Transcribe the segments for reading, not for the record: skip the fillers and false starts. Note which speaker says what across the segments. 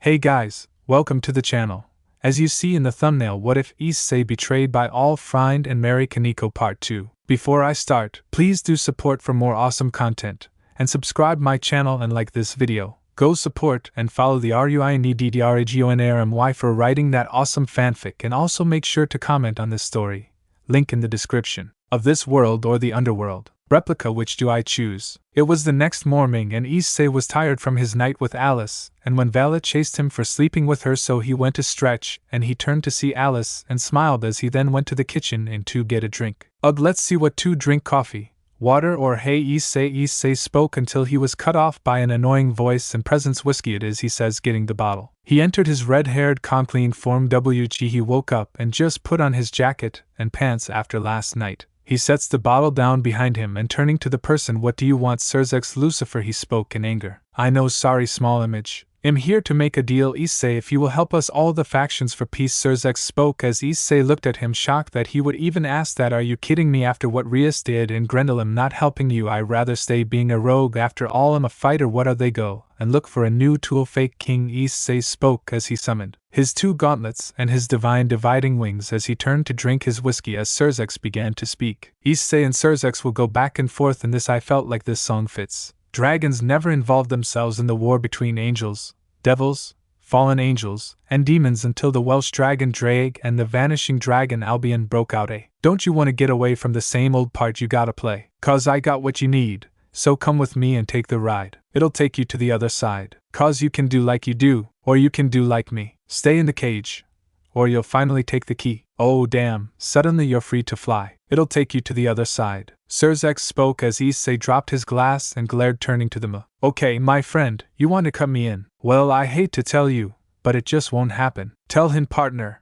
Speaker 1: Hey guys, welcome to the channel. As you see in the thumbnail, what if Issei betrayed by all friend and marry Koneko part 2. Before I start, please do support for more awesome content, and subscribe my channel and like this video. Go support and follow the RUINEDDRAGONARMY for writing that awesome fanfic, and also make sure to comment on this story. Link in the description. Of this world or the underworld. Replica, which do I choose? It was the next morning and Issei was tired from his night with Alice, and when Vala chased him for sleeping with her, so he went to stretch, and he turned to see Alice and smiled as he then went to the kitchen and to get a drink. Ugh, let's see what to drink, coffee, water or hey Issei spoke until he was cut off by an annoying voice and presence. Whiskey it is, he says, getting the bottle. He entered his red-haired conclean form WG. He woke up and just put on his jacket and pants after last night. He sets the bottle down behind him and turning to the person, what do you want, Sirs? Lucifer, he spoke in anger. I know, sorry, small image. I'm here to make a deal, Issei, if you will help us all the factions for peace, Sirs spoke as Issei looked at him, shocked that he would even ask that. Are you kidding me? After what Rias did and Grendel, I'm not helping you. I rather stay being a rogue. After all, I'm a fighter. What are they? Go and look for a new tool. Fake king, Issei spoke as he summoned his two gauntlets and his divine dividing wings as he turned to drink his whiskey. As Sirs began to speak, Issei and Sirs will go back and forth in this. I felt like this song fits. Dragons never involved themselves in the war between angels, devils, fallen angels, and demons until the Welsh dragon Drake and the vanishing dragon Albion broke out. Don't you want to get away from the same old part you gotta play? 'Cause I got what you need, so come with me and take the ride. It'll take you to the other side. 'Cause you can do like you do, or you can do like me. Stay in the cage, or you'll finally take the key. Oh damn, suddenly you're free to fly. It'll take you to the other side. Sirs spoke as Issei dropped his glass and glared, turning to them. Okay, my friend, you want to cut me in? Well, I hate to tell you, but it just won't happen. Tell him, partner.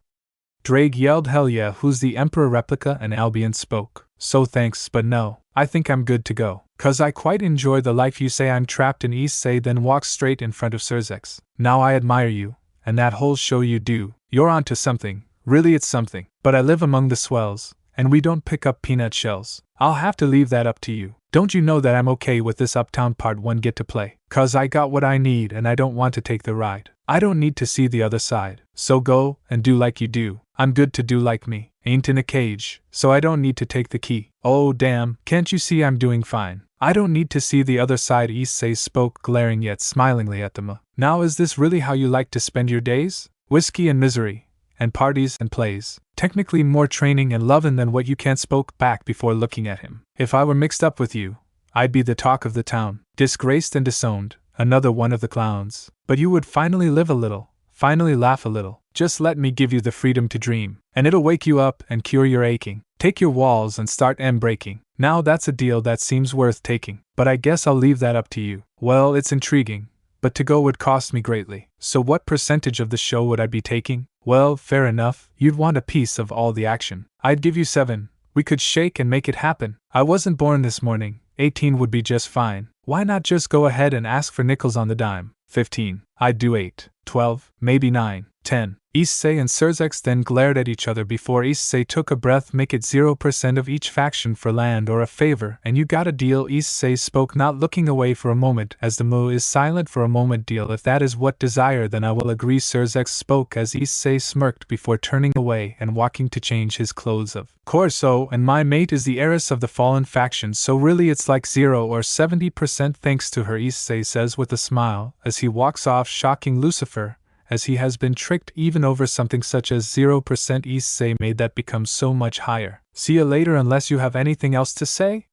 Speaker 1: Drake yelled. Hell yeah, who's the Emperor? Replica and Albion spoke. So thanks, but no, I think I'm good to go. 'Cause I quite enjoy the life you say I'm trapped in. Issei then walked straight in front of Sirs. Now I admire you, and that whole show you do. You're onto something, really it's something. But I live among the swells, and we don't pick up peanut shells. I'll have to leave that up to you. Don't you know that I'm okay with this Uptown Part 1 get to play? 'Cause I got what I need and I don't want to take the ride. I don't need to see the other side. So go and do like you do. I'm good to do like me. Ain't in a cage, so I don't need to take the key. Oh damn, can't you see I'm doing fine? I don't need to see the other side, Issei spoke, glaring yet smilingly at them. Now is this really how you like to spend your days? Whiskey and misery, and parties and plays. Technically more training and lovin' than what you can't, spoke back before looking at him. If I were mixed up with you, I'd be the talk of the town, disgraced and disowned, another one of the clowns. But you would finally live a little, finally laugh a little. Just let me give you the freedom to dream, and it'll wake you up and cure your aching. Take your walls and start breaking. Now that's a deal that seems worth taking, but I guess I'll leave that up to you. Well, it's intriguing, but to go would cost me greatly. So what percentage of the show would I be taking? Well, fair enough, you'd want a piece of all the action. I'd give you 7. We could shake and make it happen. I wasn't born this morning. 18 would be just fine. Why not just go ahead and ask for nickels on the dime? 15. I'd do 8, 12, maybe 9, 10. Issei and Sirs then glared at each other before Issei took a breath. Make it 0% of each faction for land or a favor, and you got a deal, Issei spoke, not looking away for a moment as the Mu is silent for a moment. Deal, if that is what desire, then I will agree, Sirs spoke as Issei smirked before turning away and walking to change his clothes. Of course, so, and my mate is the heiress of the fallen faction, so really it's like 0 or 70% thanks to her, Issei says with a smile as he walks off, shocking Lucifer, as he has been tricked even over something such as 0%. Issei made that become so much higher. See you later unless you have anything else to say?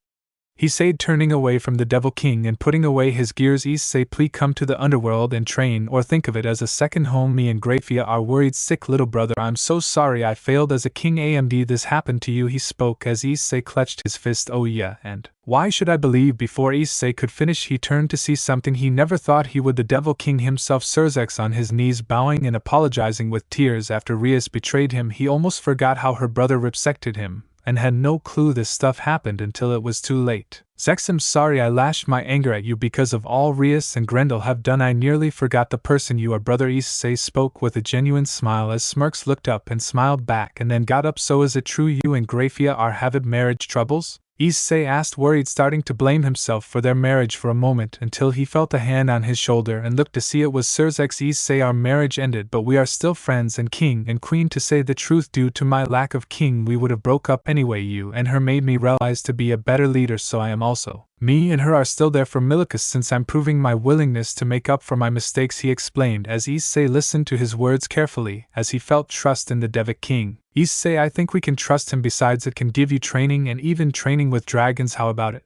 Speaker 1: He said, turning away from the Devil King and putting away his gears. Issei, please come to the underworld and train, or think of it as a second home. Me and Grafia are worried sick, little brother. I'm so sorry I failed as a king. AMD this happened to you, he spoke as Issei clutched his fist. Oh yeah, and why should I believe? Before Issei could finish, he turned to see something he never thought he would. The Devil King himself, Sirs on his knees, bowing and apologizing with tears after Rias betrayed him. He almost forgot how her brother resected him, and had no clue this stuff happened until it was too late. I'm sorry I lashed my anger at you because of all Rias and Grendel have done. I nearly forgot the person you are, brother. Issei spoke with a genuine smile as Smirks looked up and smiled back and then got up. So is it true you and Grafia are having marriage troubles? Issei asked, worried, starting to blame himself for their marriage for a moment until he felt a hand on his shoulder and looked to see it was Sir's ex. Issei, our marriage ended, but we are still friends, and king and queen. To say the truth, due to my lack of king we would have broke up anyway. You and her made me realize to be a better leader, so I am also. Me and her are still there for Milicus since I'm proving my willingness to make up for my mistakes, he explained as Issei listened to his words carefully as he felt trust in the Devic king. Issei, I think we can trust him, besides it can give you training and even training with dragons. How about it?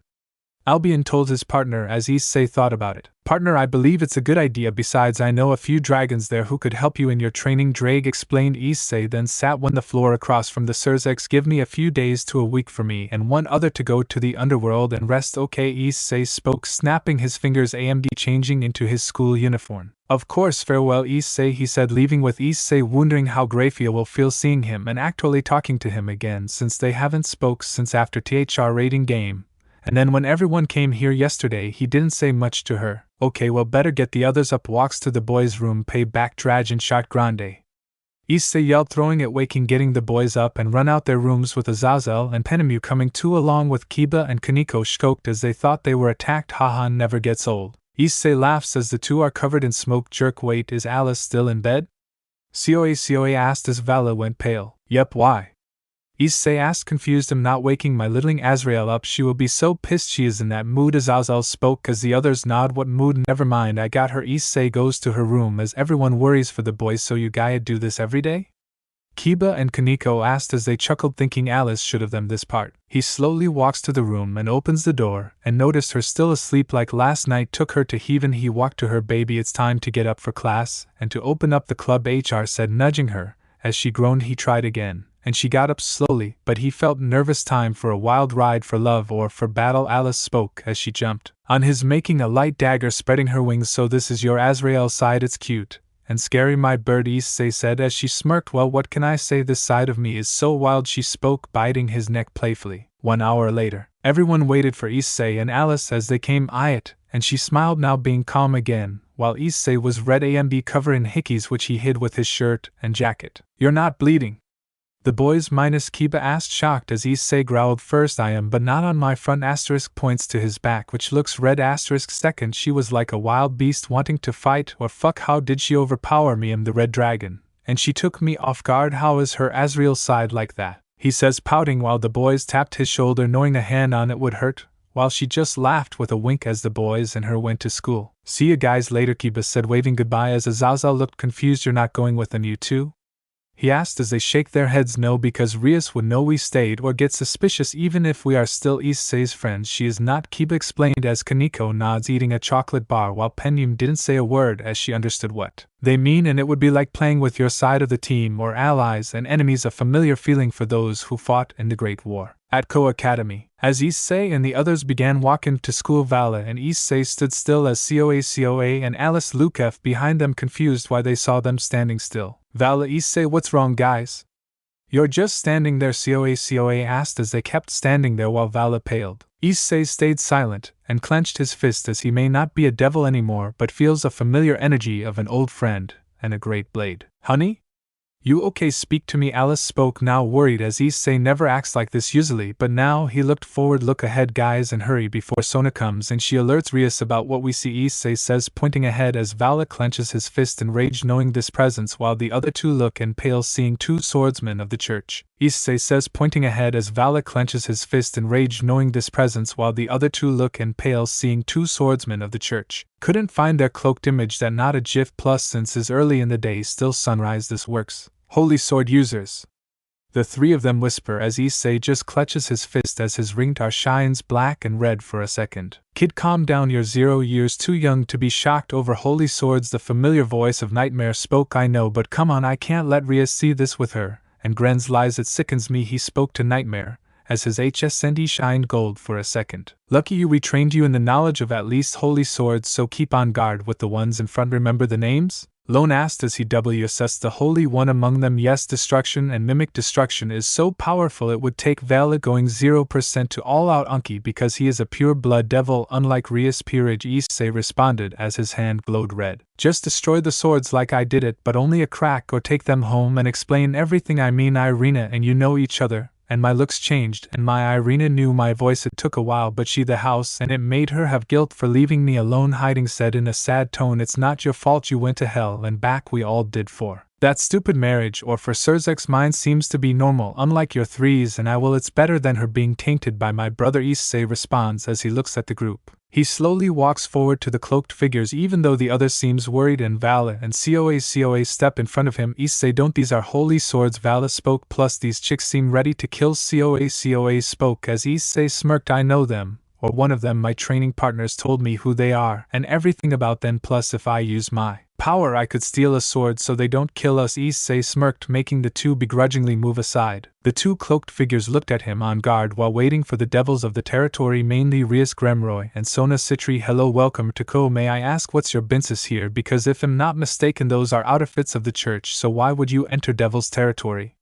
Speaker 1: Albion told his partner as Issei thought about it. Partner, I believe it's a good idea, besides I know a few dragons there who could help you in your training, Drake explained. Issei then sat on the floor across from the Surzex. Give me a few days to a week for me and one other to go to the underworld and rest. Okay, Issei spoke, snapping his fingers, AMD changing into his school uniform. Of course, farewell Issei, he said, leaving with Issei wondering how Grafia will feel seeing him and actually talking to him again, since they haven't spoke since after THR raiding game. And then when everyone came here yesterday he didn't say much to her. Okay, well, better get the others up. Walks to the boys' room, pay back Dragon shot grande. Issei yelled, throwing it, waking, getting the boys up and run out their rooms with Azazel and Penemu coming too, along with Kiba and Koneko, skoked as they thought they were attacked. Haha, never gets old. Issei laughs as the two are covered in smoke. Jerk, wait, is Alice still in bed? Coa asked as Vala went pale. Yep, why? Issei asked, confused. I'm not waking my littling Azrael up, she will be so pissed. She is in that mood. Azazel spoke as the others nod. What mood? Never mind, I got her. Issei goes to her room as everyone worries for the boys. So you Gaia do this every day? Kiba and Koneko asked as they chuckled, thinking Alice should have them this part. He slowly walks to the room and opens the door, and noticed her still asleep like last night. Took her to heaven. He walked to her. Baby, it's time to get up for class and to open up the club, HR said, nudging her. As she groaned he tried again, and she got up slowly, but he felt nervous. Time for a wild ride, for love or for battle, Alice spoke as she jumped on his, making a light dagger, spreading her wings. So this is your Azrael side, it's cute and scary, my bird, Issei said as she smirked. Well, what can I say, this side of me is so wild, she spoke, biting his neck playfully. 1 hour later, everyone waited for Issei and Alice as they came. It, and she smiled, now being calm again, while Issei was red AMD covered in hickeys which he hid with his shirt and jacket. You're not bleeding? The boys minus Kiba asked, shocked as Issei growled. First I am, but not on my front. Asterisk points to his back, which looks red. Asterisk second, she was like a wild beast wanting to fight or fuck. How did she overpower me? I'm the red dragon, and she took me off guard. How is her Azrael side like that? He says, pouting while the boys tapped his shoulder, knowing a hand on it would hurt, while she just laughed with a wink as the boys and her went to school. See you guys later, Kiba said, waving goodbye as Azazel looked confused. You're not going with them, you two? He asked as they shake their heads. No, because Rias would know we stayed or get suspicious even if we are still Issei's friends. She is not, Kiba explained as Koneko nods, eating a chocolate bar, while Penyum didn't say a word as she understood what they mean, and it would be like playing with your side of the team or allies and enemies, a familiar feeling for those who fought in the Great War. At Ko Academy, as Issei and the others began walking to school, Vala and Issei stood still as Coa and Alice Lukef behind them, confused why they saw them standing still. Vala, Issei, what's wrong, guys? You're just standing there, Coa asked as they kept standing there while Vala paled. Issei stayed silent and clenched his fist as he may not be a devil anymore but feels a familiar energy of an old friend and a great blade. Honey? You okay? Speak to me, Alice spoke, now worried as Issei never acts like this usually, but now he looked forward. Look ahead, guys, and hurry before Sona comes and she alerts Rias about what we see, Issei says, pointing ahead as Vala clenches his fist in rage knowing this presence, while the other two look and pale seeing two swordsmen of the church. Issei says, pointing ahead as Vala clenches his fist in rage knowing this presence, while the other two look and pale seeing two swordsmen of the church. Couldn't find their cloaked image, that not a GIF plus since is early in the day, still sunrise, this works. Holy sword users! The three of them whisper as Issei just clutches his fist as his ringtar shines black and red for a second. Kid, calm down, you're 0 years too young to be shocked over holy swords. The familiar voice of Nightmare spoke. I know, but come on, I can't let Rias see this with her, and Gren's lies, it sickens me. He spoke to Nightmare as his HSND shined gold for a second. Lucky you, we trained you in the knowledge of at least holy swords, so keep on guard with the ones in front. Remember the names? Lone asked as he assessed the holy one among them. Yes, destruction and mimic destruction is so powerful it would take Vala going 0% to all out Unki because he is a pure blood devil unlike Rias. Peerage, Issei responded as his hand glowed red. Just destroy the swords like I did it, but only a crack, or take them home and explain everything. I mean, Irina and you know each other, and my looks changed, and my Irina knew my voice. It took a while, but she the house, and it made her have guilt for leaving me alone. Hiding said in a sad tone, it's not your fault you went to hell and back, we all did for that stupid marriage, or for Surzek's mind seems to be normal, unlike your threes, and I will, it's better than her being tainted by my brother. Issei responds as he looks at the group. He slowly walks forward to the cloaked figures, even though the other seems worried, and Vala and Coa step in front of him. Issei, don't, these are holy swords, Vala spoke, plus these chicks seem ready to kill. Coa spoke as Issei smirked, I know them, or one of them, my training partners told me who they are, and everything about them, plus if I use my power I could steal a sword so they don't kill us. Issei smirked, making the two begrudgingly move aside. The two cloaked figures looked at him on guard while waiting for the devils of the territory, mainly Rias Gremroy and Sona Citri. Hello, welcome to Ko. May I ask what's your business here, because if I'm not mistaken those are outfits of the church, so why would you enter devil's territory?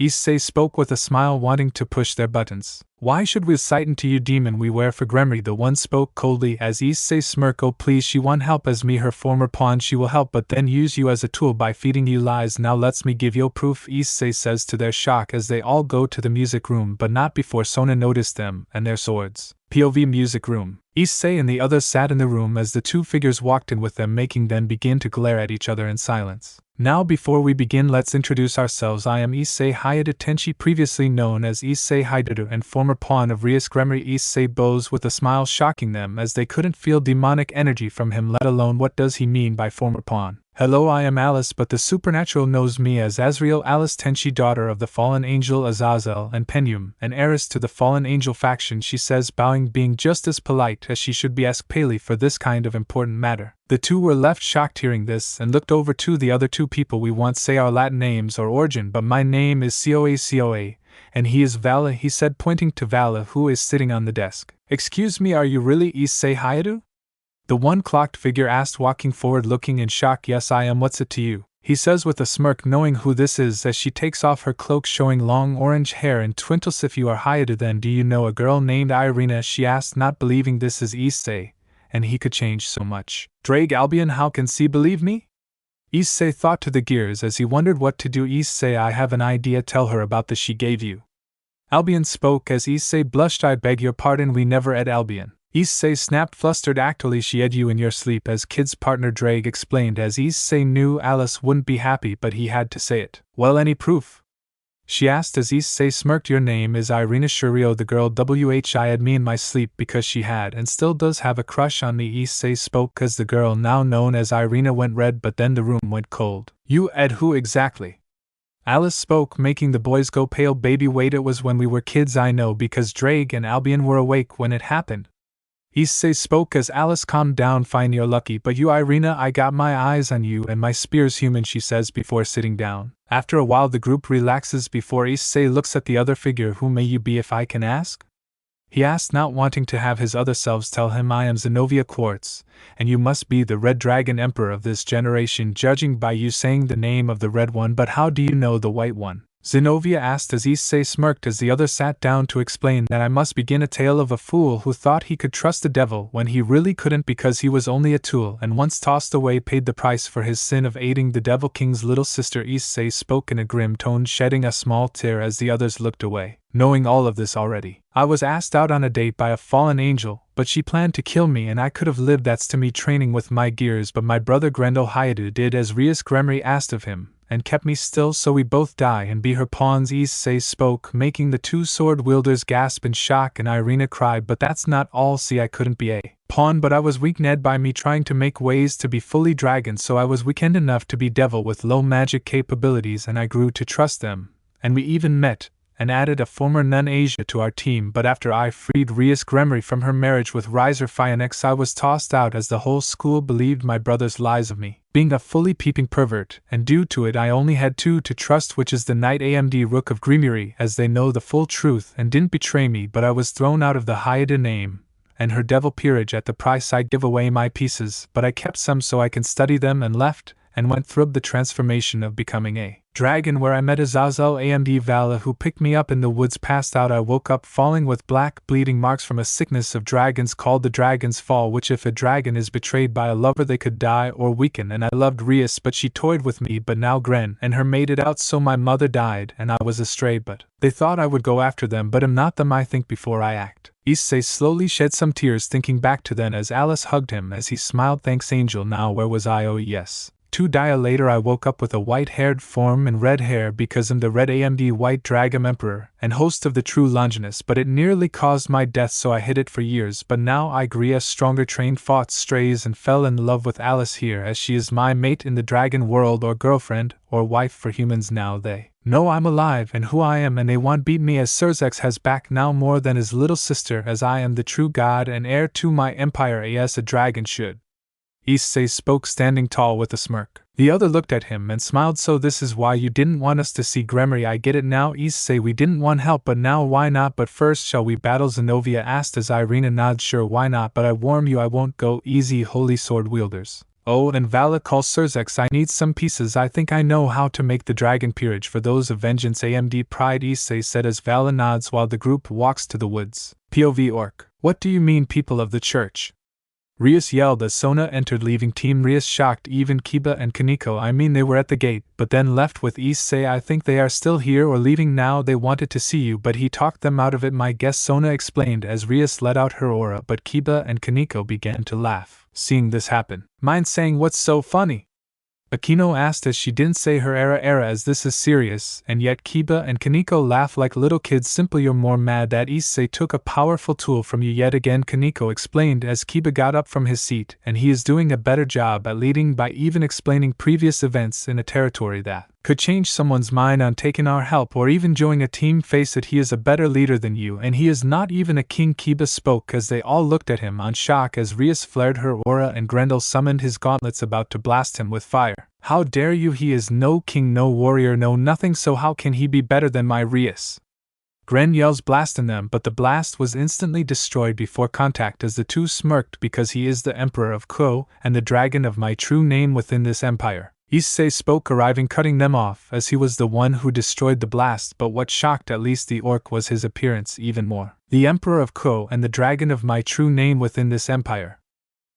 Speaker 1: Issei spoke with a smile, wanting to push their buttons. Why should we sighten to you, demon? We wear for Gremry, the one spoke coldly as Issei smirked. Oh please, she want help as me her former pawn, she will help but then use you as a tool by feeding you lies. Now let's me give you proof, Issei says to their shock as they all go to the music room, but not before Sona noticed them and their swords. POV music room. Issei and the others sat in the room as the two figures walked in with them, making them begin to glare at each other in silence. Now before we begin, let's introduce ourselves. I am Issei Hayata Tenchi, previously known as Issei Hydra and former pawn of Rias Gremry. Issei bows with a smile, shocking them as they couldn't feel demonic energy from him, let alone what does he mean by former pawn. Hello, I am Alice, but the supernatural knows me as Azriel Alice Tenchi, daughter of the fallen angel Azazel and Penuel, and heiress to the fallen angel faction, she says, bowing, being just as polite as she should be. Ask Paley for this kind of important matter. The two were left shocked hearing this and looked over to the other two people. We won't say our Latin names or origin, but my name is Coa, and he is Vala, he said, pointing to Vala who is sitting on the desk. Excuse me, are you really Issei Hayata? The one clocked figure asked, walking forward looking in shock. Yes, I am. What's it to you? He says with a smirk, knowing who this is as she takes off her cloak, showing long orange hair and twinkles. If you are Hayata, then do you know a girl named Irina? She asked, not believing this is Issei, and he could change so much. Drake Albion, how can she believe me? Issei thought to the gears as he wondered what to do. Issei, I have an idea, tell her about the she gave you. Albion spoke as Issei blushed. I beg your pardon, we never ed Albion. Issei snapped, flustered. Actually, she ed you in your sleep, as kid's partner Drake explained, as Issei knew Alice wouldn't be happy, but he had to say it. Well, any proof? She asked as Issei smirked. Your name is Irina Shurio, the girl I had me in my sleep because she had and still does have a crush on me. Issei spoke as the girl now known as Irina went red, but then the room went cold. You ed who exactly? Alice spoke, making the boys go pale. Baby, wait, it was when we were kids, I know, because Drake and Albion were awake when it happened. Issei spoke as Alice calmed down. Fine, you're lucky, but you Irina, I got my eyes on you and my spear's human, she says before sitting down. After a while the group relaxes before Issei looks at the other figure. Who may you be, if I can ask? He asked, not wanting to have his other selves tell him. I am Zenobia Quartz, and you must be the Red Dragon Emperor of this generation, judging by you saying the name of the red one, but how do you know the white one? Zenobia asked as Issei smirked as the other sat down to explain that I must begin a tale of a fool who thought he could trust the devil when he really couldn't, because he was only a tool and once tossed away paid the price for his sin of aiding the Devil King's little sister. Issei spoke in a grim tone, shedding a small tear as the others looked away. Knowing all of this already, I was asked out on a date by a fallen angel, but she planned to kill me and I could have lived. That's to me training with my gears, but my brother Grendel Hayata did as Rias Gremry asked of him, and kept me still, so we both die and be her pawns. Issei spoke, making the two sword wielders gasp in shock, and Irina cried, but that's not all. See, I couldn't be a pawn, but I was weakened by me trying to make ways to be fully dragon, so I was weakened enough to be devil with low magic capabilities, and I grew to trust them, and we even met, and added a former nun Asia to our team. But after I freed Rias Gremry from her marriage with Riser Phoenix, I was tossed out as the whole school believed my brother's lies of me being a fully peeping pervert, and due to it I only had two to trust, which is the Knight AMD Rook of Greenery, as they know the full truth and didn't betray me. But I was thrown out of the Hayata name and her devil peerage at the price I'd give away my pieces, but I kept some so I can study them, and left, and went through the transformation of becoming a dragon, where I met Azazel and Vala, who picked me up in the woods. Passed out, I woke up falling with black bleeding marks from a sickness of dragons called the Dragon's Fall, which if a dragon is betrayed by a lover they could die or weaken, and I loved Rias but she toyed with me, but now Gren and her made it out, so my mother died and I was astray, but they thought I would go after them, but am not them, I think before I act. Issei slowly shed some tears thinking back to then as Alice hugged him as he smiled. Thanks Angel, now where was I? Oh yes. 2 dia later I woke up with a white-haired form and red hair because I'm the red AMD White Dragon Emperor and host of the true Longinus, but it nearly caused my death so I hid it for years, but now I grew a stronger, trained, fought strays and fell in love with Alice here as she is my mate in the dragon world, or girlfriend, or wife for humans. Now they know I'm alive and who I am, and they want beat me as Surzex has back now more than his little sister, as I am the true god and heir to my empire as a dragon should. Issei spoke, standing tall with a smirk. The other looked at him and smiled. So this is why you didn't want us to see Gremory. I get it now, Issei. We didn't want help, but now why not? But first, shall we battle? Zenobia asked as Irina nodded. Sure, why not, but I warn you I won't go easy, holy sword wielders. Oh, and Vala calls Surzex. I need some pieces. I think I know how to make the dragon peerage for those of vengeance. AMD Pride, Issei said as Vala nods while the group walks to the woods. POV Orc. What do you mean, people of the church? Rias yelled as Sona entered, leaving Team Rias shocked. Even Kiba and Koneko, I mean they were at the gate, but then left with Issei. I think they are still here or leaving now. They wanted to see you, but he talked them out of it, my guess, Sona explained as Rias let out her aura, but Kiba and Koneko began to laugh, seeing this happen. Mind saying what's so funny? Akino asked as she didn't say her era as this is serious, and yet Kiba and Koneko laugh like little kids. Simply you're more mad that Issei took a powerful tool from you yet again, Koneko explained as Kiba got up from his seat, and he is doing a better job at leading by even explaining previous events in a territory that could change someone's mind on taking our help or even joining a team. Face it, he is a better leader than you, and he is not even a king. Kiba spoke as they all looked at him on shock as Rias flared her aura and Grendel summoned his gauntlets about to blast him with fire. How dare you? He is no king, no warrior, no nothing, so how can he be better than my Rias? Gren yells, blasting them, but the blast was instantly destroyed before contact as the two smirked because he is the Emperor of Ko and the dragon of my true name within this empire. Issei spoke, arriving, cutting them off as he was the one who destroyed the blast, but what shocked at least the orc was his appearance even more. The Emperor of Ko and the dragon of my true name within this empire.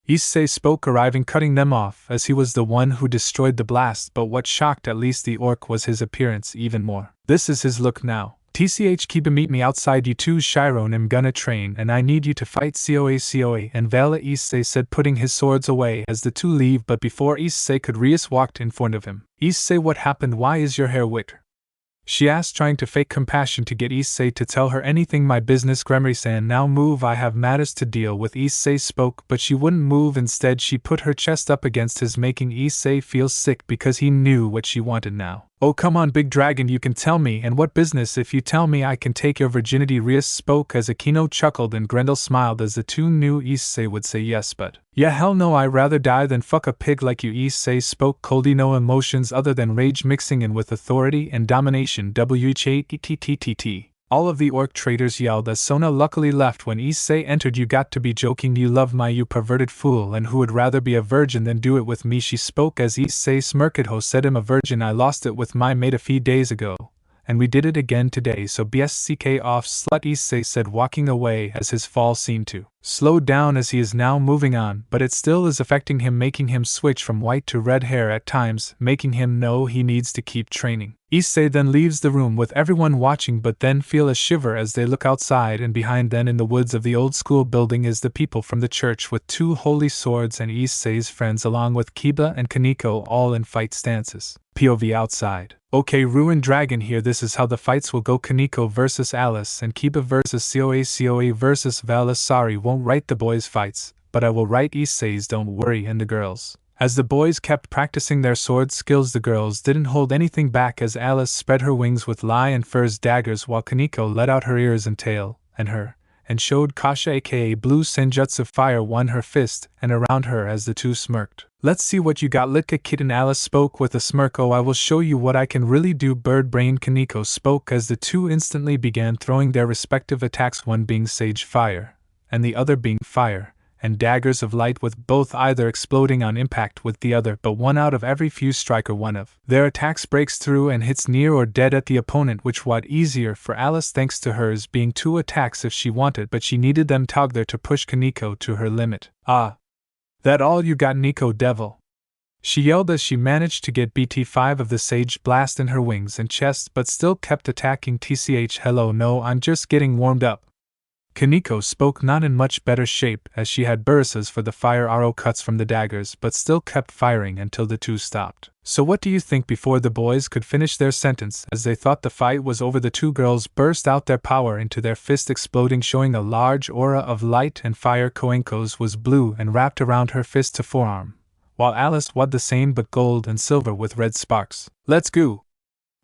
Speaker 1: Issei spoke, arriving, cutting them off as he was the one who destroyed the blast, but what shocked at least the orc was his appearance even more. This is his look now. TCH Kiba, meet me outside, you two. Chiron, I'm gonna train and I need you to fight. Coa and Vala, Issei said, putting his swords away as the two leave, but before Issei could, Rias walked in front of him. Issei, what happened? Why is your hair wet? She asked, trying to fake compassion to get Issei to tell her anything. My business, Gremory-san, now move, I have matters to deal with. Issei spoke, but she wouldn't move. Instead she put her chest up against his, making Issei feel sick because he knew what she wanted now. Oh come on, big dragon, you can tell me, and what business? If you tell me I can take your virginity. Rias spoke as Akino chuckled and Grendel smiled as the two knew Issei would say yes, but yeah, hell no, I'd rather die than fuck a pig like you. Issei spoke coldly, no emotions other than rage mixing in with authority and domination. WHATTTTT. All of the orc traders yelled as Sona luckily left when Issei entered. You got to be joking, you love my, you perverted fool, and who would rather be a virgin than do it with me? She spoke as Issei smirked. Ho said, I'm a virgin, I lost it with my mate a few days ago, and we did it again today, so BSCK off, slut, Issei said, walking away as his fall seemed to slow down as he is now moving on, but it still is affecting him, making him switch from white to red hair at times, making him know he needs to keep training. Issei then leaves the room with everyone watching, but then feel a shiver as they look outside, and behind them in the woods of the old school building is the people from the church with two holy swords and Issei's friends along with Kiba and Koneko all in fight stances. POV outside. Okay, Ruined Dragon here, this is how the fights will go. Koneko versus Alice and Kiba versus Coa versus Vala. Sorry, won't write the boys' fights, but I will write Issei's, don't worry, and the girls. As the boys kept practicing their sword skills, the girls didn't hold anything back as Alice spread her wings with lion fur's daggers while Koneko let out her ears and tail, and showed Kasha aka Blue Senjutsu Fire won her fist and around her as the two smirked. Let's see what you got, Litka Kitten. Alice spoke with a smirk. Oh, I will show you what I can really do, bird brain. Koneko spoke as the two instantly began throwing their respective attacks, one being Sage Fire, and the other being Fire, and daggers of light with both either exploding on impact with the other, but one out of every few strike or one of their attacks breaks through and hits near or dead at the opponent, which was easier for Alice thanks to hers being 2 attacks if she wanted, but she needed them together to push koneko to her limit. "Ah! That all you got, Nico devil?" she yelled as she managed to get BT5 of the Sage Blast in her wings and chest but still kept attacking. "TCH hello, no, I'm just getting warmed up." Koneko spoke, not in much better shape as she had bursts for the fire arrow cuts from the daggers but still kept firing until the 2 stopped. "So what do you think?" Before the boys could finish their sentence, as they thought the fight was over, the 2 girls burst out their power into their fist, exploding, showing a large aura of light and fire. Koenko's was blue and wrapped around her fist to forearm, while Alice was the same but gold and silver with red sparks. "Let's go!"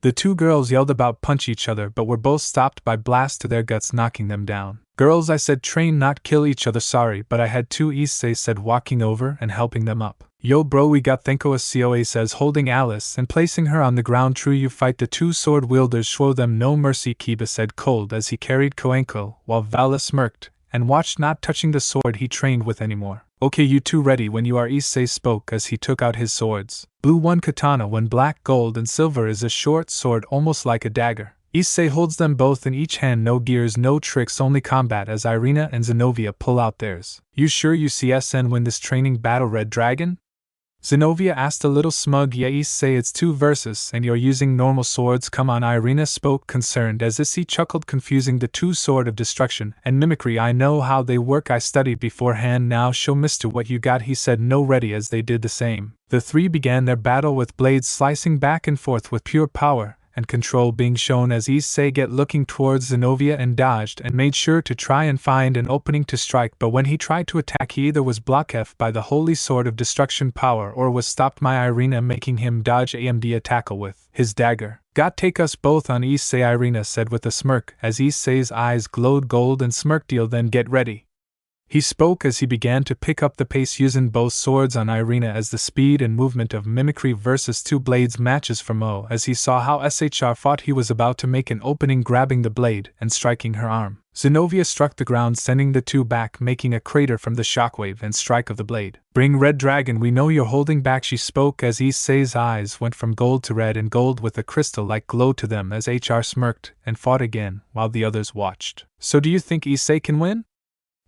Speaker 1: The 2 girls yelled about punch each other but were both stopped by blasts to their guts, knocking them down. "Girls, I said train, not kill each other. Sorry, but I had to," Issei said, walking over and helping them up. "Yo bro, we got Thenko," Coa says, holding Alice and placing her on the ground. "True, you fight the 2 sword wielders, show them no mercy," Kiba said cold as he carried Koenko, while Vala smirked and watched, not touching the sword he trained with anymore. "Okay, you 2 ready when you are," Issei spoke as he took out his swords. Blue 1 katana, when black, gold and silver is a short sword almost like a dagger. Issei holds them both in each hand, no gears, no tricks, only combat, as Irina and Zenobia pull out theirs. "You sure you see SN win this training battle, Red Dragon?" Zenobia asked, a little smug. "Yeah, Issei, it's 2 versus and you're using normal swords, come on," Irina spoke, concerned, as Issei chuckled, confusing the 2 sword of destruction and mimicry. "I know how they work, I studied beforehand, now show mister what you got," he said, no ready, as they did the same. The 3 began their battle with blades slicing back and forth with pure power and control being shown as Issei get looking towards Zenobia and dodged and made sure to try and find an opening to strike, but when he tried to attack he either was blocked by the holy sword of destruction power or was stopped by Irina, making him dodge AMD tackle with his dagger. "God take us both on, Issei," Irina said with a smirk as Issei's eyes glowed gold and smirked. "Deal then, get ready," he spoke as he began to pick up the pace, using both swords on Irina as the speed and movement of mimicry versus 2 blades matches for Mo. As he saw how SHR fought, he was about to make an opening, grabbing the blade and striking her arm. Zenobia struck the ground, sending the 2 back, making a crater from the shockwave and strike of the blade. "Bring Red Dragon, we know you're holding back," she spoke as Issei's eyes went from gold to red and gold with a crystal-like glow to them as HR smirked and fought again while the others watched. "So do you think Issei can win?"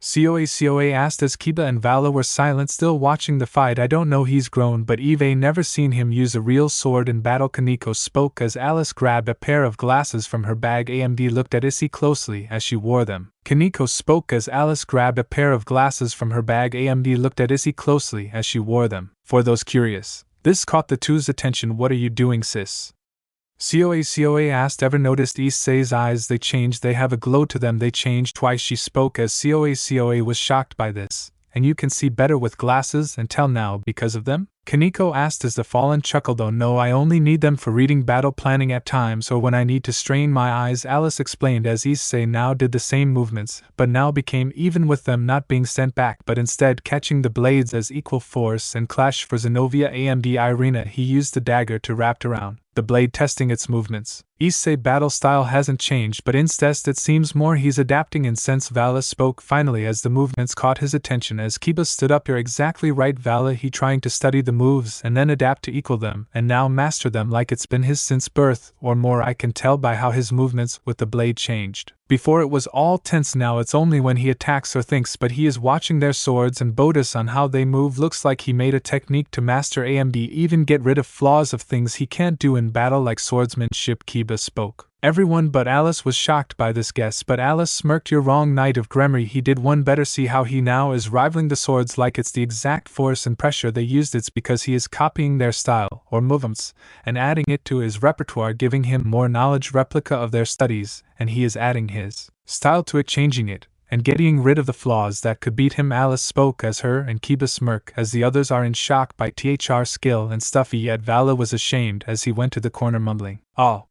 Speaker 1: Coa asked as Kiba and Vala were silent, still watching the fight. "I don't know, he's grown, but Eve never seen him use a real sword in battle," Koneko spoke as Alice grabbed a pair of glasses from her bag. AMD looked at Issei closely as she wore them. Koneko spoke as Alice grabbed a pair of glasses from her bag. AMD looked at Issei closely as she wore them. For those curious, this caught the 2's attention. "What are you doing, sis?" Coa asked. "Ever noticed Issei's eyes? They change, they have a glow to them, they change twice," she spoke as Coa was shocked by this. "And you can see better with glasses and tell now because of them?" Koneko asked as the Fallen chuckled. "Oh no, I only need them for reading battle planning at times or when I need to strain my eyes," Alice explained as Issei now did the same movements, but now became even with them, not being sent back but instead catching the blades as equal force and clash. For Zenobia AMD Irina, he used the dagger to wrap around the blade, testing its movements. Issei battle style hasn't changed, but instead it seems more he's adapting in sense. Vala spoke finally as the movements caught his attention as Kiba stood up. "You're exactly right, Vala, he trying to study the moves and then adapt to equal them and now master them like it's been his since birth or more. I can tell by how his movements with the blade changed. Before it was all tense, now it's only when he attacks or thinks, but he is watching their swords and bonus on how they move. Looks like he made a technique to master AMD, even get rid of flaws of things he can't do in battle like swordsmanship," Kiba spoke. Everyone but Alice was shocked by this guess, but Alice smirked. "You're wrong, Knight of Gremory, he did one better. See how he now is rivaling the swords like it's the exact force and pressure they used. It's because he is copying their style or movements and adding it to his repertoire, giving him more knowledge, replica of their studies, and he is adding his style to it, changing it and getting rid of the flaws that could beat him." Alice spoke as her and Kiba smirk as the others are in shock by THR skill and stuffy, yet Vala was ashamed as he went to the corner mumbling, "Oh."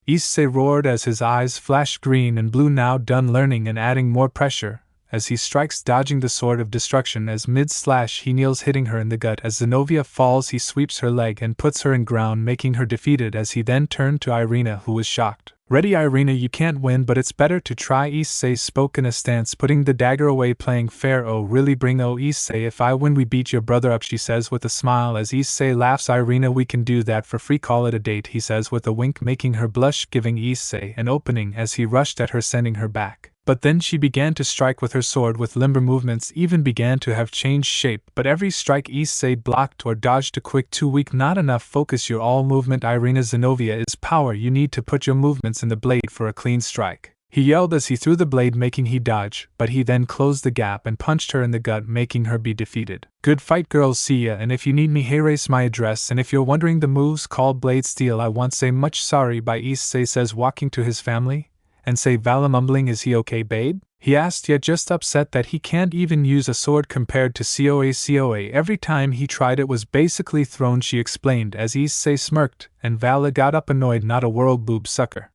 Speaker 1: Issei roared as his eyes flashed green and blue, now done learning and adding more pressure, as he strikes, dodging the sword of destruction as mid-slash he kneels, hitting her in the gut. As Zenobia falls, he sweeps her leg and puts her in ground, making her defeated as he then turned to Irina, who was shocked. Ready, Irina, you can't win, but it's better to try, Issei spoke in a stance, putting the dagger away, playing fair. Oh really, bring Issei, if I win we beat your brother up, she says with a smile as Issei laughs. Irina, we can do that for free, call it a date, he says with a wink, making her blush, giving Issei an opening as he rushed at her, sending her back. But then she began to strike with her sword with limber movements, even began to have changed shape, but every strike Issei blocked or dodged a quick, too weak, not enough. Focus your all movement, Irina. Zenobia is power, you need to put your movements in the blade for a clean strike. He yelled as he threw the blade, making he dodge, but he then closed the gap and punched her in the gut, making her be defeated. Good fight, girls, see ya, and if you need me, here's my address, and if you're wondering the moves called blade steel, I won't say much sorry, by Issei says, walking to his family. And say, Vala mumbling, is he okay, babe? He asked, yet just upset that he can't even use a sword compared to Coa. Every time he tried it was basically thrown, she explained as Issei smirked, and Vala got up annoyed, not a world boob sucker.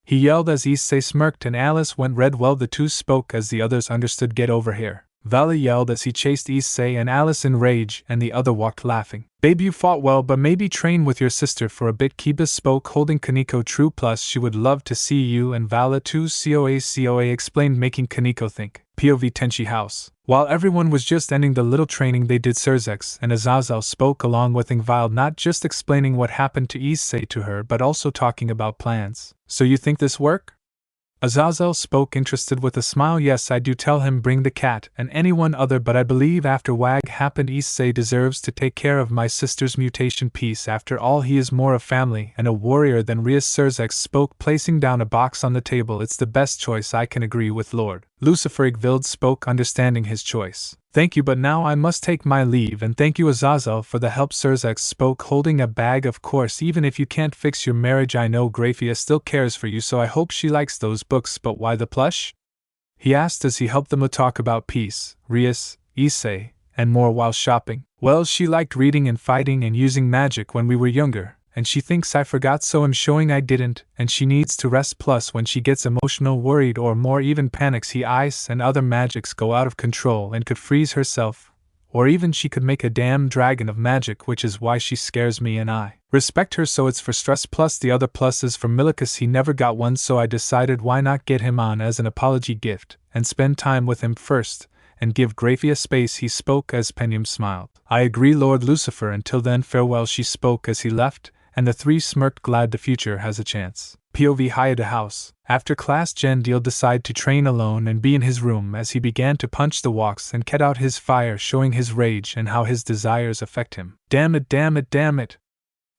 Speaker 1: He yelled as Issei smirked and Alice went red. Well, the two spoke as the others understood. Get over here, Vala yelled as he chased Issei and Alice in rage, and the other walked laughing. Babe, you fought well, but maybe train with your sister for a bit, Kiba spoke, holding Koneko. True, plus she would love to see you and Vala too, Coa explained, making Koneko think. POV Tenchi house. While everyone was just ending the little training they did, Surzex and Azazel spoke along with Ingvile, not just explaining what happened to Issei to her but also talking about plans. So you think this work? Azazel spoke, interested with a smile. Yes, I do. Tell him bring the cat and anyone other, but I believe after WAG happened, Issei deserves to take care of my sister's mutation piece. After all, he is more a family and a warrior than Rias. Surzex spoke, placing down a box on the table. It's the best choice, I can agree with Lord Lucifer. Igvild spoke, understanding his choice. Thank you, but now I must take my leave, and thank you, Azazel, for the help. Surzex spoke, holding a bag. Of course, even if you can't fix your marriage, I know Grafia still cares for you, so I hope she likes those books. But why the plush? He asked as he helped them talk about peace, Rias, Issei, and more while shopping. Well, she liked reading and fighting and using magic when we were younger, and she thinks I forgot, so I'm showing I didn't, and she needs to rest. Plus, when she gets emotional, worried, or more even panics, ice and other magics go out of control and could freeze herself, or even she could make a damn dragon of magic, which is why she scares me and I respect her. So it's for stress. Plus the other plus is for Milikus. He never got one, so I decided why not get him on as an apology gift and spend time with him first and give Grafia space. He spoke as Penium smiled. I agree, Lord Lucifer. Until then, farewell, she spoke as he left, and the three smirked, glad the future has a chance. POV Hayada house. After class, Jandil decided to train alone and be in his room as he began to punch the walks and cut out his fire, showing his rage and how his desires affect him. Damn it, damn it, damn it.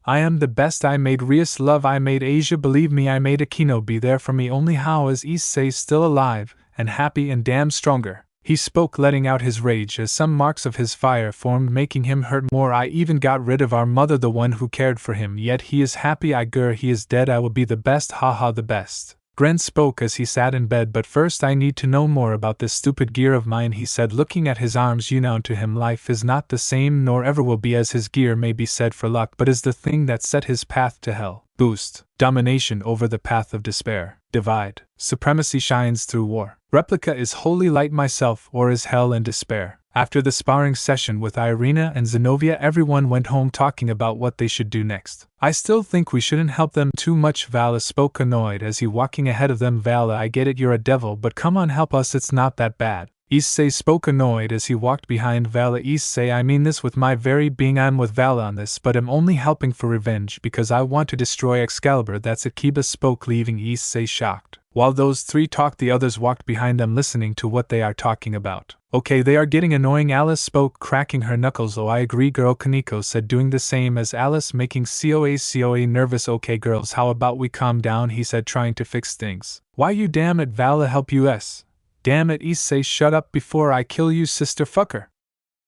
Speaker 1: I am the best. I made Rias love, I made Asia believe me, I made Akino be there for me. Only how is Issei still alive and happy and damn stronger? He spoke, letting out his rage as some marks of his fire formed, making him hurt more. I even got rid of our mother, the one who cared for him, yet he is happy. He is dead. I will be the best, haha, the best. Gren spoke as he sat in bed. But first I need to know more about this stupid gear of mine, he said, looking at his arms. You know, to him life is not the same, nor ever will be, as his gear may be said for luck, but is the thing that set his path to hell. Boost. Domination over the path of despair. Divide. Supremacy shines through war. Replica is holy light myself, or is hell and despair. After the sparring session with Irina and Zenobia, everyone went home talking about what they should do next. I still think we shouldn't help them too much, Vala spoke, annoyed as he walking ahead of them. Vala, I get it, you're a devil, but come on, help us, it's not that bad. Issei spoke, annoyed as he walked behind Vala. Issei, I mean this with my very being. I'm with Vala on this, but I'm only helping for revenge because I want to destroy Excalibur. That's it, Kiba spoke, leaving Issei shocked. While those three talked, the others walked behind them, listening to what they are talking about. Okay, they are getting annoying, Alice spoke, cracking her knuckles. Oh, I agree, girl, Koneko said, doing the same as Alice, making Coa nervous. Okay, girls, how about we calm down, he said, trying to fix things. Why you damn it, Vala, help us. Damn it, Issei, shut up before I kill you, sister fucker.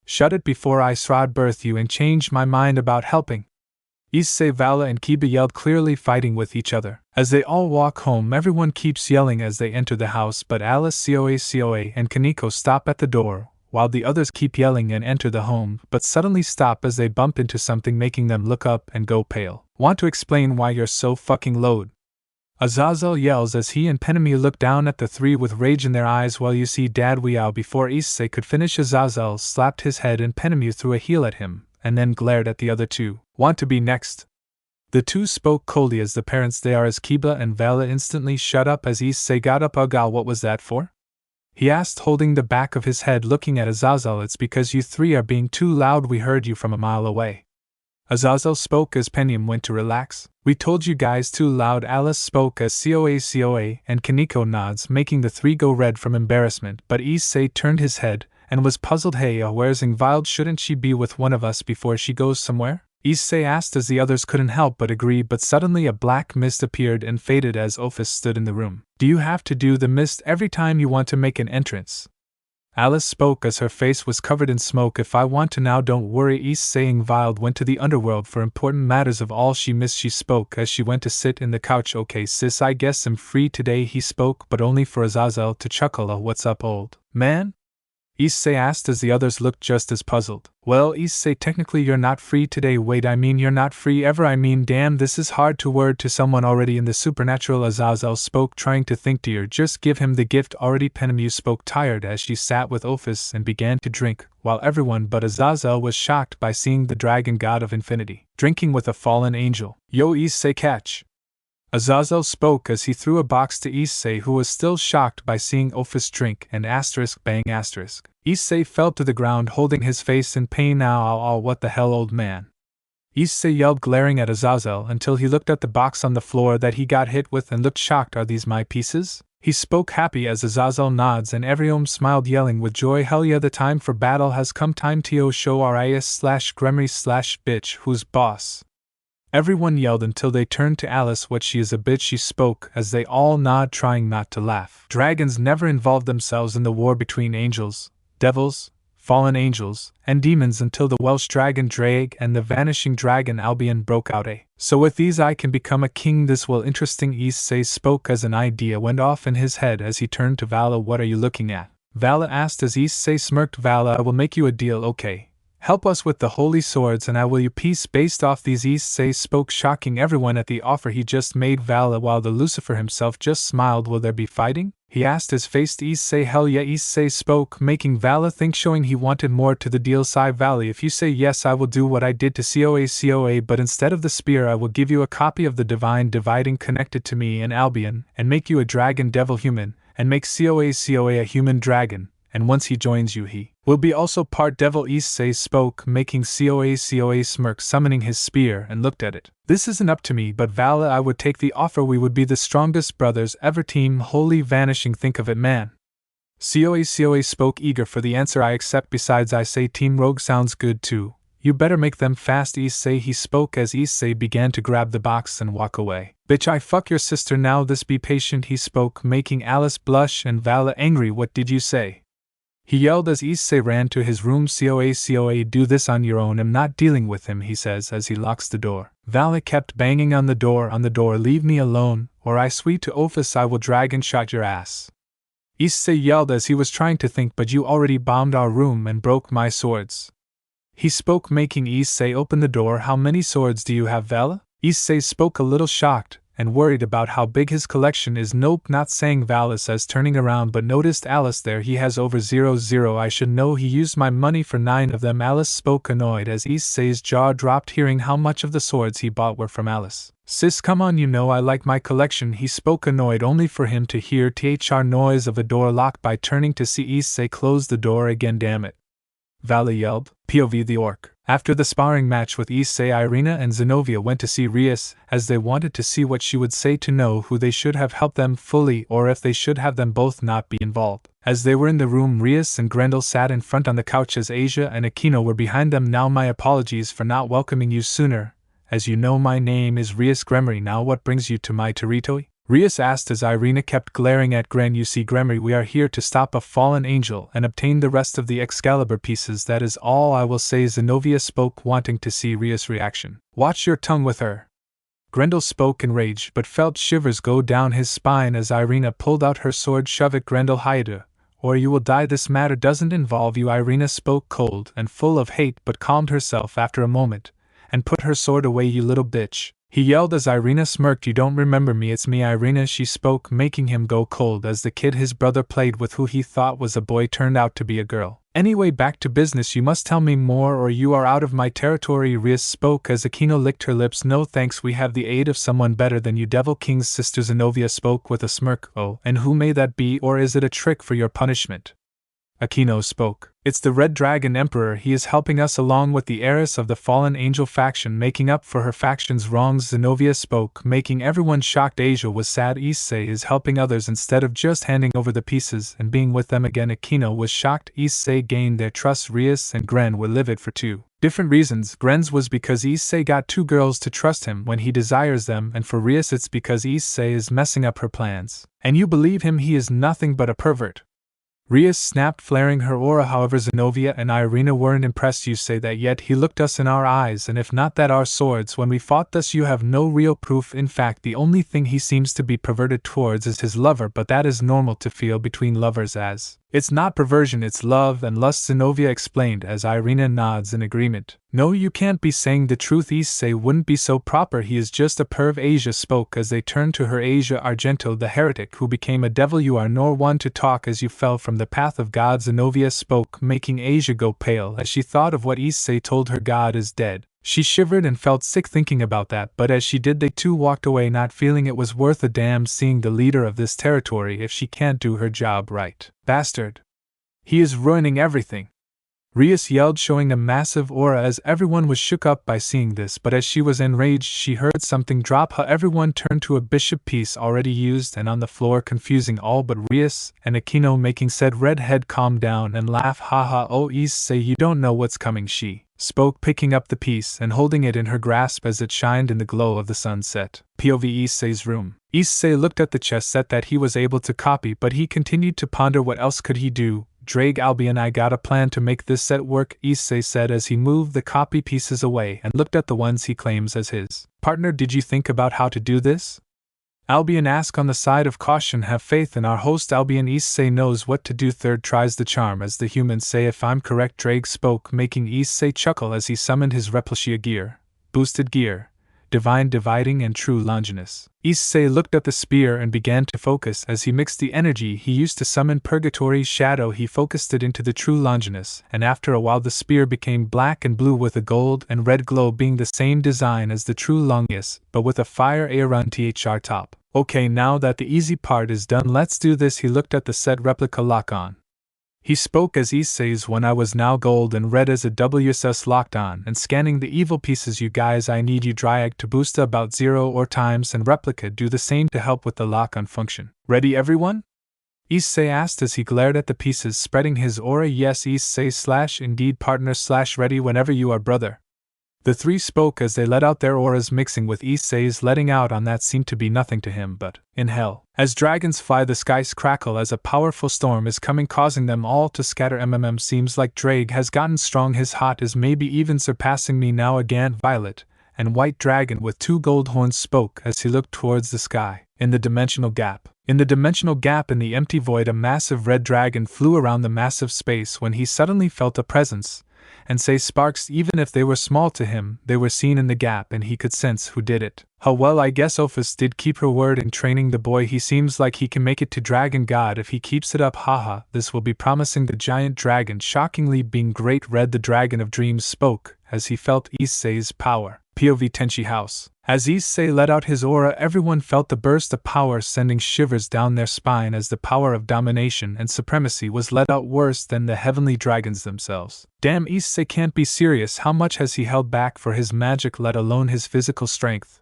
Speaker 1: Shut it before I srod birth you and change my mind about helping. Issei, Vala, and Kiba yelled, clearly fighting with each other. As they all walk home, everyone keeps yelling as they enter the house, but Alice, Coa, and Koneko stop at the door, while the others keep yelling and enter the home, but suddenly stop as they bump into something, making them look up and go pale. Want to explain why you're so fucking loud? Azazel yells as he and Penemy look down at the three with rage in their eyes. Well, you see, Dad, we out. Before Issei could finish, Azazel slapped his head and Penemy threw a heel at him, and then glared at the other two. Want to be next? The two spoke coldly as the parents they are as Kiba and Vala instantly shut up as Issei got up. Ugal, what was that for? He asked, holding the back of his head looking at Azazel. It's because you three are being too loud, we heard you from a mile away. Azazel spoke as Penium went to relax. We told you guys too loud. Alice spoke as COA and Koneko nods, making the three go red from embarrassment, but Issei turned his head and was puzzled. Hey, where's Ingvild? Shouldn't she be with one of us before she goes somewhere? Issei asked as the others couldn't help but agree, but suddenly a black mist appeared and faded as Ophis stood in the room. Do you have to do the mist every time you want to make an entrance? Alice spoke as her face was covered in smoke. If I want to now, don't worry. Issei. Ingvild went to the underworld for important matters of all she missed. She spoke as she went to sit in the couch. Okay sis, I guess I'm free today. He spoke, but only for Azazel to chuckle. Oh, what's up, old man? Issei asked as the others looked just as puzzled. Well, Issei, technically you're not free today. Wait, I mean you're not free ever. I mean, damn, this is hard to word to someone already in the supernatural. Azazel spoke, trying to think. Dear, just give him the gift already. Penemu spoke, tired as she sat with Ophis and began to drink, while everyone but Azazel was shocked by seeing the dragon god of infinity drinking with a fallen angel. Yo, Issei, catch! Azazel spoke as he threw a box to Issei, who was still shocked by seeing Ophis drink, and bang. Issei fell to the ground holding his face in pain. Ow, what the hell, old man? Issei yelled, glaring at Azazel until he looked at the box on the floor that he got hit with and looked shocked. Are these my pieces? He spoke happy as Azazel nods and everyone smiled, yelling with joy. Hell yeah, the time for battle has come. Time to show RIS/Gremory/bitch who's boss. Everyone yelled until they turned to Alice. What, she is a bitch? She spoke as they all nod, trying not to laugh. Dragons never involved themselves in the war between angels, devils, fallen angels, and demons until the Welsh dragon Draig and the vanishing dragon Albion broke out. So with these I can become a king. This will interesting. Issei spoke as an idea went off in his head as he turned to Vala. What are you looking at? Vala asked as Issei smirked. Vala, I will make you a deal, okay? Help us with the holy swords and I will you peace based off these. Issei spoke, shocking everyone at the offer he just made Vala, while the Lucifer himself just smiled. Will there be fighting? He asked as faced Issei. Hell yeah, Issei spoke, making Vala think, showing he wanted more to the deal. Sigh Valley, if you say yes I will do what I did to COA, but instead of the spear I will give you a copy of the divine dividing connected to me and Albion, and make you a dragon devil human, and make COA a human dragon. And once he joins you he will be also part devil. Issei spoke, making COA smirk, summoning his spear and looked at it. This isn't up to me, but Vala, I would take the offer. We would be the strongest brothers ever. Team Holy Vanishing, think of it, man. COA spoke, eager for the answer. I accept. Besides, I say Team Rogue sounds good too. You better make them fast. Issei, he spoke as Issei began to grab the box and walk away. Bitch, I fuck your sister now. This be patient, he spoke, making Alice blush and Vala angry. What did you say? He yelled as Issei ran to his room. COA, do this on your own. I'm not dealing with him, he says as he locks the door. Vala kept banging on the door. Leave me alone, or I swear to Ophis I will dragon shot your ass. Issei yelled as he was trying to think, but you already bombed our room and broke my swords. He spoke, making Issei open the door. How many swords do you have, Vala? Issei spoke, a little shocked and worried about how big his collection is. Nope, not saying. Vala says, turning around, but noticed Alice there. He has over 00. I should know, he used my money for 9 of them. Alice spoke, annoyed as Issei's jaw dropped hearing how much of the swords he bought were from Alice. Sis, come on, you know I like my collection. He spoke, annoyed only for him to hear thr noise of a door locked by turning to see Issei close the door again. Damn it, Vala yelled. POV the orc. After the sparring match with Issei, Irina and Zenobia went to see Rias, as they wanted to see what she would say, to know who they should have helped them fully or if they should have them both not be involved. As they were in the room, Rias and Grendel sat in front on the couch as Asia and Aquino were behind them. Now my apologies for not welcoming you sooner. As you know, my name is Rias Gremory. Now what brings you to my territory? Rias asked as Irina kept glaring at Gren. You see, Gremory, we are here to stop a fallen angel and obtain the rest of the Excalibur pieces. That is all I will say. Zenobia spoke, wanting to see Rias' reaction. Watch your tongue with her. Grendel spoke in rage, but felt shivers go down his spine as Irina pulled out her sword. Shove it, Grendel, Hydra, or you will die. This matter doesn't involve you. Irina spoke, cold and full of hate, but calmed herself after a moment and put her sword away. You little bitch, he yelled as Irina smirked. You don't remember me? It's me, Irina, she spoke, making him go cold as the kid his brother played with, who he thought was a boy, turned out to be a girl. Anyway, back to business, you must tell me more or you are out of my territory, Rias spoke as Akino licked her lips. No thanks, we have the aid of someone better than you. Devil King's sister Zenobia spoke with a smirk. Oh, and who may that be, or is it a trick for your punishment? Akino spoke. It's the Red Dragon Emperor. He is helping us along with the heiress of the fallen angel faction, making up for her faction's wrongs. Zenobia spoke, making everyone shocked. Asia was sad. Issei is helping others instead of just handing over the pieces and being with them again. Akino was shocked. Issei gained their trust. Rias and Gren were livid for two different reasons. Gren's was because Issei got two girls to trust him when he desires them, and for Rias it's because Issei is messing up her plans. And you believe him? He is nothing but a pervert. Rias snapped, flaring her aura. However, Zenobia and Irina weren't impressed. You say that, yet he looked us in our eyes, and if not that our swords when we fought, thus you have no real proof. In fact, the only thing he seems to be perverted towards is his lover, but that is normal to feel between lovers, as it's not perversion, it's love and lust, Zenobia explained as Irina nods in agreement. No, you can't be saying the truth. Issei wouldn't be so proper, he is just a perv. Asia spoke as they turned to her. Asia Argento, the heretic who became a devil, you are nor one to talk as you fell from the path of God. Zenobia spoke, making Asia go pale as she thought of what Issei told her. God is dead. She shivered and felt sick thinking about that, but as she did they too walked away, not feeling it was worth a damn seeing the leader of this territory if she can't do her job right. Bastard! He is ruining everything! Rias yelled, showing a massive aura as everyone was shook up by seeing this, but as she was enraged she heard something drop. Everyone turned to a bishop piece already used and on the floor, confusing all but Rias and Akino, making said redhead calm down and laugh. Haha, oh Issei, you don't know what's coming, she spoke, picking up the piece and holding it in her grasp as it shined in the glow of the sunset. POV Issei's room. Issei looked at the chess set that he was able to copy, but he continued to ponder what else could he do. Drake Albion, I got a plan to make this set work, Issei said as he moved the copy pieces away and looked at the ones he claims as his. Partner, did you think about how to do this? Albion asked on the side of caution. Have faith in our host, Albion. Issei knows what to do. Third tries the charm, as the humans say, if I'm correct. Drake spoke, making Issei chuckle as he summoned his Replicia gear, boosted gear, divine dividing and true Longinus. Issei looked at the spear and began to focus as he mixed the energy he used to summon Purgatory's shadow. He focused it into the true Longinus, and after a while the spear became black and blue with a gold and red glow, being the same design as the true Longius, but with a fire around thr top. Okay, now that the easy part is done, let's do this. He looked at the set replica lock-on. He spoke as Issei's one I was now gold and red as a WSS locked on and scanning the evil pieces. You guys, I need you Dryag to boost about 0 or times and replica do the same to help with the lock-on function. Ready everyone? Issei asked as he glared at the pieces, spreading his aura. Yes, Issei / indeed partner / ready whenever you are, brother. The three spoke as they let out their auras, mixing with Issei's letting out on that seemed to be nothing to him but in hell. As dragons fly, the skies crackle as a powerful storm is coming, causing them all to scatter. Seems like Drake has gotten strong. His hot is maybe even surpassing me now again. Violet and White Dragon with 2 gold horns spoke as he looked towards the sky. In the dimensional gap. In the dimensional gap in the empty void, a massive red dragon flew around the massive space when he suddenly felt a presence. And say sparks, even if they were small to him, they were seen in the gap and he could sense who did it. How well, I guess Ophis did keep her word in training the boy. He seems like he can make it to Dragon God if he keeps it up. Haha, this will be promising. The giant dragon, shockingly being great red, the dragon of dreams, spoke as he felt Issei's power. POV Tenchi House. As Issei let out his aura, everyone felt the burst of power sending shivers down their spine as the power of domination and supremacy was let out worse than the heavenly dragons themselves. Damn, Issei can't be serious. How much has he held back for his magic, let alone his physical strength?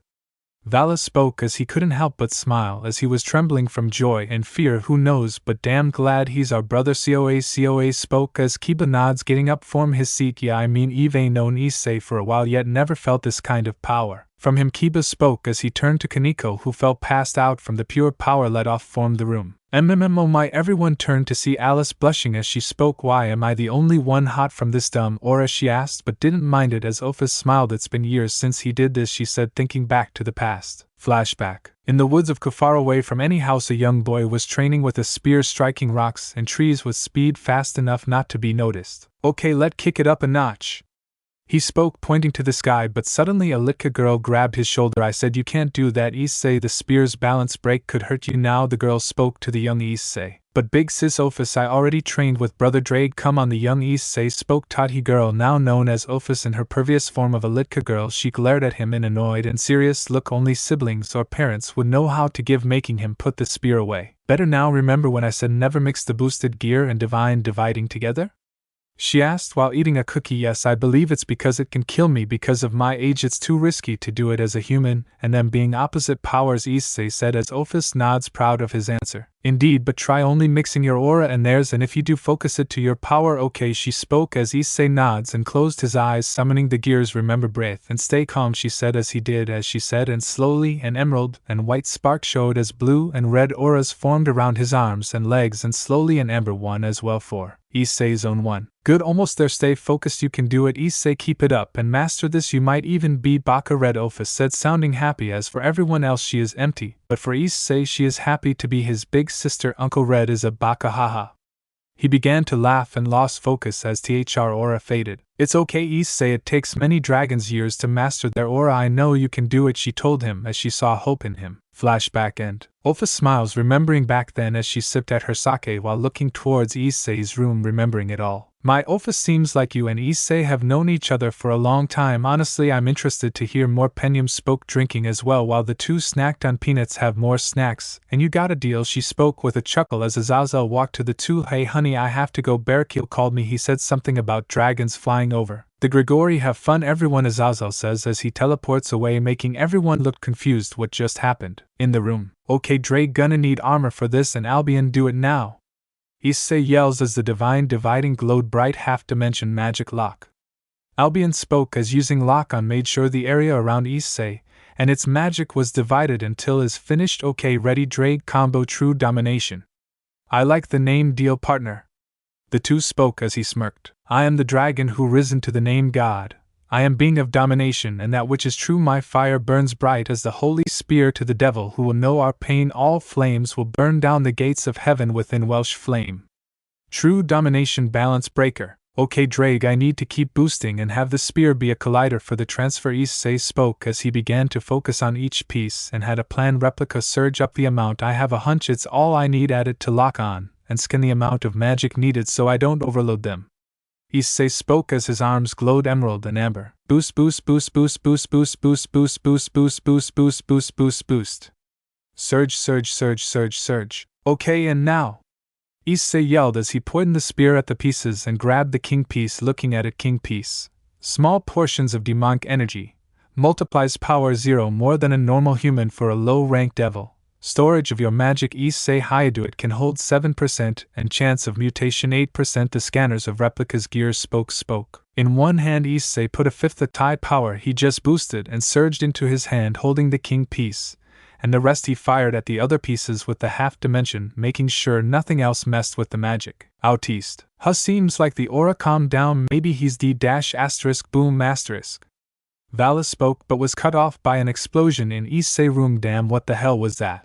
Speaker 1: Vala spoke as he couldn't help but smile as he was trembling from joy and fear. Who knows, but damn glad he's our brother. Coa spoke as Kiba nods, getting up from his seat. Yeah, I mean, Eve known Issei for a while yet never felt this kind of power. From him, Kiba spoke as he turned to Koneko, who fell passed out from the pure power let off from the room. Oh my, everyone turned to see Alice blushing as she spoke. Why am I the only one hot from this dumb aura, she asked, but didn't mind it as Ophis smiled. It's been years since he did this, she said, thinking back to the past. Flashback. In the woods of Kufar, away from any house, a young boy was training with a spear, striking rocks and trees with speed fast enough not to be noticed. Okay, let's kick it up a notch. He spoke, pointing to the sky, but suddenly a Litka girl grabbed his shoulder. I said, "You can't do that, Issei. The spear's balance break could hurt you." Now the girl spoke to the young Issei. "But big sis Ophis, I already trained with Brother Drake. Come on." The young Issei spoke. Tati girl, now known as Ophis in her previous form of a Litka girl, she glared at him in annoyed and serious look. Only siblings or parents would know how to give, making him put the spear away. "Better now. Remember when I said never mix the boosted gear and divine dividing together?" she asked while eating a cookie. "Yes, I believe it's because it can kill me. Because of my age, it's too risky to do it as a human, and them being opposite powers," Issei said as Ophis nods, proud of his answer. "Indeed, but try only mixing your aura and theirs, and if you do, focus it to your power." "Okay," she spoke as Issei nods and closed his eyes, summoning the gears. "Remember, breath and stay calm," she said as he did as she said, and slowly an emerald and white spark showed as blue and red auras formed around his arms and legs, and slowly an amber one as well for Issei's own one. "Good, almost there. Stay focused. You can do it, Issei. Keep it up and master this. You might even beat Baka Red," Ophis said, sounding happy. "As for everyone else, she is empty, but for Issei, she is happy to be his big sister. Uncle Red is a Baka, haha." He began to laugh and lost focus as THR aura faded. "It's okay, Issei. It takes many dragons' years to master their aura. I know you can do it," she told him as she saw hope in him. Flashback end. Ophis smiles, remembering back then as she sipped at her sake while looking towards Issei's room, remembering it all. "My Ophis, seems like you and Issei have known each other for a long time. Honestly, I'm interested to hear more." Penyum spoke, drinking as well while the two snacked on peanuts. "Have more snacks, and you got a deal," she spoke with a chuckle as Azazel walked to the two. "Hey honey, I have to go. Bearkeel called me. He said something about dragons flying over the Grigori. Have fun everyone," Azazel says as he teleports away, making everyone look confused. What just happened? In the room. "Okay, Dre, gonna need armor for this, and Albion, do it now," Issei yells as the divine dividing glowed bright half-dimension magic lock. Albion spoke as using lock-on made sure the area around Issei and its magic was divided until is finished. "Okay, ready, Dre. Combo true domination." "I like the name. Deal, partner." The two spoke as he smirked. "I am the dragon who risen to the name God. I am being of domination, and that which is true. My fire burns bright as the holy spear to the devil who will know our pain. All flames will burn down the gates of heaven within Welsh flame. True domination balance breaker." "Okay, Drake, I need to keep boosting and have the spear be a collider for the transfer," Issei spoke as he began to focus on each piece and had a plan. "Replica surge up the amount. I have a hunch it's all I need added to lock on, and scan the amount of magic needed so I don't overload them." Issei spoke as his arms glowed emerald and amber. "Boost, boost, boost, boost, boost, boost, boost, boost, boost, boost, boost, boost, boost, boost, boost. Surge, surge, surge, surge, surge." "Okay, and now?" Issei yelled as he pointed the spear at the pieces and grabbed the king piece. Looking at it, king piece. Small portions of demonic energy. Multiplies power 0 more than a normal human for a low-rank devil. Storage of your magic. Issei Hydra. It can hold 7% and chance of mutation 8%. The scanners of replicas gears spoke. In one hand Issei put a fifth of Thai power he just boosted and surged into his hand holding the king piece, and the rest he fired at the other pieces with the half dimension, making sure nothing else messed with the magic. Out east. Seems like the aura calmed down. Maybe he's D-boom asterisk. Valis spoke but was cut off by an explosion in Issei room. Damn, what the hell was that?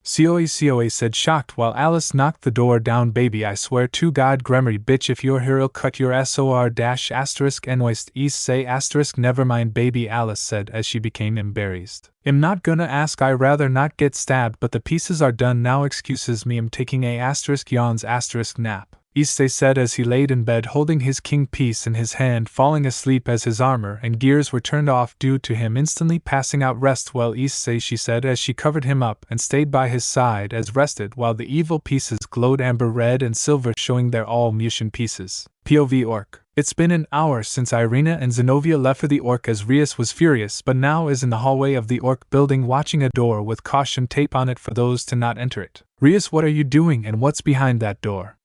Speaker 1: Sioe said, shocked while Alice knocked the door down. "Baby, I swear to God, Gremory bitch, if you're here, I'll cut your SOR asterisk enoist Issei asterisk." "Never mind, baby," Alice said as she became embarrassed. "I'm not gonna ask. I rather not get stabbed, but the pieces are done now. Excuses me, I'm taking a asterisk yawns asterisk nap," Issei said as he laid in bed holding his king piece in his hand, falling asleep as his armor and gears were turned off due to him instantly passing out. "Rest well, Issei," she said as she covered him up and stayed by his side as rested while the evil pieces glowed amber, red and silver, showing they're all Mushin pieces. POV Orc. It's been an hour since Irina and Zenobia left for the Orc as Rias was furious but now is in the hallway of the Orc building watching a door with caution tape on it for those to not enter it. "Rias, what are you doing and what's behind that door?"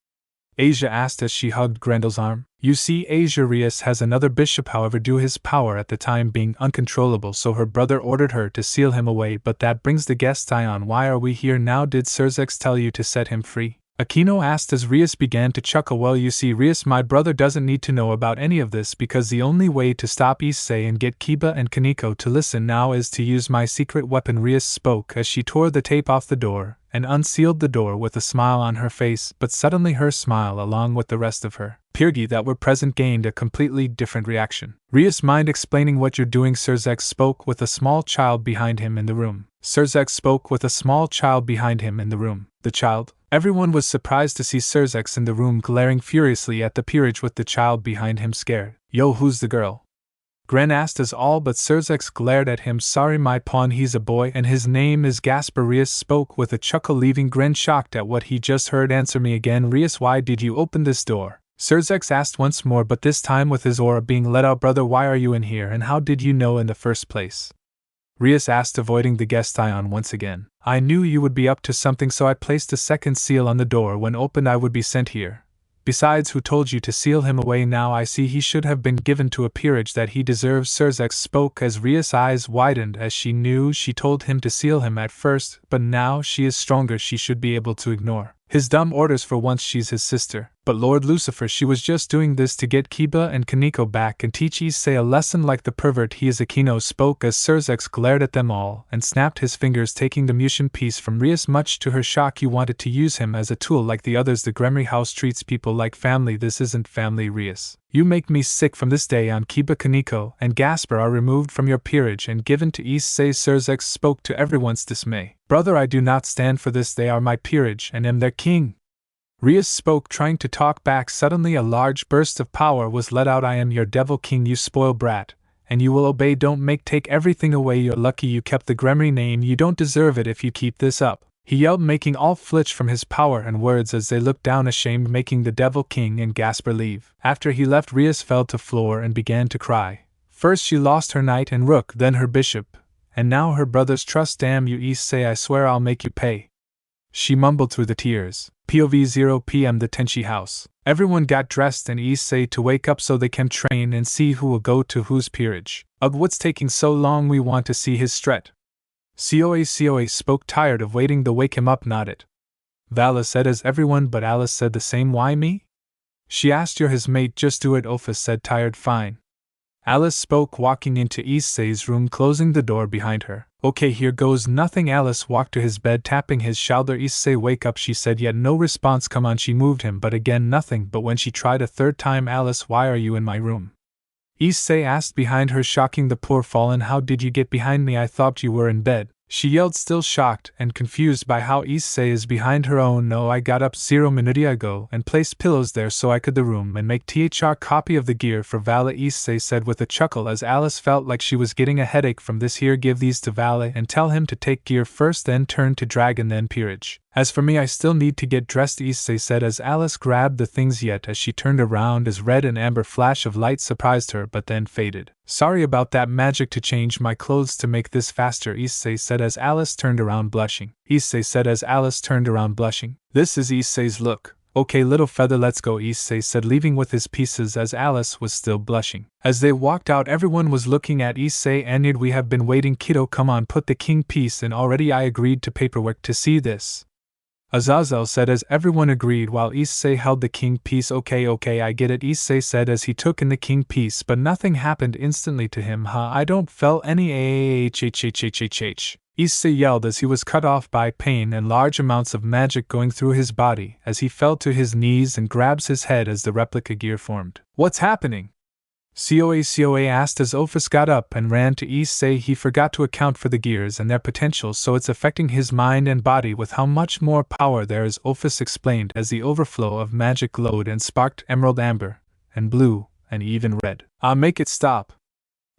Speaker 1: Asia asked as she hugged Grendel's arm. "You see, Asia, Rias has another bishop, however due his power at the time being uncontrollable, so her brother ordered her to seal him away, but that brings the guest Ion. Why are we here now? Did Sirzex tell you to set him free?" Akino asked as Rias began to chuckle. Well, you see, Rias, my brother doesn't need to know about any of this because the only way to stop Issei and get Kiba and Koneko to listen now is to use my secret weapon. Rias spoke as she tore the tape off the door and unsealed the door with a smile on her face, but suddenly her smile, along with the rest of her peerage that were present, gained a completely different reaction. Rias, mind explaining what you're doing? Surzek spoke with a small child behind him in the room. Surzek spoke with a small child behind him in the room. The child? Everyone was surprised to see Surzek in the room, glaring furiously at the peerage with the child behind him, scared. Yo, who's the girl? Gren asked as all but Surzek glared at him. Sorry, my pawn, he's a boy and his name is Gasper. Rias spoke with a chuckle, leaving Gren shocked at what he just heard. Answer me again, Rias, why did you open this door? Surzek asked once more, but this time with his aura being let out. Brother, why are you in here and how did you know in the first place? Rias asked, avoiding the guest eye on once again. I knew you would be up to something, so I placed a second seal on the door. When opened, I would be sent here. Besides, who told you to seal him away? Now I see he should have been given to a peerage that he deserves. Surzek spoke as Rias' eyes widened, as she knew she told him to seal him at first, but now she is stronger, she should be able to ignore his dumb orders. For once she's his sister. But Lord Lucifer, she was just doing this to get Kiba and Koneko back and teach Issei a lesson like the pervert he is. Akino spoke as Surzek glared at them all and snapped his fingers, taking the munition piece from Rias. Much to her shock, you wanted to use him as a tool like the others. The Gremry house treats people like family. This isn't family, Rias. You make me sick. From this day on, Kiba, Koneko, and Gasper are removed from your peerage and given to Issei. Surzek spoke to everyone's dismay. Brother, I do not stand for this. They are my peerage and am their king. Rias spoke, trying to talk back. Suddenly a large burst of power was let out. I am your devil king, you spoiled brat, and you will obey. Don't take everything away. You're lucky you kept the Gremry name. You don't deserve it if you keep this up, he yelled, making all flinch from his power and words as they looked down ashamed, making the devil king and Gasper leave. After he left, Rias fell to floor and began to cry. First she lost her knight and rook, then her bishop, and now her brother's trust. Damn you, Issei, I swear I'll make you pay, she mumbled through the tears. POV 0 PM The Tenchi house. Everyone got dressed and Issei to wake up so they can train and see who will go to whose peerage. Ugh, what's taking so long? We want to see his stret. COA spoke, tired of waiting. The wake him up, nodded. Vala said as everyone but Alice said the same. Why me? She asked. You're his mate, just do it. Ophis said, tired. Fine. Alice spoke, walking into Issei's room, closing the door behind her. Okay, here goes nothing. Alice walked to his bed, tapping his shoulder. Issei, wake up, she said, yet no response. Come on, she moved him, but again nothing. But when she tried a third time, Alice, why are you in my room? Issei asked behind her, shocking the poor fallen. How did you get behind me? I thought you were in bed, she yelled, still shocked and confused by how Issei is behind her. Oh no, I got up 0 minutes ago and placed pillows there so I could the room and make THR copy of the gear for Vala, Issei said with a chuckle as Alice felt like she was getting a headache from this. Here, give these to Vala and tell him to take gear first, then turn to dragon, then peerage. As for me, I still need to get dressed, Issei said as Alice grabbed the things, yet as she turned around as red and amber flash of light surprised her but then faded. Sorry about that, magic to change my clothes to make this faster, Issei said as Alice turned around blushing. Issei said as Alice turned around blushing. This is Issei's look. Okay, little feather, let's go, Issei said, leaving with his pieces as Alice was still blushing. As they walked out, everyone was looking at Issei. Anyard, we have been waiting. Kiddo, come on, put the king piece in already. I agreed to paperwork to see this, Azazel said as everyone agreed while Issei held the king piece. Okay, I get it, Issei said as he took in the king piece, but nothing happened instantly to him. I don't feel any Issei yelled as he was cut off by pain and large amounts of magic going through his body as he fell to his knees and grabs his head as the replica gear formed. What's happening? COA asked as Ophis got up and ran to Issei. He forgot to account for the gears and their potential, so it's affecting his mind and body with how much more power there is, Ophis explained as the overflow of magic glowed and sparked emerald amber, and blue, and even red. Make it stop,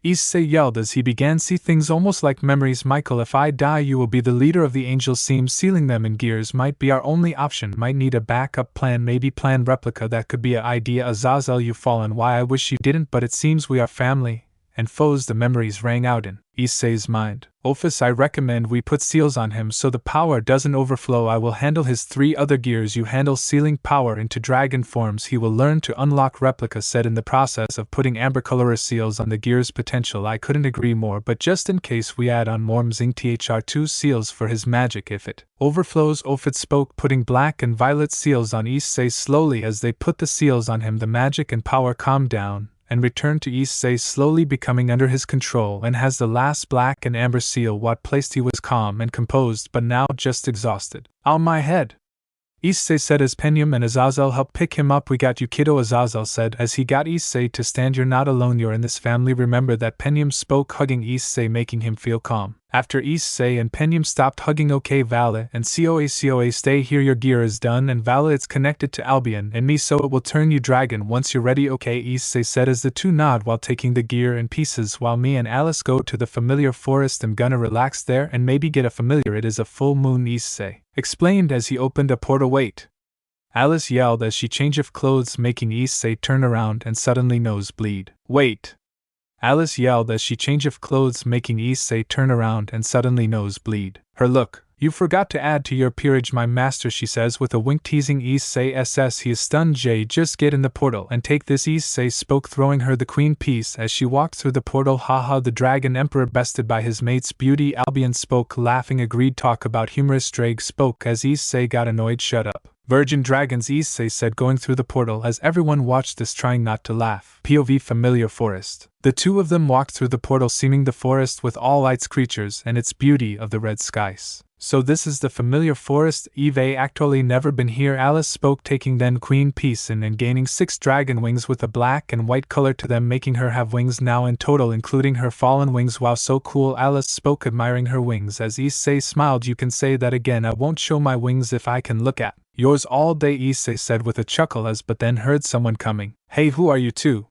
Speaker 1: Issei yelled as he began see things almost like memories. Michael, if I die you will be the leader of the angels. Seems sealing them in gears might be our only option. Might need a backup plan, maybe plan replica. That could be a idea. Azazel, you've fallen. Why, I wish you didn't, but it seems we are family, and foes the memories rang out in Issei's mind. Office, I recommend we put seals on him so the power doesn't overflow. I will handle his 3 other gears. You handle sealing power into dragon forms. He will learn to unlock replica. Said in the process of putting amber-color seals on the gear's potential. I couldn't agree more, but just in case we add on more Mzing Thr2 seals for his magic if it overflows. Ofit spoke, putting black and violet seals on Issei. Slowly as they put the seals on him, the magic and power calmed down and returned to Issei, slowly becoming under his control, and has the last black and amber seal what placed. He was calm and composed, but now just exhausted. "On my head," Issei said as Penyum and Azazel helped pick him up. "We got you, kiddo," Azazel said as he got Issei to stand. "You're not alone, you're in this family. Remember that." Penyum spoke, hugging Issei, making him feel calm. After Issei and Penyum stopped hugging, "Okay, Vala and Coa, stay here. Your gear is done, and Vala, it's connected to Albion and me, so it will turn you dragon once you're ready." "Okay," Issei said as the two nod while taking the gear in pieces. "While me and Alice go to the familiar forest, I'm gonna relax there and maybe get a familiar." "It is a full moon," Issei explained as he opened a portal. "Wait!" Alice yelled as she changed clothes, making Issei turn around and suddenly nosebleed. "Wait!" Alice yelled as she changed clothes, making Issei turn around and suddenly nosebleed. Her look, "You forgot to add to your peerage, my master," she says with a wink, teasing Issei. He is stunned. "Jay, just get in the portal and take this," Issei spoke, throwing her the queen piece as she walked through the portal. "Haha, the dragon emperor bested by his mate's beauty." Albion spoke, laughing. "Agreed, talk about humorous." Drake spoke as Issei got annoyed. "Shut up. Virgin dragons," Issei said, going through the portal as everyone watched this, trying not to laugh. POV familiar forest. The two of them walked through the portal, seeming the forest with all its creatures and its beauty of the red skies. "So this is the familiar forest. Eve actually never been here," Alice spoke, taking then queen piece in and gaining 6 dragon wings with a black and white color to them, making her have wings now in total, including her fallen wings. "Wow, so cool," Alice spoke, admiring her wings as Issei smiled. "You can say that again. I won't show my wings if I can look at yours all day," Issei said with a chuckle as but then heard someone coming. "Hey, who are you two?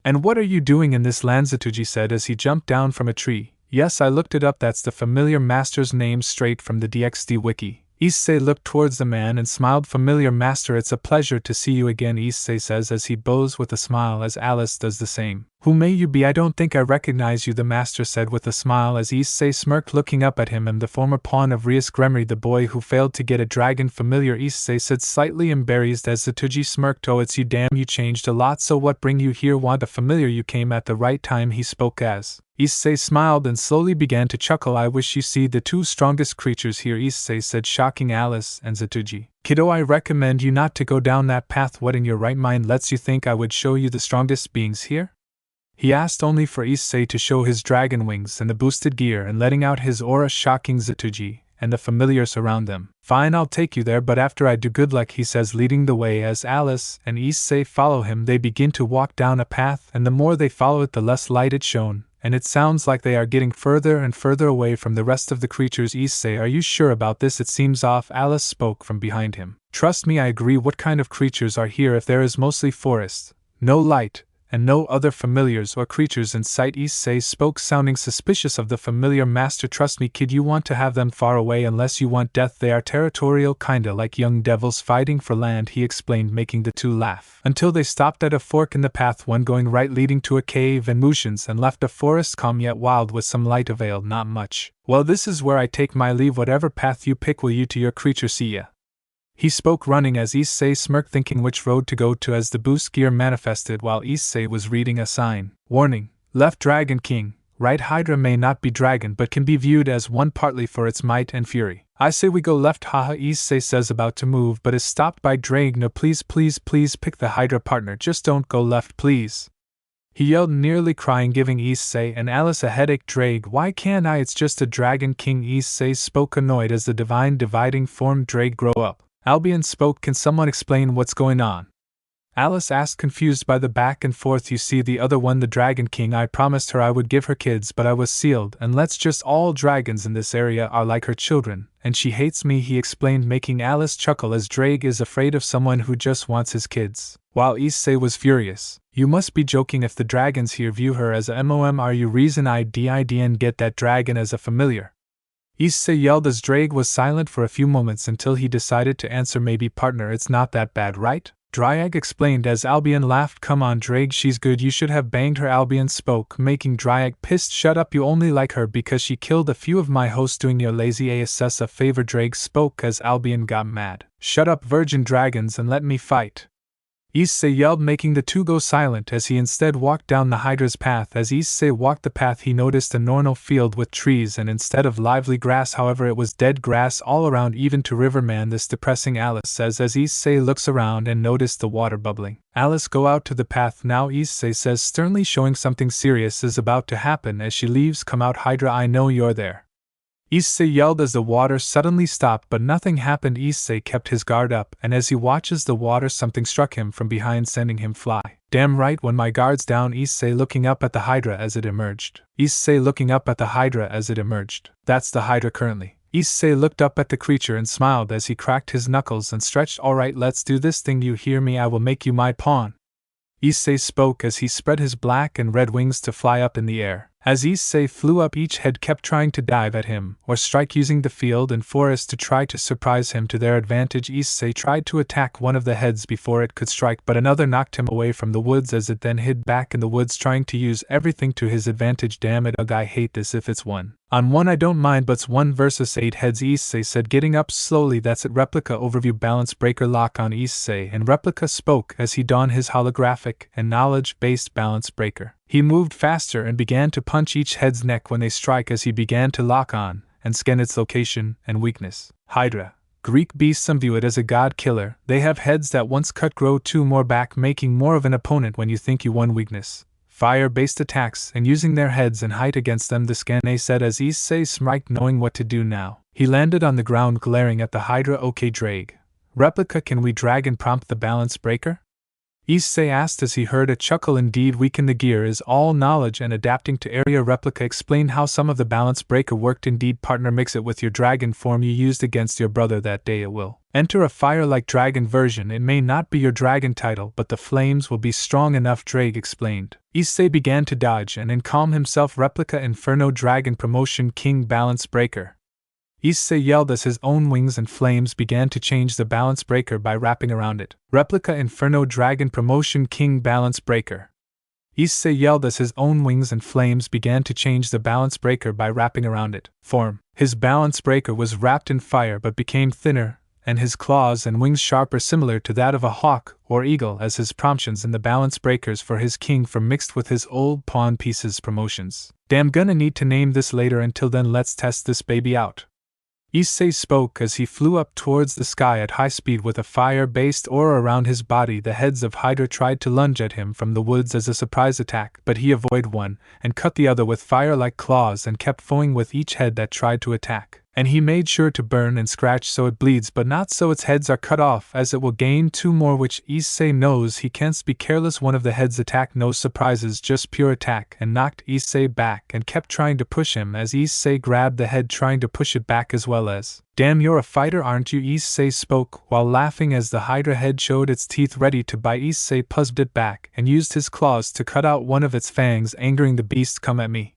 Speaker 1: And what are you doing in this land?" Zatuji said as he jumped down from a tree. "Yes, I looked it up. That's the familiar master's name straight from the DXD wiki." Issei looked towards the man and smiled. "Familiar master, it's a pleasure to see you again," Issei says as he bows with a smile as Alice does the same. "Who may you be? I don't think I recognize you," the master said with a smile as Issei smirked, looking up at him. "I'm the former pawn of Rias Gremory, the boy who failed to get a dragon familiar," Issei said, slightly embarrassed as Zatuji smirked. "Oh, it's you. Damn, you changed a lot. So what bring you here? Want a familiar? You came at the right time," he spoke as Issei smiled and slowly began to chuckle. "I wish you see the 2 strongest creatures here," Issei said, shocking Alice and Zatuji. "Kiddo, I recommend you not to go down that path. What in your right mind lets you think I would show you the strongest beings here?" He asked, only for Issei to show his dragon wings and the boosted gear and letting out his aura, shocking Zatuji and the familiars around them. "Fine, I'll take you there, but after I do. Good luck," he says, leading the way as Alice and Issei follow him. They begin to walk down a path, and the more they follow it, the less light it shone, and it sounds like they are getting further and further away from the rest of the creatures. "Issei, are you sure about this? It seems off," Alice spoke from behind him. "Trust me, I agree. What kind of creatures are here if there is mostly forest, no light, and no other familiars or creatures in sight?" Issei spoke, sounding suspicious of the familiar master. "Trust me, kid, you want to have them far away unless you want death. They are territorial, kinda like young devils fighting for land," he explained, making the two laugh. Until they stopped at a fork in the path, one going right leading to a cave and motions, and left a forest calm yet wild with some light availed. "Not much. Well, this is where I take my leave. Whatever path you pick, will you to your creature. See ya." He spoke, running as Issei smirked, thinking which road to go to as the boost gear manifested while Issei was reading a sign. "Warning, left Dragon King, right Hydra may not be dragon but can be viewed as one partly for its might and fury. I say we go left." "Haha," Issei says, about to move but is stopped by Drake. "No, please, please, please pick the Hydra partner. Just don't go left, please," he yelled, nearly crying, giving Issei and Alice a headache. "Drake, why can't I? It's just a Dragon King," Issei spoke, annoyed as the divine dividing form. "Drake, grow up." Albion spoke, "Can someone explain what's going on?" Alice asked, confused by the back and forth. "You see, the other one, the Dragon King, I promised her I would give her kids, but I was sealed, and let's just all dragons in this area are like her children, and she hates me," he explained, making Alice chuckle as Drake is afraid of someone who just wants his kids. While Issei was furious. "You must be joking. If the dragons here view her as a MOM, are you reason I didn't get that dragon as a familiar?" Issei yelled as Drake was silent for a few moments until he decided to answer. "Maybe partner, it's not that bad, right?" Dryag explained as Albion laughed. Come on Drag, she's good, you should have banged her. Albion spoke, making Dryag pissed. Shut up, you only like her because she killed a few of my hosts doing your lazy ass a favor. Drag spoke as Albion got mad. Shut up virgin dragons and let me fight. Issei yelled, making the two go silent as he instead walked down the Hydra's path. As Issei walked the path he noticed a normal field with trees, and instead of lively grass however it was dead grass all around. Even to Riverman this depressing, Alice says as Issei looks around and noticed the water bubbling. Alice, go out to the path now, Issei says sternly, showing something serious is about to happen as she leaves. Come out Hydra, I know you're there. Issei yelled as the water suddenly stopped, but nothing happened. Issei kept his guard up, and as he watches the water something struck him from behind, sending him fly. Damn right, when my guard's down. Issei looking up at the Hydra as it emerged. Issei looking up at the Hydra as it emerged. That's the Hydra currently. Issei looked up at the creature and smiled as he cracked his knuckles and stretched. Alright, let's do this thing, you hear me, I will make you my pawn. Issei spoke as he spread his black and red wings to fly up in the air. As Issei flew up, each head kept trying to dive at him or strike, using the field and forest to try to surprise him to their advantage. Issei tried to attack one of the heads before it could strike, but another knocked him away from the woods as it then hid back in the woods, trying to use everything to his advantage. Damn it, ugh, I hate this. If it's 1-on-1 I don't mind, but's 1 versus 8 heads, Issei said, getting up slowly. That's it. Replica overview, balance breaker lock on Issei, and Replica spoke as he donned his holographic and knowledge-based balance breaker. He moved faster and began to punch each head's neck when they strike as he began to lock on and scan its location and weakness. Hydra, Greek beast. Some view it as a god killer. They have heads that once cut grow 2 more back, making more of an opponent when you think you won. Weakness, fire-based attacks and using their heads and height against them, the scan said as Issei smirked, knowing what to do now. He landed on the ground glaring at the Hydra. Okay Drag. Replica, can we drag and prompt the balance breaker? Issei asked as he heard a chuckle. Indeed, weaken the gear is all knowledge and adapting to area. Replica explained how some of the balance breaker worked. Indeed, partner, mix it with your dragon form you used against your brother that day. It will enter a fire-like dragon version. It may not be your dragon title, but the flames will be strong enough, Drag explained. Issei began to dodge and then calm himself. Replica Inferno Dragon Promotion King Balance Breaker. Issei yelled as his own wings and flames began to change the balance breaker by wrapping around it. Replica Inferno Dragon Promotion King Balance Breaker. Issei yelled as his own wings and flames began to change the balance breaker by wrapping around it. Form. His balance breaker was wrapped in fire but became thinner, and his claws and wings sharper, similar to that of a hawk or eagle, as his promotions in the balance breakers for his king for mixed with his old pawn pieces promotions. Damn, gonna need to name this later. Until then, let's test this baby out. Issei spoke as he flew up towards the sky at high speed with a fire-based aura around his body. The heads of Hydra tried to lunge at him from the woods as a surprise attack, but he avoided one and cut the other with fire-like claws and kept foaming with each head that tried to attack. And he made sure to burn and scratch so it bleeds, but not so its heads are cut off, as it will gain 2 more, which Issei knows he can't be careless. One of the heads attacked, no surprises, just pure attack, and knocked Issei back and kept trying to push him as Issei grabbed the head, trying to push it back as well as. Damn, you're a fighter, aren't you? Issei spoke while laughing as the Hydra head showed its teeth ready to bite. Issei puzzled it back and used his claws to cut out one of its fangs, angering the beast. Come at me,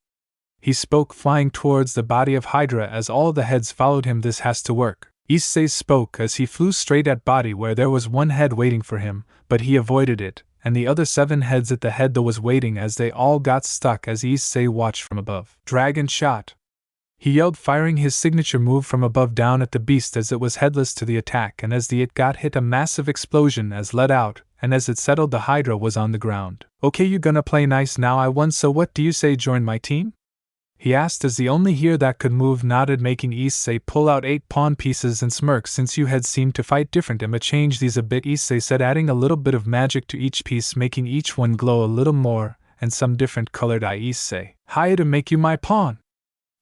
Speaker 1: he spoke, flying towards the body of Hydra as all the heads followed him. This has to work. Issei spoke as he flew straight at body where there was one head waiting for him, but he avoided it, and the other 7 heads at the head though was waiting as they all got stuck as Issei watched from above. Dragon shot, he yelled, firing his signature move from above down at the beast as it was headless to the attack, and as it got hit, a massive explosion as let out, and as it settled the Hydra was on the ground. Okay, you gonna play nice now? I won, so what do you say, join my team? He asked as the only here that could move nodded, making Issei pull out 8 pawn pieces and smirk. Since you had seemed to fight different, I'ma change these a bit, Issei said, adding a little bit of magic to each piece, making each one glow a little more, and some different colored eye. Issei, hiya to make you my pawn.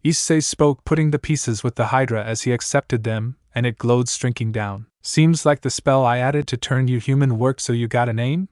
Speaker 1: Issei spoke, putting the pieces with the Hydra as he accepted them, and it glowed, shrinking down. Seems like the spell I added to turn you human worked, so you got a name?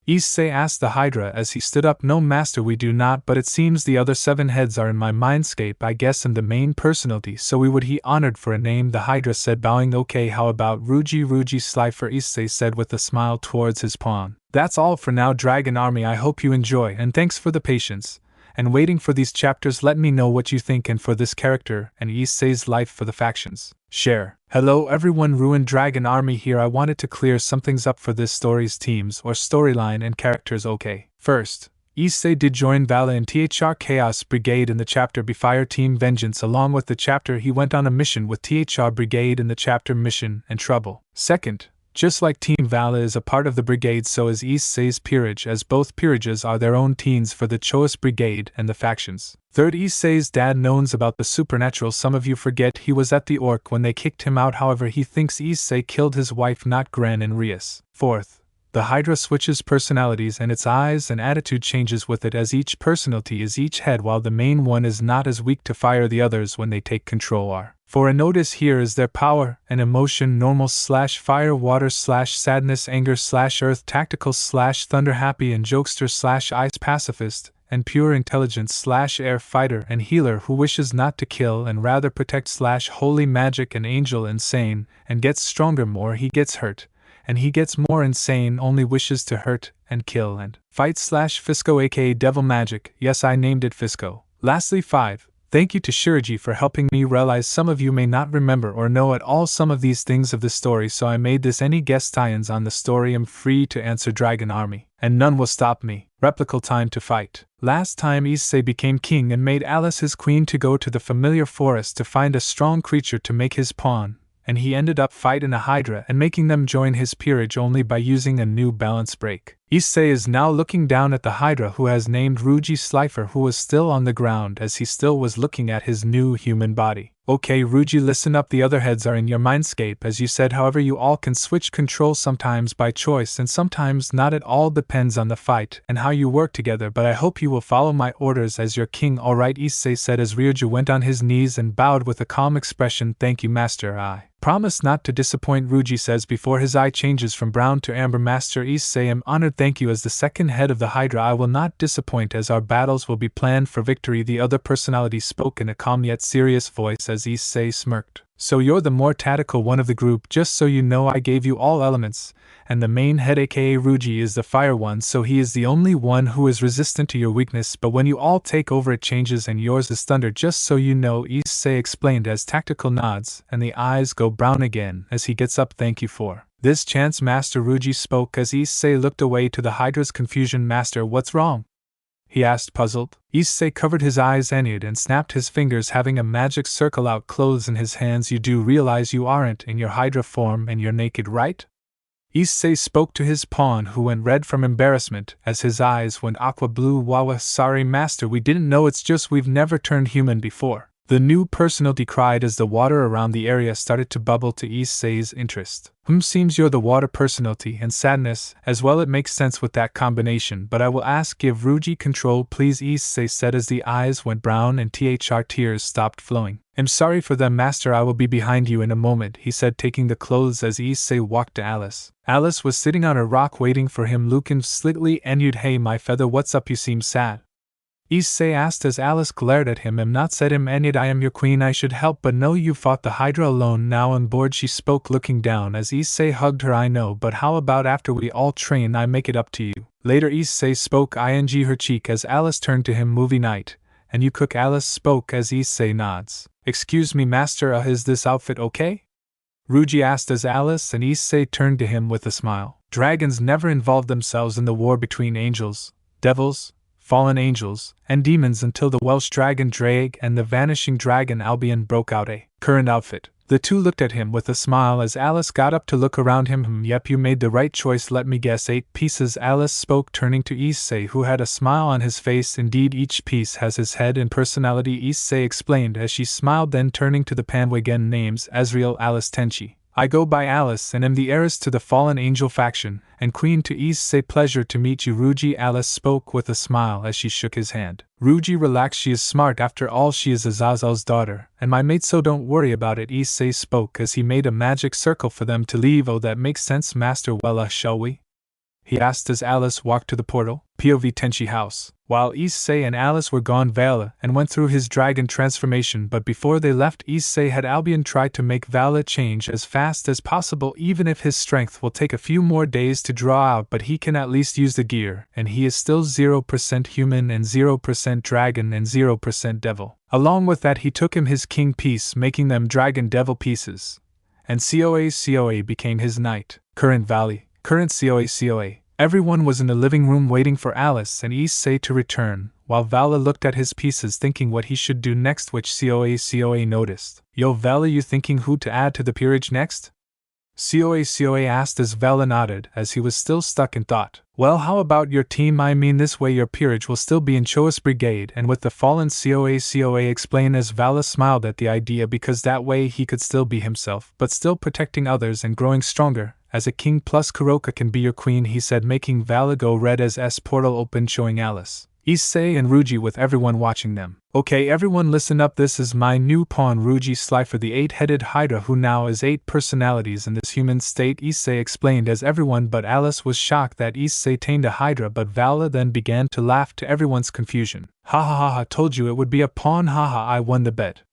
Speaker 1: Issei asked the Hydra as he stood up. No master, we do not, but it seems the other 7 heads are in my mindscape. I guess I'm the main personality, so we would he honored for a name, the Hydra said, bowing. Okay, how about Ruji Slifer, Issei said with a smile towards his pawn. That's all for now, Dragon Army. I hope you enjoy, and thanks for the patience. and waiting for these chapters. Let me know what you think and for this character and Issei's life for the factions. Share. Hello everyone, Ruined Dragon Army here. I wanted to clear some things up for this story's themes or storyline and characters. Okay. First, Issei did join Vala in THR Chaos Brigade in the chapter Be Fire Team Vengeance. Along with the chapter, he went on a mission with THR Brigade in the chapter Mission and Trouble. Second, just like Team Vala is a part of the brigade, so is Issei's peerage, as both peerages are their own teams for the Choice Brigade and the factions. Third, Issei's dad knows about the supernatural. Some of you forget he was at the Orc when they kicked him out, however he thinks Issei killed his wife, not Gren and Rias. Fourth, the Hydra switches personalities and its eyes and attitude changes with it, as each personality is each head, while the main one is not as weak to fire the others when they take control are. For a notice here is their power and emotion: normal / fire, water / sadness, anger / earth, tactical / thunder, happy and jokester / ice, pacifist, and pure intelligence / air, fighter and healer who wishes not to kill and rather protect / holy, magic and angel, insane, and gets stronger more he gets hurt, and he gets more insane, only wishes to hurt and kill and fight / Fisco aka devil magic. Yes, I named it Fisco. Lastly, 5. Thank you to Shiriji for helping me realize some of you may not remember or know at all some of these things of the story, so I made this. Any guest tie-ins on the story am free to answer. Dragon Army, and none will stop me. Replical time to fight. Last time Issei became king and made Alice his queen to go to the familiar forest to find a strong creature to make his pawn, and he ended up fighting a Hydra and making them join his peerage only by using a new balance break. Issei is now looking down at the Hydra, who has named Ruji Slifer, who was still on the ground as he still was looking at his new human body. Okay Ruji, listen up, the other heads are in your mindscape as you said, however you all can switch control sometimes by choice and sometimes not. It all depends on the fight and how you work together, but I hope you will follow my orders as your king. Alright, Issei said as Ryuji went on his knees and bowed with a calm expression. Thank you, Master. I promise not to disappoint, Ruji says before his eye changes from brown to amber. Master Issei, am honored. Thank you. As the second head of the Hydra, I will not disappoint, as our battles will be planned for victory. The other personality spoke in a calm yet serious voice as Issei smirked. So you're the more tactical one of the group. Just so you know, I gave you all elements, and the main head aka Ruji is the fire one, so he is the only one who is resistant to your weakness, but when you all take over it changes and yours is thunder. Just so you know, Issei explained as tactical nods and the eyes go brown again as he gets up. Thank you for this chance, Master. Ruji spoke as Issei looked away to the Hydra's confusion. Master, what's wrong? He asked, puzzled. Issei covered his eyes and snapped his fingers, having a magic circle out clothes in his hands. You do realize you aren't in your Hydra form and you're naked, right? Issei spoke to his pawn, who went red from embarrassment as his eyes went aqua blue. Wawa, sorry Master, we didn't know, it's just we've never turned human before. The new personality cried as the water around the area started to bubble to Issei's interest. Seems you're the water personality and sadness as well. It makes sense with that combination, but I will ask, give Ruji control please, Issei said as the eyes went brown and tears stopped flowing. I'm sorry for them, Master, I will be behind you in a moment, he said, taking the clothes as Issei walked to Alice. Alice was sitting on a rock waiting for him, looking slightly envied. Hey my feather, what's up, you seem sad? Issei asked as Alice glared at him. I'm not said him envied, I am your queen, I should help, but no, you fought the Hydra alone. Now on board, she spoke, looking down as Issei hugged her. I know, but how about after we all train, I make it up to you. Later Issei spoke, ing her cheek as Alice turned to him. Movie night, and you cook? Alice spoke as Issei nods. Excuse me Master, is this outfit okay? Ruji asked as Alice and Issei turned to him with a smile. Dragons never involved themselves in the war between angels, devils, fallen angels, and demons until the Welsh dragon Drake and the vanishing dragon Albion broke out a current outfit. The two looked at him with a smile as Alice got up to look around him. Yep, you made the right choice, let me guess, 8 pieces, Alice spoke, turning to Issei, who had a smile on his face. Indeed, each piece has his head and personality, Issei explained as she smiled, then turning to the Panwagen. Name's Azriel Alice Tenchi. I go by Alice and am the heiress to the fallen angel faction, and queen to Issei. Pleasure to meet you, Ruji, Alice spoke with a smile as she shook his hand. Ruji relaxed, she is smart, after all she is Azazel's daughter, and my mate, so don't worry about it, Issei spoke as he made a magic circle for them to leave. Oh, that makes sense, Master. Well, shall we? he asked as Alice walked to the portal. POV Tenchi house. While Issei and Alice were gone, Vala and went through his dragon transformation, but before they left, Issei had Albion try to make Vala change as fast as possible, even if his strength will take a few more days to draw out, but he can at least use the gear, and he is still 0% human and 0% dragon and 0% devil. Along with that, he took him his king piece, making them dragon devil pieces. And COA became his knight. Current Valley. Current COA. Everyone was in the living room waiting for Alice and Issei to return, while Vala looked at his pieces thinking what he should do next, which COA noticed. Yo Vala, you thinking who to add to the peerage next? COA asked as Vala nodded, as he was still stuck in thought. Well, how about your team? I mean, this way your peerage will still be in Choa's brigade and with the fallen COA explained as Vala smiled at the idea, because that way he could still be himself, but still protecting others and growing stronger. As a king plus Kuroka can be your queen, he said, making Vala go red as S portal opened, showing Alice, Issei and Ruji with everyone watching them. Okay, everyone listen up, this is my new pawn Ruji Slifer, the 8-headed Hydra who now is 8 personalities in this human state, Issei explained as everyone but Alice was shocked that Issei tamed a Hydra, but Vala then began to laugh to everyone's confusion. Ha ha ha ha, told you it would be a pawn, haha, I won the bet.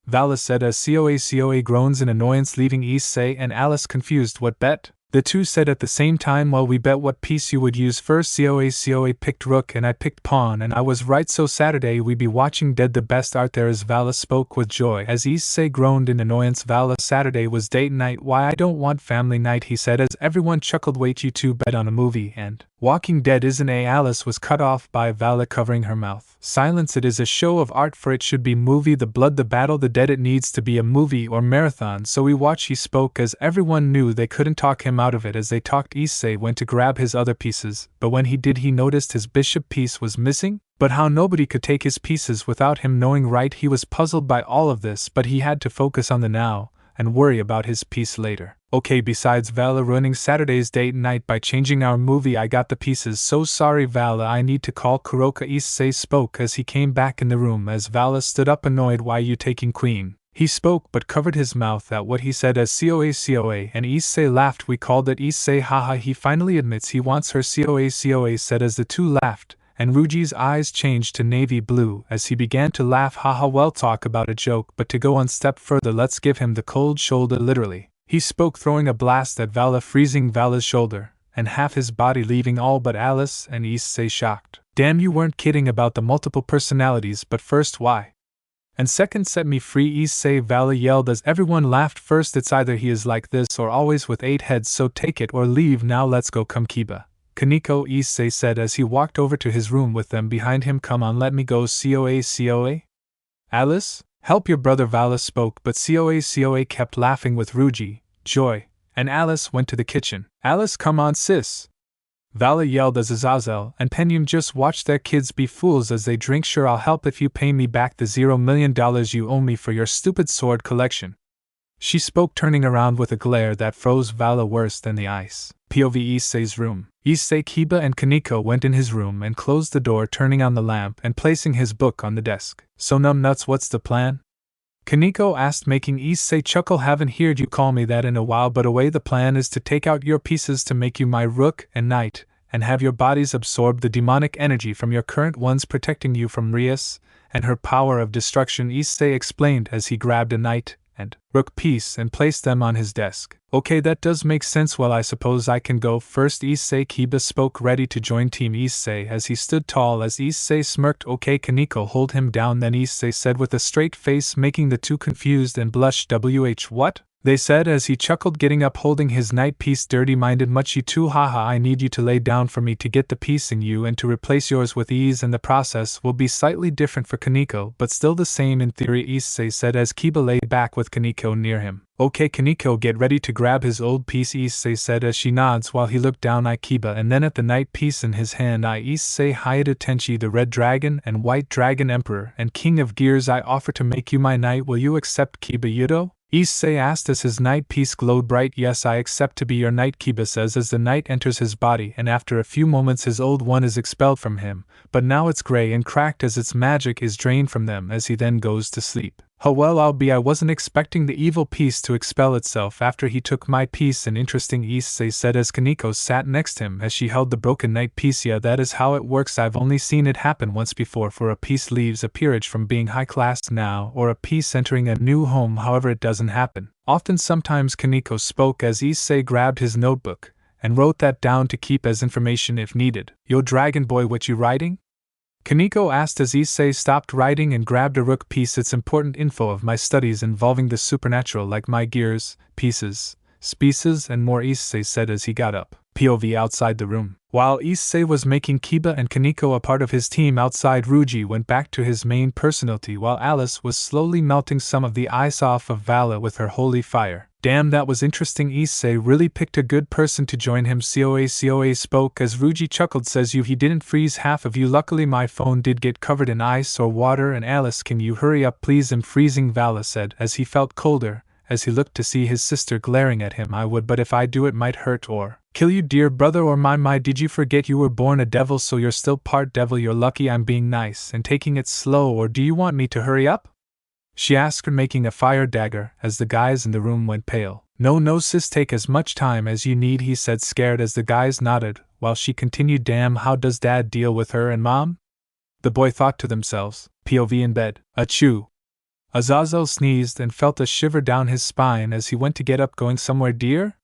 Speaker 1: Vala said as COA groans in annoyance, leaving Issei and Alice confused. What bet? The two said at the same time. Well, we bet what piece you would use first. COA picked rook and I picked pawn, and I was right, so Saturday we be watching Dead the best art there, as Vala spoke with joy. As Issei groaned in annoyance, Vala, Saturday was date night. Why, I don't want family night, he said as everyone chuckled. Wait, you two bet on a movie and Walking Dead isn't a? Alice was cut off by Vala covering her mouth. Silence, it is a show of art, for it should be movie. The blood, the battle, the dead, it needs to be a movie or marathon, so we watch. He spoke as everyone knew they couldn't talk him out of it. As they talked, Issei went to grab his other pieces, but when he did he noticed his bishop piece was missing. But how nobody could take his pieces without him knowing, right? He was puzzled by all of this, but he had to focus on the now and worry about his piece later. Okay, besides Vala ruining Saturday's date night by changing our movie, I got the pieces. So sorry Vala, I need to call Kuroka. Issei spoke as he came back in the room as Vala stood up annoyed. Why you taking queen? He spoke but covered his mouth at what he said as COA and Issei laughed. We called it. Issei, haha, he finally admits he wants her. COA said as the two laughed, and Ruji's eyes changed to navy blue as he began to laugh. Haha, well, talk about a joke, but to go one step further, let's give him the cold shoulder, literally. He spoke, throwing a blast at Vala, freezing Vala's shoulder and half his body, leaving all but Alice and Issei shocked. Damn, you weren't kidding about the multiple personalities, but first, why? And second, set me free, Issei, Vala yelled as everyone laughed. First, it's either he is like this or always with 8 heads, so take it or leave. Now let's go. Come Kiba. Koneko, Issei said as he walked over to his room with them behind him. Come on, let me go. COA? Alice? Help your brother, Vala spoke, but COA kept laughing with Ruji, Joy, and Alice went to the kitchen. Alice, come on sis. Vala yelled as Azazel and Penyum just watch their kids be fools as they drink. Sure, I'll help if you pay me back the $0 million you owe me for your stupid sword collection. She spoke, turning around with a glare that froze Vala worse than the ice. POV Issei's room. Issei, Kiba and Koneko went in his room and closed the door, turning on the lamp and placing his book on the desk. So numbnuts, what's the plan? Koneko asked, making Issei chuckle. Haven't heard you call me that in a while, but away, the plan is to take out your pieces to make you my rook and knight, and have your bodies absorb the demonic energy from your current ones, protecting you from Rias and her power of destruction, Issei explained as he grabbed a knight and rook piece and placed them on his desk. Okay, that does make sense. Well, I suppose I can go first. Issei, Kiba spoke, ready to join Team Issei as he stood tall. As Issei smirked, okay Koneko, hold him down. Then Issei said with a straight face, making the two confused and blushed. What? They said as he chuckled, getting up, holding his knight piece. Dirty-minded much, you two, haha, I need you to lay down for me to get the piece in you and to replace yours with ease, and the process will be slightly different for Koneko, but still the same in theory, Issei said as Kiba lay back with Koneko near him. Okay Koneko, get ready to grab his old piece, Issei said as she nods while he looked down at Kiba and then at the knight piece in his hand. I, Issei Hydra Tenchi, the Red Dragon and White Dragon Emperor and King of Gears, I offer to make you my knight. Will you accept, Kiba Yudo? Issei asked as his knight piece glowed bright. Yes, I accept to be your knight, Kiba says as the knight enters his body, and after a few moments his old one is expelled from him, but now it's gray and cracked as its magic is drained from them as he then goes to sleep. Oh well, I wasn't expecting the evil piece to expel itself after he took my piece. An interesting, Issei said as Koneko sat next to him as she held the broken knight piece. Yeah, that is how it works. I've only seen it happen once before, for a piece leaves a peerage from being high class now, or a piece entering a new home. However, it doesn't happen often. Sometimes Koneko spoke as Issei grabbed his notebook and wrote that down to keep as information if needed. Yo dragon boy, what you writing? Koneko asked as Issei stopped writing and grabbed a rook piece. It's important info of my studies involving the supernatural, like my gears, pieces, species and more, Issei said as he got up. POV outside the room. While Issei was making Kiba and Koneko a part of his team outside, Ryuji went back to his main personality while Alice was slowly melting some of the ice off of Vala with her holy fire. Damn, that was interesting. Issei really picked a good person to join him. Coa spoke as Ryuji chuckled says he didn't freeze half of you. Luckily my phone did get covered in ice or water. And Alice, can you hurry up please? I'm freezing, Vala said as he felt colder as he looked to see his sister glaring at him. I would, but if I do it might hurt or kill you, dear brother. Or my, did you forget you were born a devil, so you're still part devil? You're lucky I'm being nice and taking it slow, or do you want me to hurry up? She asked her, making a fire dagger as the guys in the room went pale. No sis, take as much time as you need, he said scared as the guys nodded, while she continued, damn, how does dad deal with her and mom? The boy thought to themselves. POV in bed. Achoo. Azazel sneezed and felt a shiver down his spine as he went to get up. Going somewhere, dear?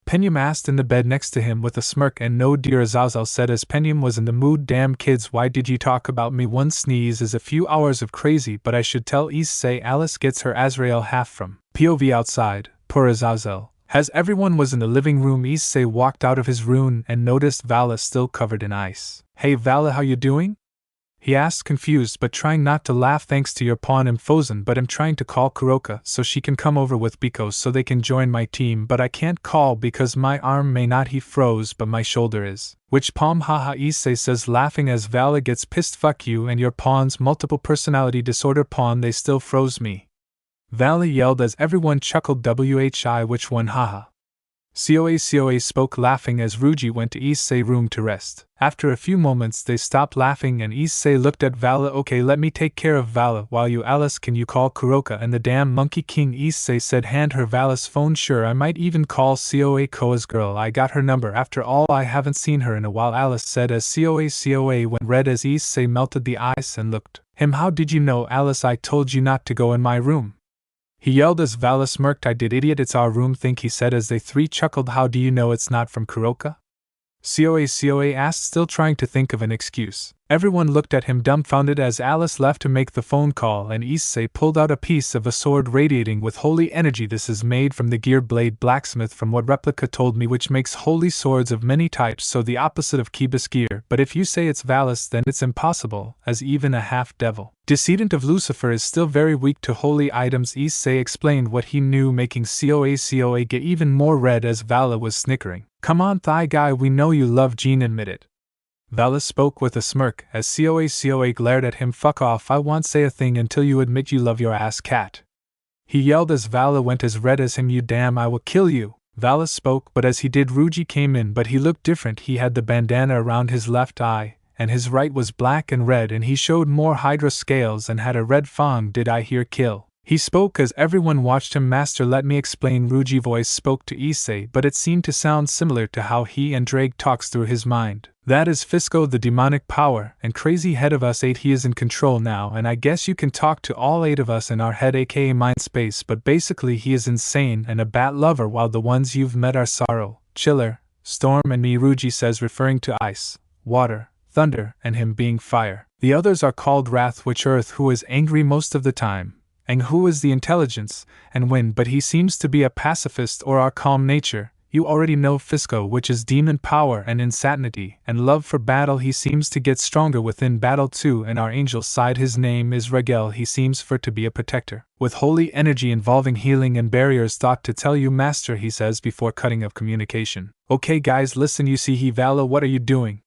Speaker 1: Penyum asked in the bed next to him with a smirk. And no dear, Azazel said as Penyum was in the mood. Damn kids, why did you talk about me? One sneeze is a few hours of crazy, but I should tell Issei Alice gets her Azrael half from. POV outside. Poor Azazel. As everyone was in the living room, Issei walked out of his room and noticed Vala still covered in ice. Hey Vala, how you doing? He asked, confused but trying not to laugh. Thanks to your pawn and Fozen, but I'm trying to call Kuroka so she can come over with Biko so they can join my team, but I can't call because my arm may not. He froze, but my shoulder is. Which palm? Haha, Issei says laughing as Vala gets pissed. Fuck you and your pawn's multiple personality disorder pawn, they still froze me. Vala yelled as everyone chuckled. WHI, which one? Haha. Coa spoke laughing as Ryuji went to Issei's room to rest. After a few moments they stopped laughing and Issei looked at Vala. Okay, let me take care of Vala while you, Alice, can you call Kuroka and the damn Monkey King? Issei said, hand her Vala's phone. Sure, I might even call Koa's girl. I got her number. After all, I haven't seen her in a while, Alice said as Coa went red as Issei melted the ice and looked him. How did you know, Alice? I told you not to go in my room. He yelled as Vala smirked. I did, idiot, it's our room, think, he said as they three chuckled. How do you know it's not from Kuroka? Coa asked, still trying to think of an excuse. Everyone looked at him dumbfounded as Alice left to make the phone call and Issei pulled out a piece of a sword radiating with holy energy. This is made from the gear blade blacksmith from what Replica told me, which makes holy swords of many types, so the opposite of Kiba's gear. But if you say it's Valis, then it's impossible, as even a half-devil descendant of Lucifer is still very weak to holy items. Issei explained what he knew, making Coa get even more red as Vala was snickering. Come on, thigh guy, we know you love Jean, admit it. Vala spoke with a smirk as Coa glared at him. Fuck off, I won't say a thing until you admit you love your ass cat. He yelled as Vala went as red as him. You damn, I will kill you. Vala spoke, but as he did, Ryuji came in, but he looked different. He had the bandana around his left eye, and his right was black and red, and he showed more Hydra scales and had a red fang. Did I hear kill? He spoke as everyone watched him. Master, let me explain. Ryuji voice spoke to Issei, but it seemed to sound similar to how he and Drake talks through his mind. That is Fisco, the demonic power, and crazy head of us 8. He is in control now, and I guess you can talk to all 8 of us in our head, aka mind space, but basically he is insane and a bat lover, while the ones you've met are Sorrow, Chiller, Storm and me, Ryuji says, referring to ice, water, thunder, and him being fire. The others are called Wrath, which Earth, who is angry most of the time, and who is the intelligence, and wind, but he seems to be a pacifist, or our calm nature. You already know Fisco, which is demon power and insanity, and love for battle. He seems to get stronger within battle too, and our angel side, his name is Regel. He seems for to be a protector, with holy energy involving healing and barriers. Thought to tell you, Master, he says before cutting of communication. Okay guys, listen, you see he Vala, what are you doing?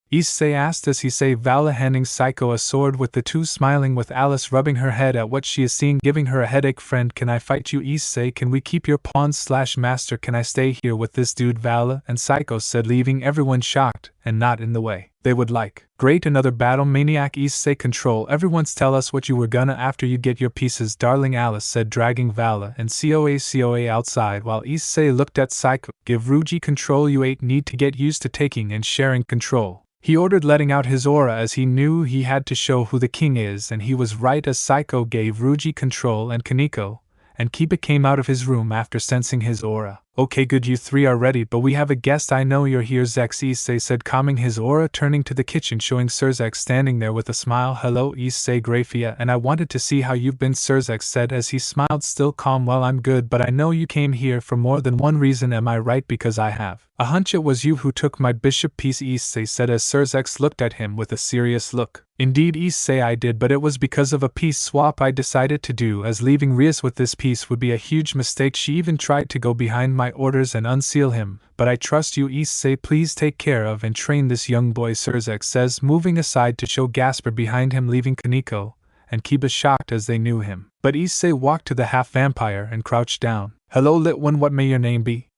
Speaker 1: Issei asked as he saw Vala handing Psycho a sword with the two smiling with Alice rubbing her head at what she is seeing giving her a headache. Friend, can I fight you? Issei, can we keep your pawn/master? Can I stay here with this dude? Vala and Psycho said, leaving everyone shocked and not in the way they would like. Great, another battle maniac. Issei, control everyone's, tell us what you were gonna after you get your pieces, darling, Alice said, dragging Vala and COA outside while Issei looked at Psycho. Give Ruji control, you 8 need to get used to taking and sharing control. He ordered, letting out his aura as he knew he had to show who the king is, and he was right as Psycho gave Ruji control and koneko, and Kiba came out of his room after sensing his aura. Okay, good, you 3 are ready, but we have a guest. I know you're here, Zex, Issei said, calming his aura, turning to the kitchen showing Sirzex standing there with a smile. Hello, Issei Grafia, and I wanted to see how you've been, Sirzex said as he smiled, still calm. Well, I'm good, but I know you came here for more than one reason, am I right? Because I have a hunch it was you who took my bishop piece, Issei said as Sirzex looked at him with a serious look. Indeed, Issei, I did, but it was because of a piece swap I decided to do, as leaving Rias with this piece would be a huge mistake. She even tried to go behind my orders and unseal him, but I trust you, Issei, please take care of and train this young boy, Sirzex says, moving aside to show Gasper behind him, leaving koneko and Kiba shocked as they knew him. But Issei walked to the half-vampire and crouched down. Hello, lit one, what may your name be?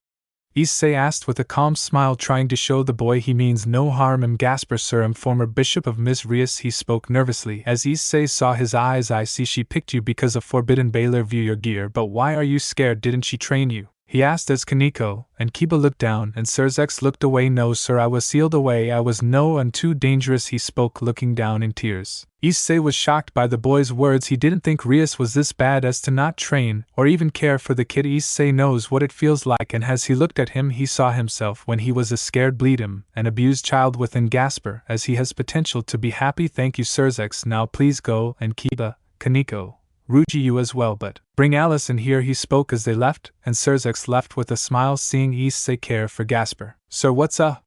Speaker 1: Issei asked with a calm smile, trying to show the boy he means no harm. I'm Gasper, sir, I'm former bishop of Miss Rias. He spoke nervously as Issei saw his eyes. I see she picked you because of Forbidden Baylor view your gear, but why are you scared? Didn't she train you? He asked as koneko and Kiba looked down and Sirzex looked away. No, sir, I was sealed away. I was no and too dangerous, he spoke, looking down in tears. Issei was shocked by the boy's words. He didn't think Rias was this bad as to not train or even care for the kid. Issei knows what it feels like, and as he looked at him he saw himself when he was a scared, bleed him, and abused child within Gasper, as he has potential to be happy. Thank you, Sirzex, now please go, and Kiba, koneko, Ruji, you as well, but bring Alice in here, he spoke as they left, and Sirzex left with a smile seeing Issei care for Gasper. Sir, what's up?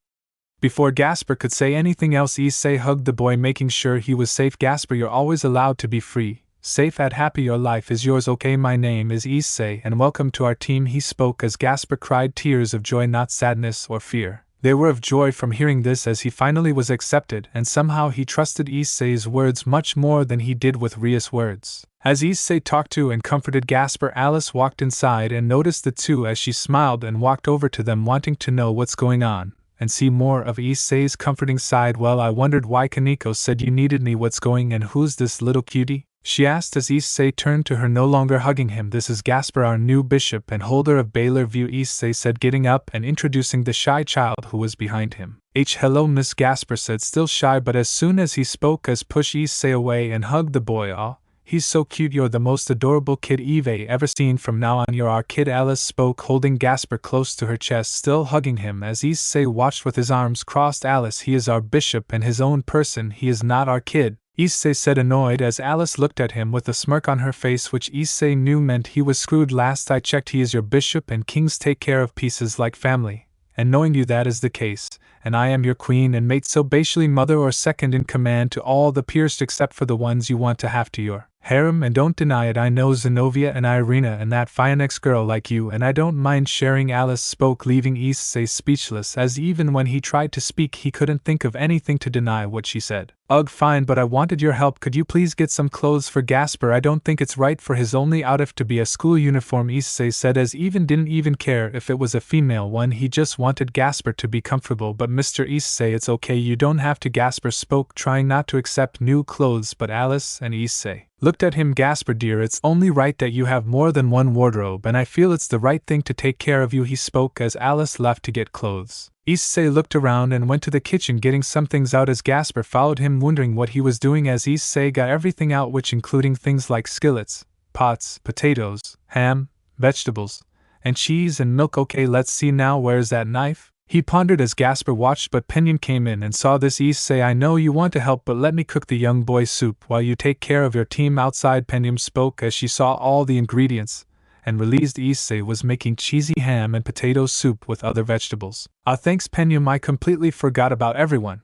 Speaker 1: Before Gasper could say anything else, Issei hugged the boy, making sure he was safe. Gasper, you're always allowed to be free, safe and happy. Your life is yours, okay? My name is Issei, and welcome to our team, he spoke as Gasper cried tears of joy, not sadness or fear. They were of joy from hearing this, as he finally was accepted, and somehow he trusted Issei's words much more than he did with Rias' words. As Issei talked to and comforted Gasper, Alice walked inside and noticed the two as she smiled and walked over to them, wanting to know what's going on and see more of Issei's comforting side. Well, I wondered why koneko said you needed me. What's going, and who's this little cutie? She asked as Issei turned to her, no longer hugging him. This is Gasper, our new bishop and holder of Baylor View, Issei said, getting up and introducing the shy child who was behind him. Hello, Miss, Gasper said, still shy, but as soon as he spoke as pushed Issei away and hugged the boy. Aw, he's so cute, you're the most adorable kid Eve ever seen. From now on you're our kid, Alice spoke, holding Gasper close to her chest, still hugging him as Issei watched with his arms crossed. Alice, he is our bishop and his own person, he is not our kid, Issei said, annoyed as Alice looked at him with a smirk on her face, which Issei knew meant he was screwed. Last I checked, he is your bishop and kings take care of pieces like family, and knowing you that is the case, and I am your queen and mate, so basically mother or second in command to all the peers except for the ones you want to have to your harem. And don't deny it, I know Zenobia and Irina and that fine ex-girl like you, and I don't mind sharing, Alice spoke, leaving Issei speechless, as even when he tried to speak he couldn't think of anything to deny what she said. Ugh, fine, but I wanted your help. Could you please get some clothes for Gasper? I don't think it's right for his only outfit to be a school uniform, Issei said, as didn't even care if it was a female one. He just wanted Gasper to be comfortable. But Mr. Issei, it's okay, you don't have to, Gasper spoke, trying not to accept new clothes. But Alice and Issei looked at him. Gasper dear, it's only right that you have more than one wardrobe, and I feel it's the right thing to take care of you, he spoke as Alice left to get clothes. Issei looked around and went to the kitchen getting some things out as Gasper followed him, wondering what he was doing as Issei got everything out, which including things like skillets, pots, potatoes, ham, vegetables, and cheese and milk. Okay, let's see now, where's that knife? He pondered as Gasper watched, but Pinion came in and saw this. Issei, I know you want to help, but let me cook the young boy's soup while you take care of your team outside, Pinion spoke as she saw all the ingredients and realized Issei was making cheesy ham and potato soup with other vegetables. Ah, thanks, Pinion, I completely forgot about everyone,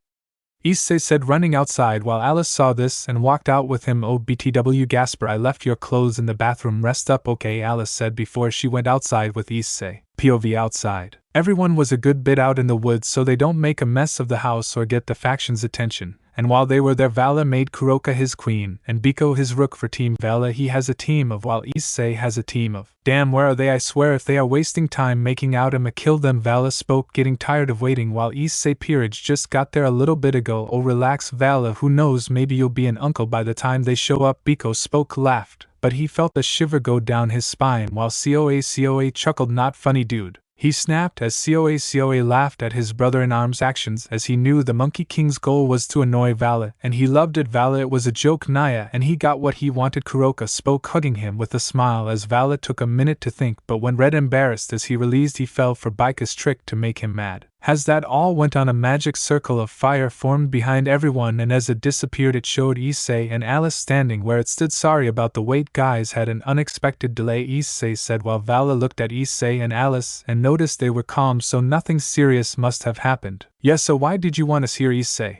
Speaker 1: Issei said, running outside while Alice saw this and walked out with him. Oh, BTW Gasper, I left your clothes in the bathroom, rest up, okay, Alice said before she went outside with Issei. POV outside. Everyone was a good bit out in the woods so they don't make a mess of the house or get the faction's attention, and while they were there Vala made Kuroka his queen and Biko his rook for Team Vala he has a team of while Issei has a team of. Damn, where are they? I swear if they are wasting time making out I'ma kill them, Vala spoke, getting tired of waiting while Issei peerage just got there a little bit ago. Oh relax Vala, who knows, maybe you'll be an uncle by the time they show up. Biko spoke, laughed, but he felt a shiver go down his spine while Coa chuckled, not funny dude. He snapped as Coa laughed at his brother-in-arms' actions as he knew the Monkey King's goal was to annoy Vala, and he loved it. Vala, it was a joke Naya, and he got what he wanted. Kuroka spoke, hugging him with a smile as Vala took a minute to think, but when red embarrassed as he realized he fell for Bika's trick to make him mad. As that all went on, a magic circle of fire formed behind everyone, and as it disappeared it showed Issei and Alice standing where it stood. Sorry about the wait guys, had an unexpected delay, Issei said while Vala looked at Issei and Alice and noticed they were calm, so nothing serious must have happened. Yes, so why did you want us here, Issei?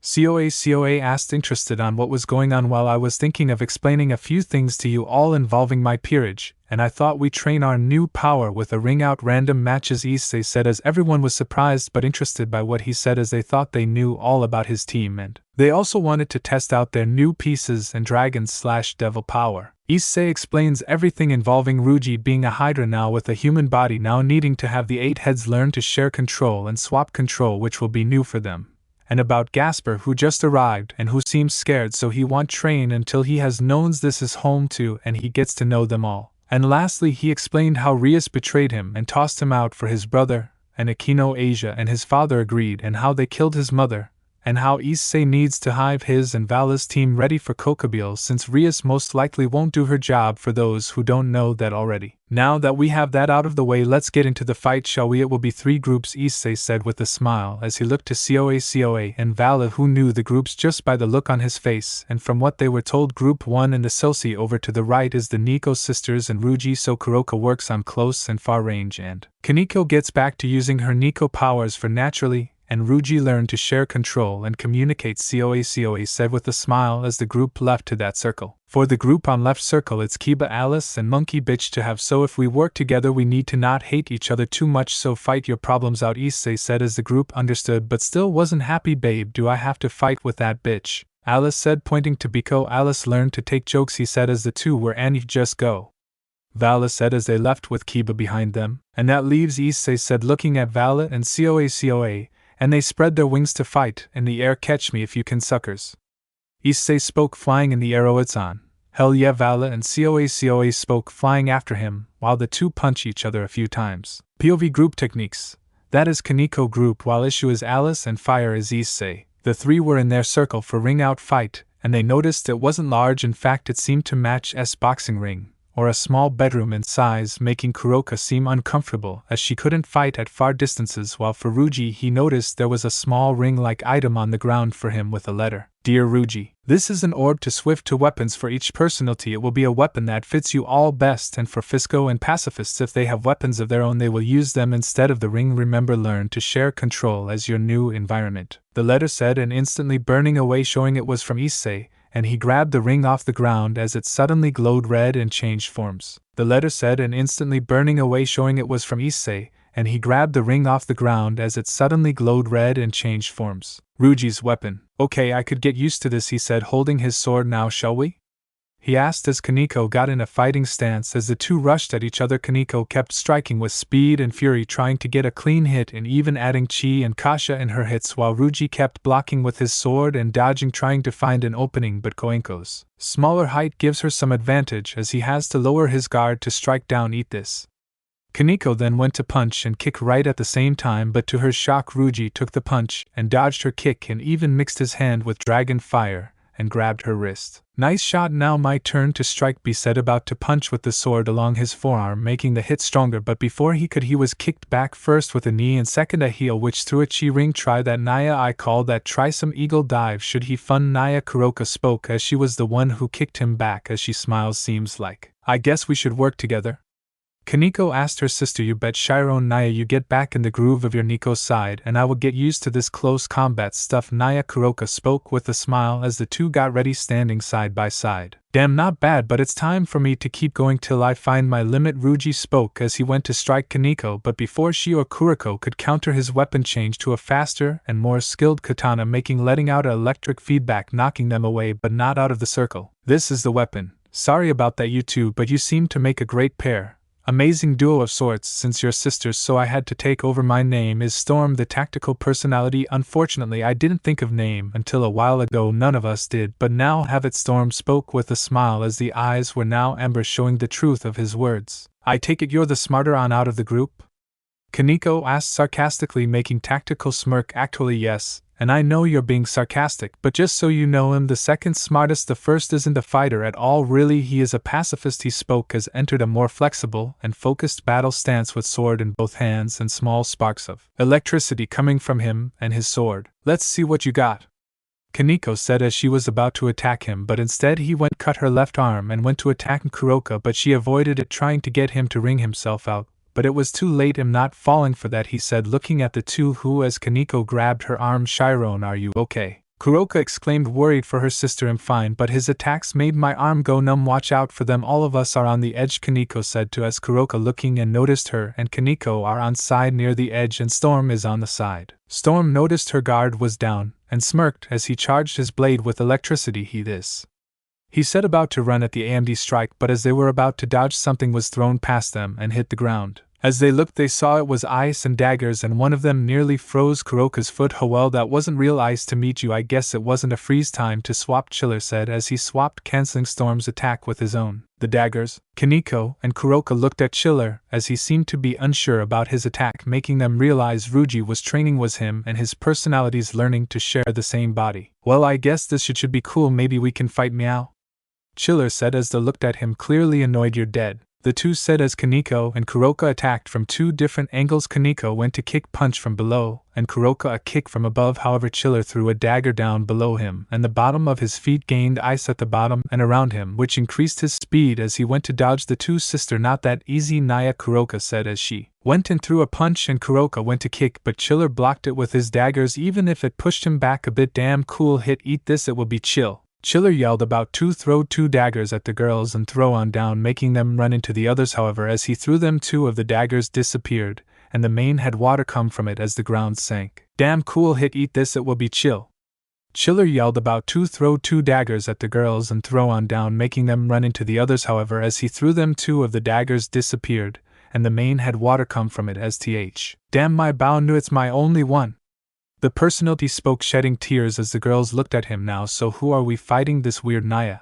Speaker 1: Coa asked, interested on what was going on. While I was thinking of explaining a few things to you all involving my peerage, and I thought we train our new power with a ring out random matches, Issei said as everyone was surprised but interested by what he said as they thought they knew all about his team and they also wanted to test out their new pieces and dragon/devil power. Issei explains everything involving Ruji being a Hydra now with a human body, now needing to have the 8 heads learn to share control and swap control, which will be new for them. And about Gasper, who just arrived and who seems scared, so he won't train until he has known this is home too and he gets to know them all. And lastly he explained how Rias betrayed him and tossed him out for his brother, and Akino Asia and his father agreed, and how they killed his mother, and how Issei needs to have his and Vala's team ready for Kokobile since Rias most likely won't do her job, for those who don't know that already. Now that we have that out of the way, let's get into the fight, shall we? It will be 3 groups, Issei said with a smile as he looked to Coa and Vala, who knew the groups just by the look on his face, and from what they were told, Group 1 and the Sosi over to the right is the Nico sisters and Ruji, so Kuroka works on close and far range and Kaneko gets back to using her Nico powers for naturally, and Ruji learned to share control and communicate, Coa said with a smile as the group left to that circle. For the group on left circle it's Kiba, Alice and Monkey Bitch to have, so if we work together we need to not hate each other too much, so fight your problems out, Issei said as the group understood but still wasn't happy. Babe, do I have to fight with that bitch? Alice said, pointing to Biko. Alice learned to take jokes, he said as the two were, and you just go. Vala said as they left with Kiba behind them. And that leaves, Issei said looking at Vala and Coa, and they spread their wings to fight in the air. Catch me if you can, suckers. Issei spoke, flying in the air. Oh, it's on. Hell yeah, Vala and Coa spoke, flying after him, while the two punch each other a few times. POV group techniques. That is Kaneko group, while issue is Alice and fire is Issei. The 3 were in their circle for ring out fight, and they noticed it wasn't large. In fact, it seemed to match S boxing ring, or a small bedroom in size, making Kuroka seem uncomfortable as she couldn't fight at far distances, while for Ruji he noticed there was a small ring-like item on the ground for him with a letter. Dear Ruji, this is an orb to swift to weapons for each personality. It will be a weapon that fits you all best, and for Fisco and pacifists, if they have weapons of their own they will use them instead of the ring. Remember, learn to share control as your new environment. The letter said, and instantly burning away, showing it was from Issei, and he grabbed the ring off the ground as it suddenly glowed red and changed forms. The letter said, and instantly burning away, showing it was from Issei, and he grabbed the ring off the ground as it suddenly glowed red and changed forms. Ruji's weapon. Okay, I could get used to this, he said, holding his sword. Now shall we? He asked as Kaneko got in a fighting stance. As the two rushed at each other, Kaneko kept striking with speed and fury, trying to get a clean hit and even adding chi and kasha in her hits, while Ruji kept blocking with his sword and dodging, trying to find an opening, but Koenko's smaller height gives her some advantage as he has to lower his guard to strike down. Eat this. Kaneko then went to punch and kick right at the same time, but to her shock Ruji took the punch and dodged her kick and even mixed his hand with dragon fire and grabbed her wrist. Nice shot, now my turn to strike, B said, about to punch with the sword along his forearm, making the hit stronger, but before he could he was kicked back, first with a knee and second a heel, which threw a chi ring. Try that, Naya, I call that. Try some eagle dive, should he fun? Naya, Kuroka spoke as she was the one who kicked him back as she smiles. Seems like I guess we should work together. Koneko asked her sister. You bet Chiron Naya you get back in the groove of your Nico side and I will get used to this close combat stuff. Naya Kuroka spoke with a smile as the two got ready standing side by side. Damn, not bad, but it's time for me to keep going till I find my limit, Ruji spoke as he went to strike Koneko, but before she or Kuriko could counter, his weapon changed to a faster and more skilled katana, letting out an electric feedback, knocking them away but not out of the circle. This is the weapon. Sorry about that, you two, but you seem to make a great pair. Amazing duo of sorts since you're sisters, so I had to take over. My name is Storm, the tactical personality. Unfortunately, I didn't think of name until a while ago. None of us did, but now have it. Storm spoke with a smile as the eyes were now amber, showing the truth of his words. I take it you're the smarter one out of the group? Koneko asked sarcastically, making tactical smirk. Actually yes, and I know you're being sarcastic, but just so you know, I'm the second smartest. The first isn't a fighter at all, really, he is a pacifist. He spoke as entered a more flexible and focused battle stance with sword in both hands and small sparks of electricity coming from him and his sword. Let's see what you got, Koneko said as she was about to attack him, but instead he went cut her left arm and went to attack Kuroka, but she avoided it, trying to get him to wring himself out. But it was too late. I'm not falling for that, he said, looking at the two who as Koneko grabbed her arm. Chiron, are you okay? Kuroka exclaimed, worried for her sister. I'm fine, but his attacks made my arm go numb. Watch out for them, all of us are on the edge, Koneko said to as Kuroka looking and noticed her and Koneko are on side near the edge and Storm is on the side. Storm noticed her guard was down and smirked as he charged his blade with electricity. He said about to run at the AMD strike, but as they were about to dodge, something was thrown past them and hit the ground. As they looked, they saw it was ice and daggers, and one of them nearly froze Kuroka's foot. Oh well, that wasn't real ice to meet you. I guess it wasn't a freeze time to swap, Chiller said as he swapped, canceling Storm's attack with his own. The daggers. Koneko and Kuroka looked at Chiller as he seemed to be unsure about his attack, making them realize Ruji was training was him and his personalities learning to share the same body. Well, I guess this should be cool. Maybe we can fight, meow, Chiller said as they looked at him, clearly annoyed. You're dead, the two said as Koneko and Kuroka attacked from two different angles. Koneko went to kick punch from below, and Kuroka a kick from above. However, Chiller threw a dagger down below him, and the bottom of his feet gained ice at the bottom and around him, which increased his speed as he went to dodge the two sister. Not that easy, Naya, Kuroka said as she went and threw a punch, and Kuroka went to kick, but Chiller blocked it with his daggers, even if it pushed him back a bit. Damn cool hit, eat this, it will be chill, Chiller yelled about to throw two daggers at the girls and throw on down, making them run into the others. However, as he threw them, two of the daggers disappeared, and the main had water come from it as the ground sank. Damn cool hit, eat this, it will be chill, Chiller yelled about to throw two daggers at the girls and throw on down, making them run into the others. However, as he threw them, two of the daggers disappeared, and the main had water come from it as damn, my bow knew it's my only one. The personality spoke, shedding tears as the girls looked at him. Now, so who are we fighting, this weird Naya?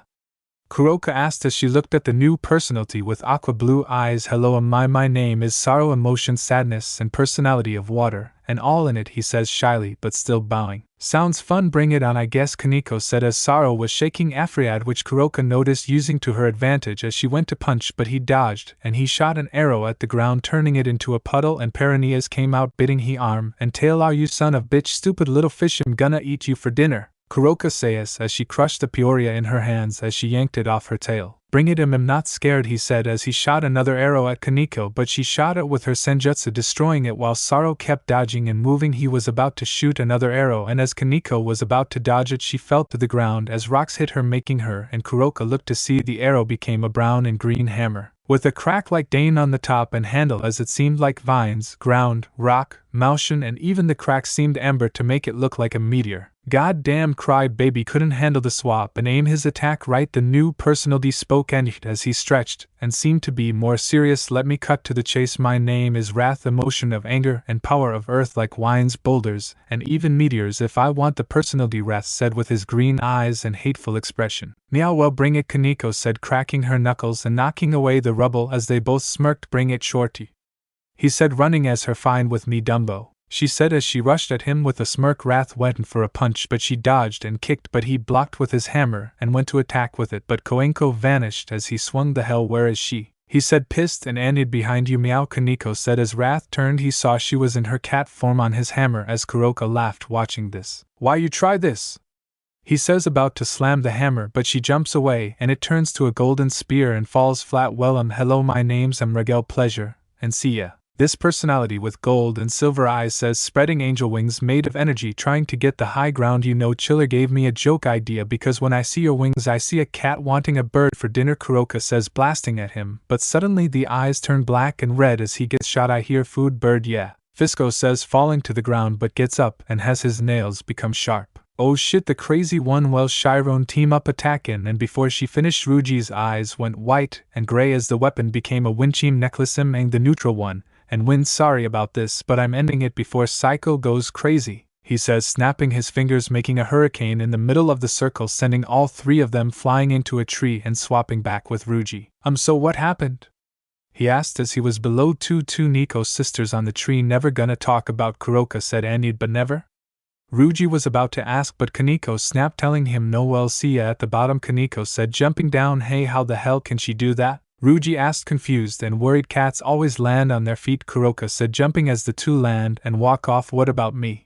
Speaker 1: Kuroka asked as she looked at the new personality with aqua blue eyes. Hello, my name is Sorrow, Emotion, Sadness, and Personality of Water, and all in it, he says shyly but still bowing. Sounds fun, bring it on, I guess, Koneko said as Sorrow was shaking Afriad, which Kuroka noticed using to her advantage as she went to punch, but he dodged, and he shot an arrow at the ground, turning it into a puddle, and Perineas came out biting he arm and tail. Are you son of bitch, stupid little fish, I'm gonna eat you for dinner, Kuroka says as she crushed the Peoria in her hands as she yanked it off her tail. Bring it, I'm not scared, he said as he shot another arrow at Koneko, but she shot it with her senjutsu, destroying it while Sorrow kept dodging and moving. He was about to shoot another arrow, and as Koneko was about to dodge it, she fell to the ground as rocks hit her, making her and Kuroka look to see the arrow became a brown and green hammer, with a crack like Dane on the top and handle as it seemed like vines, ground, rock, motion, and even the crack seemed amber to make it look like a meteor. God damn, cried Baby couldn't handle the swap and aim his attack right. The new personality spoke and as he stretched and seemed to be more serious. Let me cut to the chase. My name is Wrath, Emotion of Anger and Power of Earth, like wines, boulders, and even meteors if I want. The personality Wrath said with his green eyes and hateful expression. Meow, well bring it, Koneko said, cracking her knuckles and knocking away the rubble as they both smirked. Bring it, Shorty, he said, running as her. Fine with me, Dumbo, she said as she rushed at him with a smirk. Wrath went for a punch, but she dodged and kicked, but he blocked with his hammer and went to attack with it, but Koneko vanished as he swung. The hell, where is she? He said, pissed and annoyed. Behind you, meow, Koneko said as Wrath turned. He saw she was in her cat form on his hammer as Kuroka laughed watching this. Why you try this? he says, about to slam the hammer, but she jumps away and it turns to a golden spear and falls flat. Well, hello, my name's Regel Pleasure, and see ya. This personality with gold and silver eyes says, spreading angel wings made of energy, trying to get the high ground. You know, Chiller gave me a joke idea because when I see your wings I see a cat wanting a bird for dinner. Kuroka says, blasting at him, but suddenly the eyes turn black and red as he gets shot. I hear food bird, yeah. Fisco says, falling to the ground, but gets up and has his nails become sharp. Oh shit, the crazy one. Well, Chiron team up attackin', and before she finished Ruji's eyes went white and gray as the weapon became a Winchim necklace. The neutral one. And Win, sorry about this, but I'm ending it before Psycho goes crazy, he says, snapping his fingers, making a hurricane in the middle of the circle, sending all three of them flying into a tree and swapping back with Ruji. So what happened? He asked as he was below. Two Nico's sisters on the tree. Never gonna talk about Kuroka, said Anid, but never? Ruji was about to ask, but Koneko snapped, telling him no. Well, see ya at the bottom, Koneko said, jumping down. Hey, how the hell can she do that? Ruji asked, confused and worried. Cats always land on their feet, Kuroka said, jumping as the two land and walk off. What about me?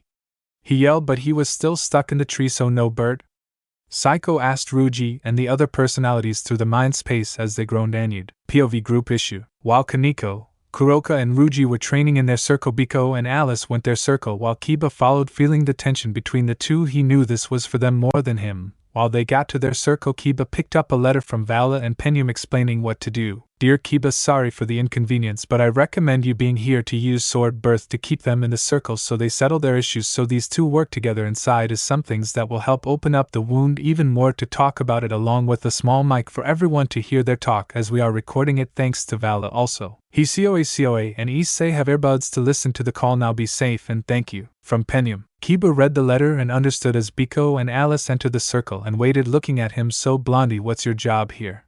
Speaker 1: He yelled, but he was still stuck in the tree. So no bird? Psycho asked Ruji and the other personalities through the mind space as they groaned. Anid. POV group issue. While Koneko, Kuroka and Ruji were training in their circle, Biko and Alice went their circle while Kiba followed, feeling the tension between the two. He knew this was for them more than him. While they got to their circle, Kiba picked up a letter from Vala and Penium explaining what to do. Dear Kiba, sorry for the inconvenience, but I recommend you being here to use Sword Birth to keep them in the circle so they settle their issues. So these two work together inside is some things that will help open up the wound even more. To talk about it along with a small mic for everyone to hear their talk as we are recording it, thanks to Vala. Also, Issei and Issei have earbuds to listen to the call now. Be safe and thank you. From Penium. Kiba read the letter and understood as Biko and Alice entered the circle and waited, looking at him. So, Blondie, what's your job here?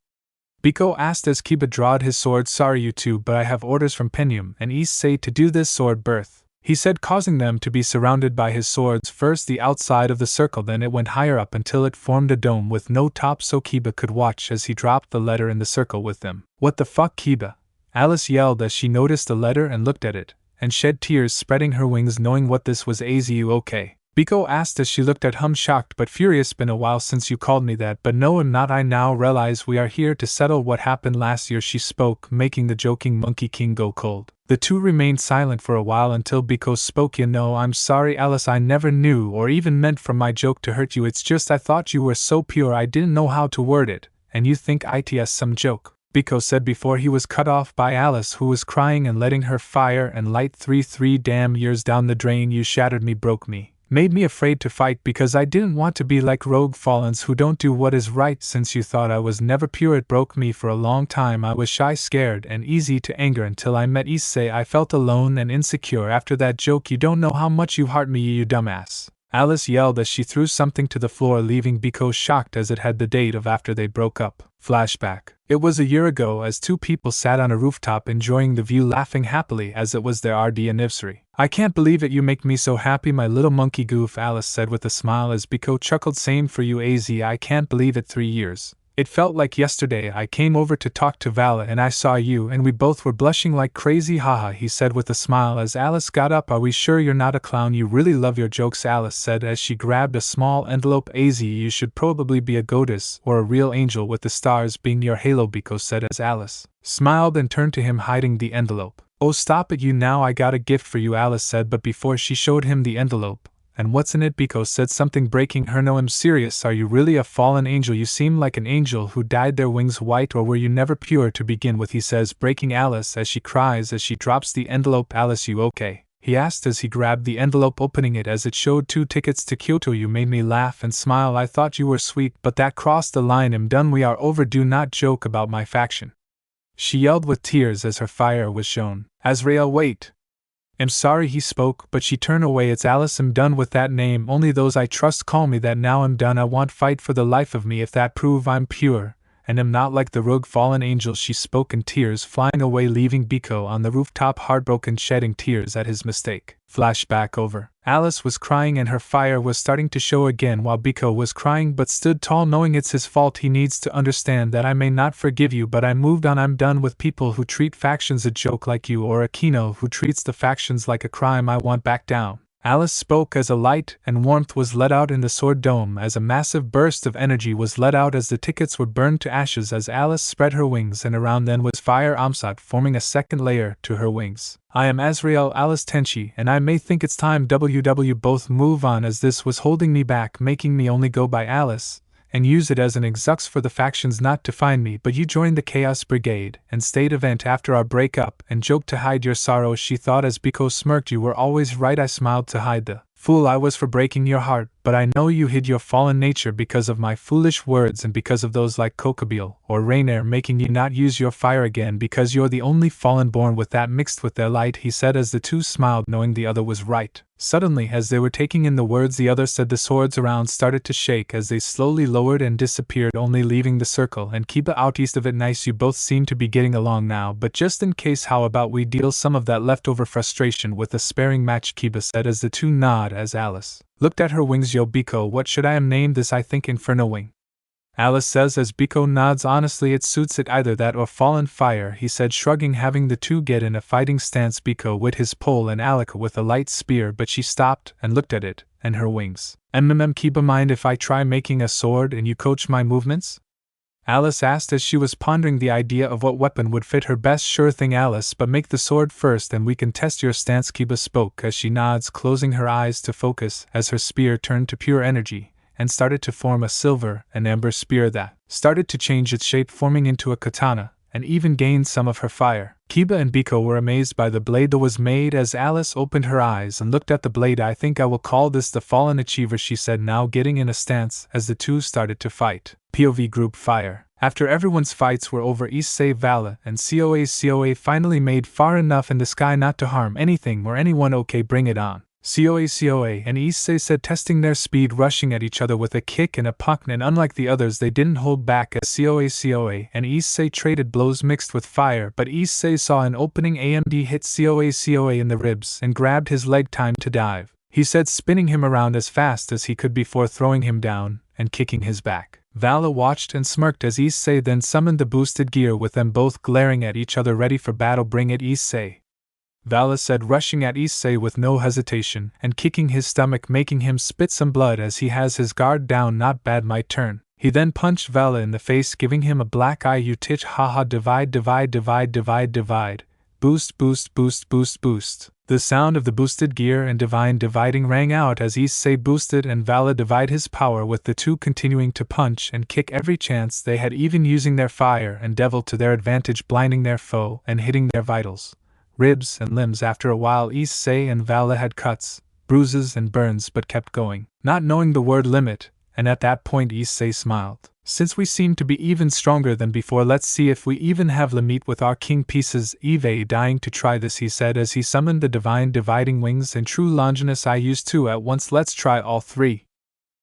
Speaker 1: Biko asked as Kiba drawed his sword. Sorry you two, but I have orders from Penium and Issei to do this Sword Birth, he said, causing them to be surrounded by his swords. First the outside of the circle, then it went higher up until it formed a dome with no top so Kiba could watch as he dropped the letter in the circle with them. What the fuck, Kiba? Alice yelled as she noticed the letter and looked at it, and shed tears, spreading her wings, knowing what this was. Az, you okay? Biko asked as she looked at him, shocked but furious. Been a while since you called me that, but no, I'm not. I now realize we are here to settle what happened last year, she spoke, making the joking Monkey King go cold. The two remained silent for a while until Biko spoke. You know, I'm sorry, Alice, I never knew or even meant for my joke to hurt you. It's just I thought you were so pure I didn't know how to word it, and you think it's some joke, Biko said before he was cut off by Alice, who was crying and letting her fire and light 3 damn years down the drain. You shattered me, broke me, made me afraid to fight because I didn't want to be like rogue Fallens who don't do what is right. Since you thought I was never pure, it broke me for a long time. I was shy, scared, and easy to anger until I met Issei. I felt alone and insecure after that joke. You don't know how much you hurt me, you dumbass, Alice yelled as she threw something to the floor, leaving Biko shocked as it had the date of after they broke up. Flashback. It was a year ago as two people sat on a rooftop enjoying the view, laughing happily as it was their RD anniversary. I can't believe it, you make me so happy, my little monkey goof, Alice said with a smile as Biko chuckled. Same for you, Az, I can't believe it, 3 years. It felt like yesterday I came over to talk to Vala and I saw you and we both were blushing like crazy, haha, he said with a smile as Alice got up. Are we sure you're not a clown? You really love your jokes, Alice said as she grabbed a small envelope. Az, you should probably be a goddess or a real angel with the stars being your halo, Biko said as Alice smiled and turned to him, hiding the envelope. Oh, stop it, you now, I got a gift for you, Alice said, but before she showed him the envelope. And what's in it? Biko said, something breaking her. No, I'm serious. Are you really a fallen angel? You seem like an angel who dyed their wings white, or were you never pure to begin with? He says, breaking Alice as she cries as she drops the envelope. Alice, you okay? He asked as he grabbed the envelope, opening it as it showed 2 tickets to Kyoto. You made me laugh and smile. I thought you were sweet, but that crossed the line. I'm done. We are over. Do not joke about my faction, she yelled with tears as her fire was shown. Azrael, wait. I'm sorry, he spoke, but she turned away. It's Alice. I'm done with that name. Only those I trust call me that now. I'm done. I won't fight for the life of me if that prove I'm pure, and am not like the rogue fallen angel, she spoke in tears, flying away, leaving Biko on the rooftop, heartbroken, shedding tears at his mistake. Flashback over. Alice was crying and her fire was starting to show again while Biko was crying but stood tall, knowing it's his fault. He needs to understand that I may not forgive you, but I moved on. I'm done with people who treat factions a joke like you, or Akino who treats the factions like a crime. I won't back down. Alice spoke as a light and warmth was let out in the sword dome, as a massive burst of energy was let out as the tickets were burned to ashes as Alice spread her wings, and around them was fire Amsat forming a second layer to her wings. I am Azrael Alice Tenchi, and I may think it's time WW both move on, as this was holding me back, making me only go by Alice, and use it as an excuse for the factions not to find me, but you joined the Chaos Brigade, and stayed event after our breakup, and joked to hide your sorrow, she thought as Biko smirked. You were always right, I smiled, to hide the fool I was for breaking your heart, but I know you hid your fallen nature because of my foolish words and because of those like Kokobile or Rainier making you not use your fire again, because you're the only fallen born with that mixed with their light, he said as the two smiled, knowing the other was right. Suddenly, as they were taking in the words the other said, the swords around started to shake as they slowly lowered and disappeared, only leaving the circle and Kiba out east of it. Nice, you both seem to be getting along now, but just in case, how about we deal some of that leftover frustration with a sparring match, Kiba said as the two nod as Alice looked at her wings. Yo Biko, what should I name this? I think Inferno Wing. Alice says as Biko nods. Honestly, it suits it, either that or Fallen Fire, he said, shrugging, having the two get in a fighting stance, Biko with his pole and Alika with a light spear, but she stopped and looked at it and her wings. Kiba, mind if I try making a sword and you coach my movements? Alice asked as she was pondering the idea of what weapon would fit her best. Sure thing, Alice, but make the sword first and we can test your stance, Kiba spoke as she nods, closing her eyes to focus as her spear turned to pure energy and started to form a silver and amber spear that started to change its shape, forming into a katana, and even gained some of her fire. Kiba and Biko were amazed by the blade that was made as Alice opened her eyes and looked at the blade. I think I will call this the Fallen Achiever, she said, now getting in a stance as the two started to fight. POV Group Fire. After everyone's fights were over, Issei, Vala, and COA finally made far enough in the sky not to harm anything or anyone. Okay, bring it on. COA and Issei said, testing their speed, rushing at each other with a kick and a punch, and unlike the others they didn't hold back as COA and Issei traded blows mixed with fire, but Issei saw an opening AMD hit COA in the ribs and grabbed his leg. Time to dive, he said, spinning him around as fast as he could before throwing him down and kicking his back. Vala watched and smirked as Issei then summoned the boosted gear, with them both glaring at each other ready for battle. Bring it, Issei, Vala said, rushing at Issei with no hesitation and kicking his stomach, making him spit some blood as he has his guard down. Not bad, my turn. He then punched Vala in the face, giving him a black eye. You titch, haha, divide. Boost. The sound of the boosted gear and divine dividing rang out as Issei boosted and Vala divide his power, with the two continuing to punch and kick every chance they had, even using their fire and devil to their advantage, blinding their foe and hitting their vitals, ribs and limbs. After a while, Issei and Vala had cuts, bruises and burns, but kept going, not knowing the word limit, and at that point Issei smiled. Since we seem to be even stronger than before, let's see if we even have limit with our king pieces. Eve dying to try this, he said as he summoned the divine dividing wings. In true Longinus, I use two at once, let's try all three,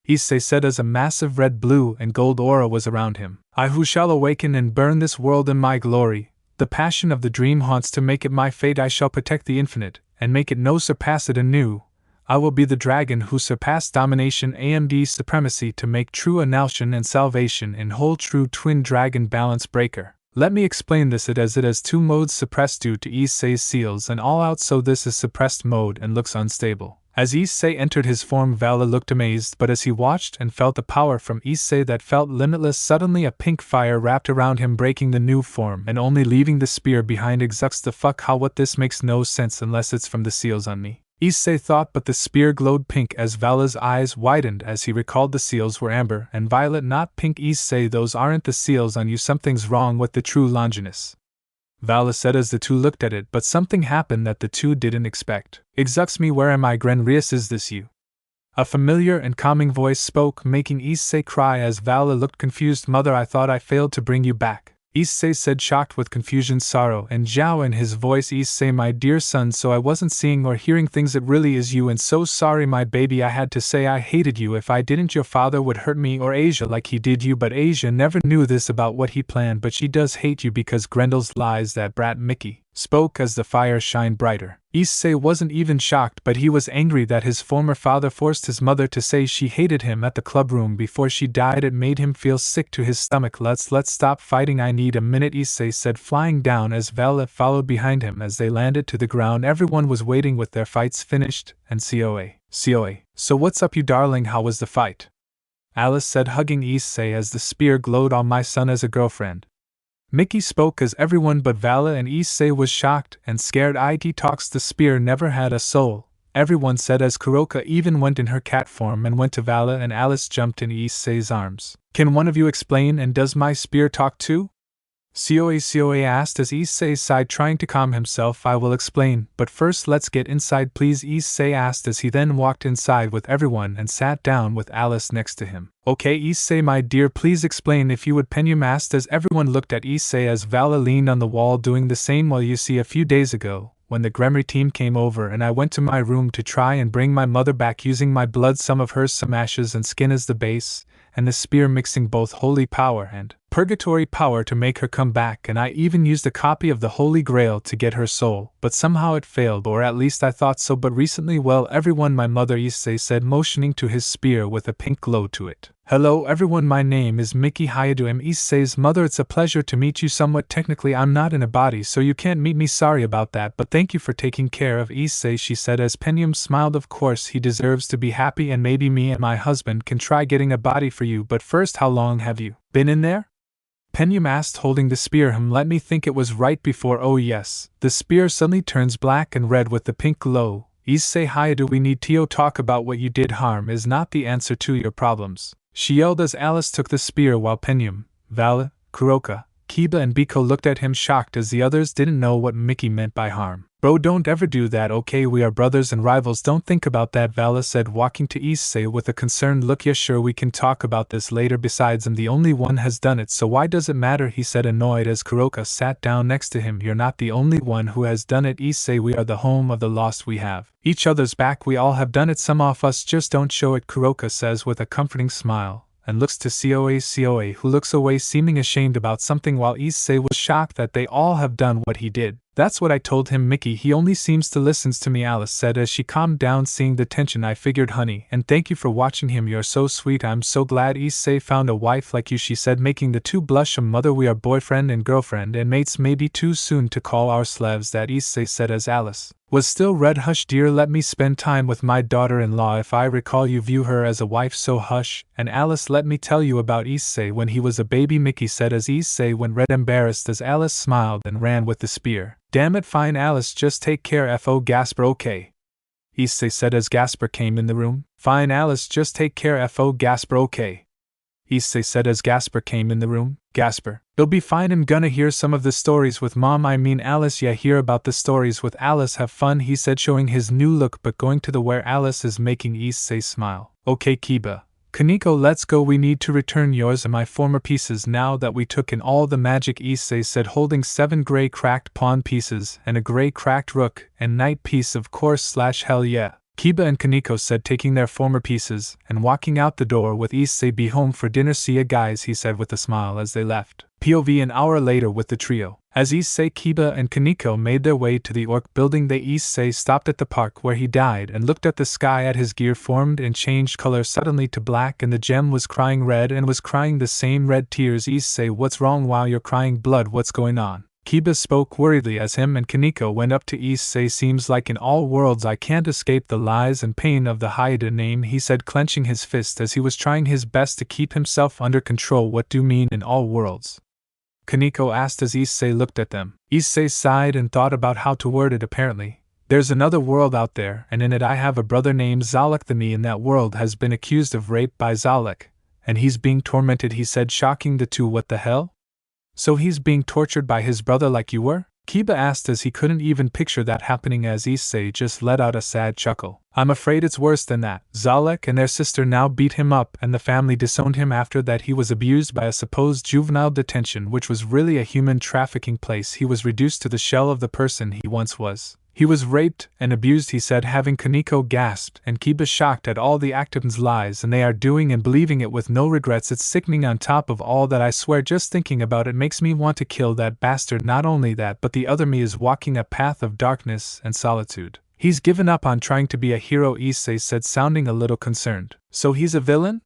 Speaker 1: Issei said as a massive red, blue, and gold aura was around him. I who shall awaken and burn this world in my glory, the passion of the dream haunts to make it my fate. I shall protect the infinite, and make it no surpass it anew. I will be the dragon who surpassed domination, AMD supremacy, to make true annihilation and salvation in whole true twin dragon balance breaker. Let me explain this. It has two modes suppressed due to Issei's seals and all out, so this is suppressed mode and looks unstable. As Issei entered his form, Vala looked amazed, but as he watched and felt the power from Issei that felt limitless, suddenly a pink fire wrapped around him, breaking the new form and only leaving the spear behind. Exux the fuck, how? What? This makes no sense unless it's from the seals on me, Issei thought, but the spear glowed pink as Vala's eyes widened as he recalled the seals were amber and violet, not pink. Issei, those aren't the seals on you, something's wrong with the true Longinus, Vala said as the two looked at it, but something happened that the two didn't expect. Exux me, where am I? Grenrius, is this you? A familiar and calming voice spoke, making Issei cry as Vala looked confused. Mother, I thought I failed to bring you back, Issei said, shocked with confusion, sorrow, and Zhao in his voice. Issei, my dear son, so I wasn't seeing or hearing things. It really is you, and so sorry, my baby. I had to say I hated you. If I didn't, your father would hurt me or Asia like he did you, but Asia never knew this about what he planned, but she does hate you because Grendel's lies, that brat Mickey. spoke as the fire shined brighter. Issei wasn't even shocked, but he was angry that his former father forced his mother to say she hated him at the clubroom before she died. It made him feel sick to his stomach. Let's stop fighting, I need a minute, Issei said, flying down as Vala followed behind him. As they landed to the ground, everyone was waiting with their fights finished, and COA. So what's up, you darling, how was the fight? Alice said, hugging Issei as the spear glowed on my son as a girlfriend. Mickey spoke as everyone but Vala and Issei was shocked and scared. It talks, the spear never had a soul, everyone said as Kuroka even went in her cat form and went to Vala, and Alice jumped in Issei's arms. Can one of you explain, and does my spear talk too? COA asked as Issei sighed, trying to calm himself. I will explain, but first let's get inside please, Issei asked as he then walked inside with everyone and sat down with Alice next to him. Okay Issei my dear, please explain if you would, Penyum asked as everyone looked at Issei as Vala leaned on the wall doing the same. Well, you see, a few days ago, when the Gremry team came over and I went to my room to try and bring my mother back using my blood, some of hers, some ashes and skin as the base, and the spear mixing both holy power and purgatory power to make her come back, and I even used a copy of the Holy Grail to get her soul, but somehow it failed, or at least I thought so. But recently, well, everyone, my mother, Issei said, motioning to his spear with a pink glow to it. Hello everyone, my name is Mickey Hydra. I'm Issei's mother. It's a pleasure to meet you. Somewhat technically I'm not in a body, so you can't meet me, sorry about that, but thank you for taking care of Issei, she said as Penyum smiled. Of course he deserves to be happy, and maybe me and my husband can try getting a body for you, but first, how long have you been in there? Penyum asked, holding the spear. Let me think, it was right before. Oh yes. The spear suddenly turns black and red with the pink glow. Issei Hydra, we need to talk about what you did. Harm is not the answer to your problems, she yelled as Alice took the spear, while Penyum, Vala, Kuroka, Kiba and Biko looked at him shocked as the others didn't know what Mickey meant by harm. Bro, don't ever do that, okay? We are brothers and rivals, don't think about that, Vala said, walking to Issei with a concerned look. Yeah, sure, we can talk about this later. Besides, I'm the only one has done it, so why does it matter, he said, annoyed as Kuroka sat down next to him. You're not the only one who has done it, Issei. We are the home of the lost. We have each other's back. We all have done it. Some of us just don't show it, Kuroka says with a comforting smile, and looks to COA, who looks away, seeming ashamed about something, while Issei was shocked that they all have done what he did. That's what I told him, Mickey. He only seems to listens to me, Alice said as she calmed down, seeing the tension. I figured, honey, and thank you for watching him. You're so sweet. I'm so glad Issei found a wife like you, she said, making the two blush. Mother, we are boyfriend and girlfriend and mates. Maybe too soon to call ourselves that, Issei said as Alice was still red. Hush dear, let me spend time with my daughter-in-law. If I recall, you view her as a wife, so hush. And Alice, let me tell you about Issei when he was a baby, Mickey said as Issei went red, embarrassed as Alice smiled and ran with the spear. Damn it, fine Alice, just take care. FO Gasper, okay, Issei said as Gasper came in the room. Fine Alice, just take care. FO Gasper, okay, Issei said as Gasper came in the room. Gasper, it'll be fine. I'm gonna hear some of the stories with Mom. I mean Alice. Yeah, hear about the stories with Alice. Have fun, he said, showing his new look but going to the where Alice is, making Issei smile. Okay Kiba, Koneko, let's go. We need to return yours and my former pieces now that we took in all the magic, Issei said, holding 7 gray cracked pawn pieces and a gray cracked rook and knight piece. Of course, hell yeah, Kiba and Koneko said, taking their former pieces and walking out the door with Issei. Be home for dinner. See ya guys, he said with a smile as they left. POV an hour later with the trio. As Issei, Kiba and Koneko made their way to the Orc building, Issei stopped at the park where he died and looked at the sky. At his gear formed and changed color suddenly to black, and the gem was crying red and was crying the same red tears. Issei, what's wrong? While you're crying blood, what's going on? Kiba spoke worriedly as him and Koneko went up to Issei. Seems like in all worlds I can't escape the lies and pain of the Hydra name, he said, clenching his fist as he was trying his best to keep himself under control. What do you mean in all worlds? Koneko asked as Issei looked at them. Issei sighed and thought about how to word it. Apparently, there's another world out there, and in it I have a brother named Zalek. The me in that world has been accused of rape by Zalek, and he's being tormented, he said, shocking the two. What the hell? So he's being tortured by his brother like you were? Kiba asked as he couldn't even picture that happening, as Issei just let out a sad chuckle. I'm afraid it's worse than that. Zalek and their sister now beat him up, and the family disowned him after that. He was abused by a supposed juvenile detention, which was really a human trafficking place. He was reduced to the shell of the person he once was. He was raped and abused, he said, having Koneko gasped, and Kiba shocked at all the active's lies, and they are doing and believing it with no regrets. It's sickening. On top of all that, I swear just thinking about it makes me want to kill that bastard. Not only that, but the other me is walking a path of darkness and solitude. He's given up on trying to be a hero, Issei said, sounding a little concerned. So he's a villain?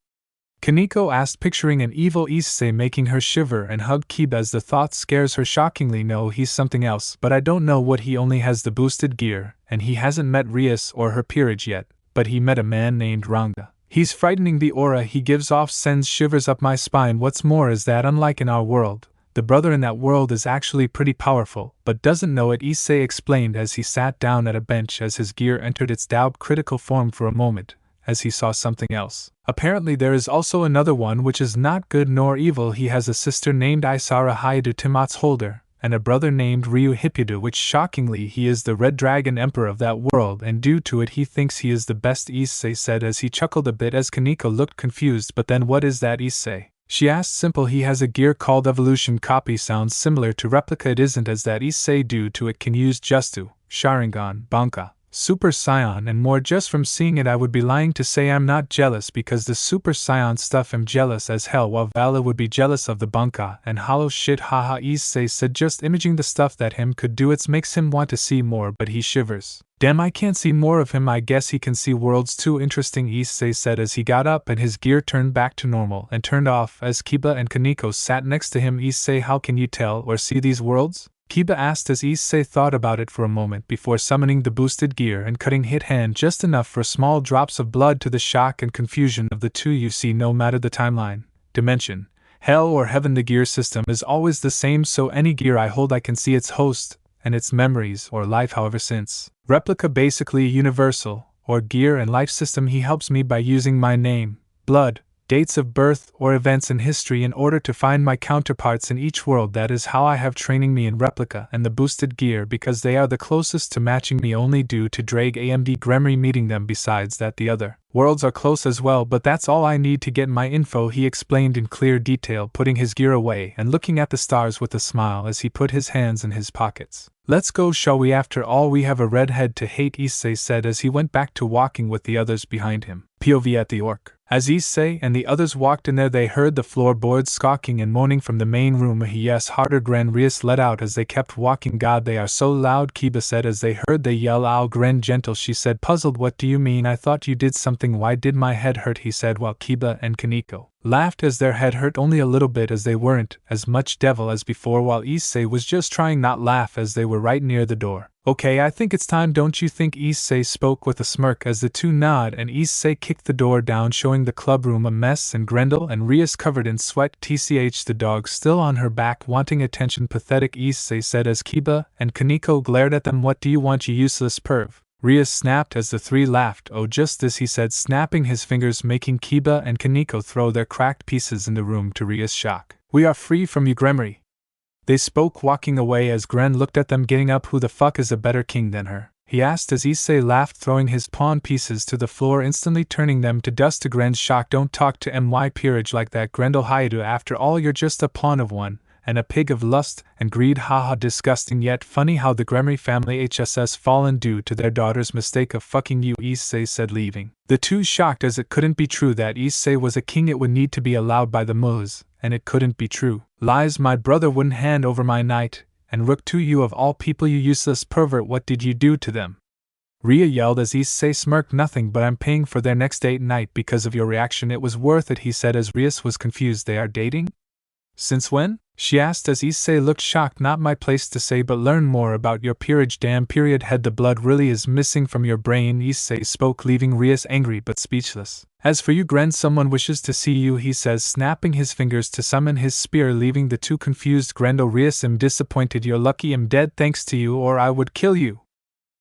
Speaker 1: Koneko asked, picturing an evil Issei, making her shiver and hug Kiba as the thought scares her. Shockingly, no, he's something else, but I don't know what. He only has the boosted gear, and he hasn't met Rias or her peerage yet, but he met a man named Ranga. He's frightening. The aura he gives off sends shivers up my spine. What's more is that, unlike in our world, the brother in that world is actually pretty powerful, but doesn't know it, Issei explained as he sat down at a bench as his gear entered its daubed critical form for a moment, as he saw something else. Apparently there is also another one which is not good nor evil. He has a sister named Isara Haidu Timot's holder, and a brother named Ryu Hippidu, which shockingly he is the Red Dragon Emperor of that world, and due to it he thinks he is the best, Issei said as he chuckled a bit as Koneko looked confused. But then what is that, Issei? She asked. Simple, he has a gear called Evolution. Copy sounds similar to replica. It isn't, as that, Issei. Due to it can use Justu, Sharingan, Banka, Super Saiyan and more. Just from seeing it I would be lying to say I'm not jealous, because the Super Saiyan stuff I'm jealous as hell, while Vala would be jealous of the Banka and hollow shit. Haha, Issei said, just imaging the stuff that him could do, it makes him want to see more, but he shivers. Damn, I can't see more of him. I guess he can see worlds too. Interesting, Issei said as he got up and his gear turned back to normal and turned off as Kiba and Koneko sat next to him. Issei, how can you tell or see these worlds? Kiba asked as Issei thought about it for a moment before summoning the boosted gear and cutting hit hand just enough for small drops of blood. To the shock and confusion of the two, you see, no matter the timeline, dimension, hell or heaven, the gear system is always the same. So any gear I hold I can see its host and its memories or life. However, since replica basically universal or gear and life system, he helps me by using my name, blood, dates of birth or events in history in order to find my counterparts in each world. That is how I have training me in replica and the boosted gear, because they are the closest to matching me, only due to Drag AMD Gremory meeting them. Besides that, the other worlds are close as well, but that's all I need to get my info, he explained in clear detail, putting his gear away and looking at the stars with a smile as he put his hands in his pockets. Let's go, shall we? After all, we have a redhead to hate, Issei said as he went back to walking with the others behind him. POV at the orc. As Issei and the others walked in there, they heard the floorboards squawking and moaning from the main room. Yes, harder, Gren Rias let out as they kept walking. God, they are so loud, Kiba said as they heard they yell. Ow, Gren, gentle, she said, puzzled. What do you mean? I thought you did something. Why did my head hurt? He said, while Kiba and Koneko laughed as their head hurt only a little bit, as they weren't as much devil as before, while Issei was just trying not laugh as they were right near the door. Okay, I think it's time, don't you think? Issei spoke with a smirk as the two nod and Issei kicked the door down, showing the clubroom a mess and Grendel and Rias covered in sweat. TCH, the dog still on her back wanting attention. Pathetic, Issei said as Kiba and Koneko glared at them. What do you want, you useless perv? Rias snapped as the three laughed. Oh, just this, he said, snapping his fingers, making Kiba and Koneko throw their cracked pieces in the room to Rias' shock. We are free from you, Gremory. They spoke, walking away as Gren looked at them. Getting up. Who the fuck is a better king than her? He asked as Issei laughed, throwing his pawn pieces to the floor, instantly turning them to dust. To Gren's shock, don't talk to my peerage like that, Grendel Haidu. After all, you're just a pawn of one, and a pig of lust and greed. Haha, disgusting, yet funny how the Gremory family HSS fallen due to their daughter's mistake of fucking you, Issei said, leaving. The two shocked as it couldn't be true that Issei was a king. It would need to be allowed by the Moz, and it couldn't be true. Lies, my brother wouldn't hand over my knight and rook to you of all people, you useless pervert. What did you do to them? Ria yelled as Issei smirked. Nothing, but I'm paying for their next date night because of your reaction. It was worth it, he said as Rias was confused. They are dating? Since when? She asked as Issei looked shocked. Not my place to say, but learn more about your peerage. Damn, period head, the blood really is missing from your brain, Issei spoke, leaving Rias angry but speechless. As for you, Gren, someone wishes to see you, he says, snapping his fingers to summon his spear, leaving the two confused. Grendel, Rias, am disappointed. You're lucky I'm dead thanks to you, or I would kill you.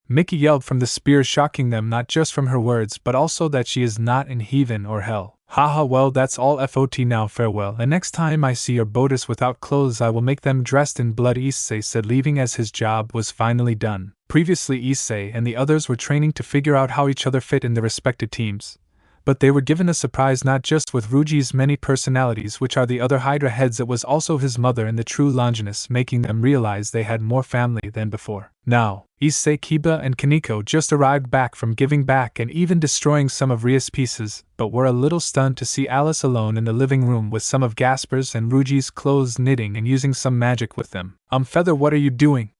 Speaker 1: Mickey yelled from the spear, shocking them not just from her words but also that she is not in heaven or hell. Haha, well, that's all FOT now, farewell, and next time I see your Bodis without clothes I will make them dressed in blood, Issei said, leaving as his job was finally done. Previously, Issei and the others were training to figure out how each other fit in their respective teams, But they were given a surprise not just with Ruji's many personalities, which are the other Hydra heads, it was also his mother and the true Longinus, making them realize they had more family than before. Now, Issei, Kiba, and Koneko just arrived back from giving back and even destroying some of Ria's pieces, but were a little stunned to see Alice alone in the living room with some of Gasper's and Ruji's clothes, knitting and using some magic with them. Feather, what are you doing?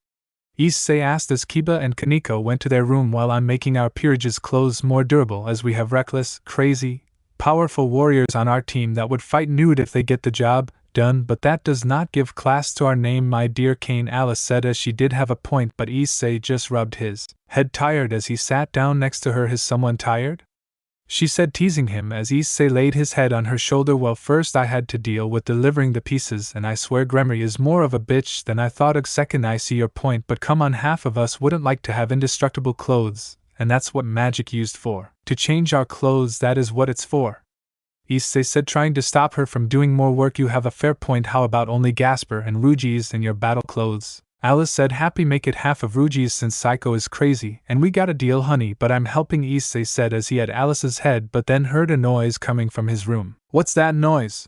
Speaker 1: Issei asked as Kiba and Koneko went to their room. While I'm making our peerage's clothes more durable, as we have reckless, crazy, powerful warriors on our team that would fight nude if they get the job done, but that does not give class to our name, my dear Kane, Alice said, as she did have a point, but Issei just rubbed his head tired as he sat down next to her. Is someone tired? She said, teasing him as Issei laid his head on her shoulder. Well, first I had to deal with delivering the pieces, and I swear Gremory is more of a bitch than I thought. Second, I see your point, but come on, half of us wouldn't like to have indestructible clothes, and that's what magic used for. To change our clothes, that is what it's for. Issei said, trying to stop her from doing more work. You have a fair point. How about only Gasper and Ruji's in your battle clothes? Alice said, happy, make it half of Ruji's since Psycho is crazy, and we got a deal, honey, but I'm helping, Issei said as he had Alice's head, but then heard a noise coming from his room. What's that noise?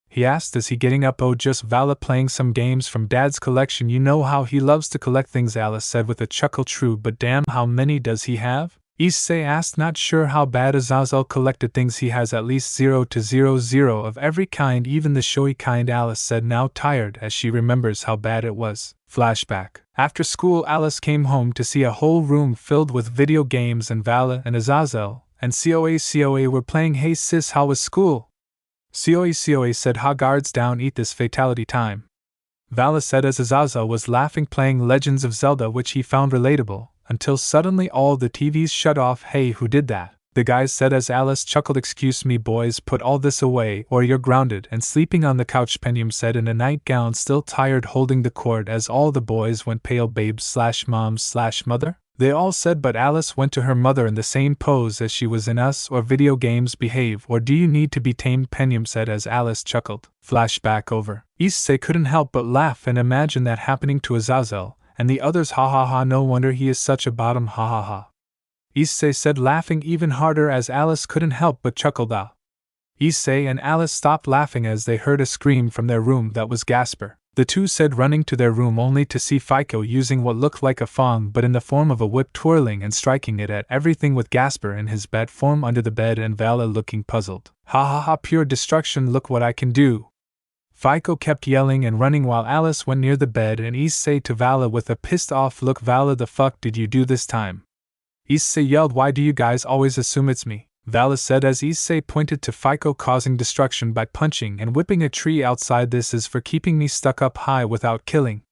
Speaker 1: He asked as he getting up. Oh, just Vala playing some games from Dad's collection. You know how he loves to collect things, Alice said with a chuckle. True, but damn, how many does he have? Issei asked, not sure how bad Azazel collected things. He has at least 0 to 00 of every kind, even the showy kind, Alice said, now tired as she remembers how bad it was. Flashback. After school, Alice came home to see a whole room filled with video games, and Vala and Azazel and COA were playing. Hey sis, how was school? COA said, ha, guards down, eat this fatality time. Vala said as Azazel was laughing, playing Legends of Zelda, which he found relatable, until suddenly all the TVs shut off. Hey, who did that? The guys said as Alice chuckled. Excuse me boys, put all this away or you're grounded and sleeping on the couch, Penium said in a nightgown, still tired, holding the cord as all the boys went pale. Babes/moms/mother? They all said, but Alice went to her mother in the same pose as she was in Us or video games. Behave, or do you need to be tamed? Penium said as Alice chuckled. Flashback over. Issei couldn't help but laugh and imagine that happening to Azazel and the others. Ha ha ha, no wonder he is such a bottom, ha ha ha. Issei said, laughing even harder as Alice couldn't help but chuckled. Ah. Issei and Alice stopped laughing as they heard a scream from their room. That was Gasper. The two said, running to their room only to see Fico using what looked like a fong but in the form of a whip, twirling and striking it at everything, with Gasper in his bat form under the bed and Vala looking puzzled. Ha ha ha, pure destruction, look what I can do. Fico kept yelling and running while Alice went near the bed, and Issei to Vala with a pissed off look, Vala, the fuck did you do this time? Issei yelled, why do you guys always assume it's me? Vala said as Issei pointed to Fico causing destruction by punching and whipping a tree outside. This is for keeping me stuck up high without killing.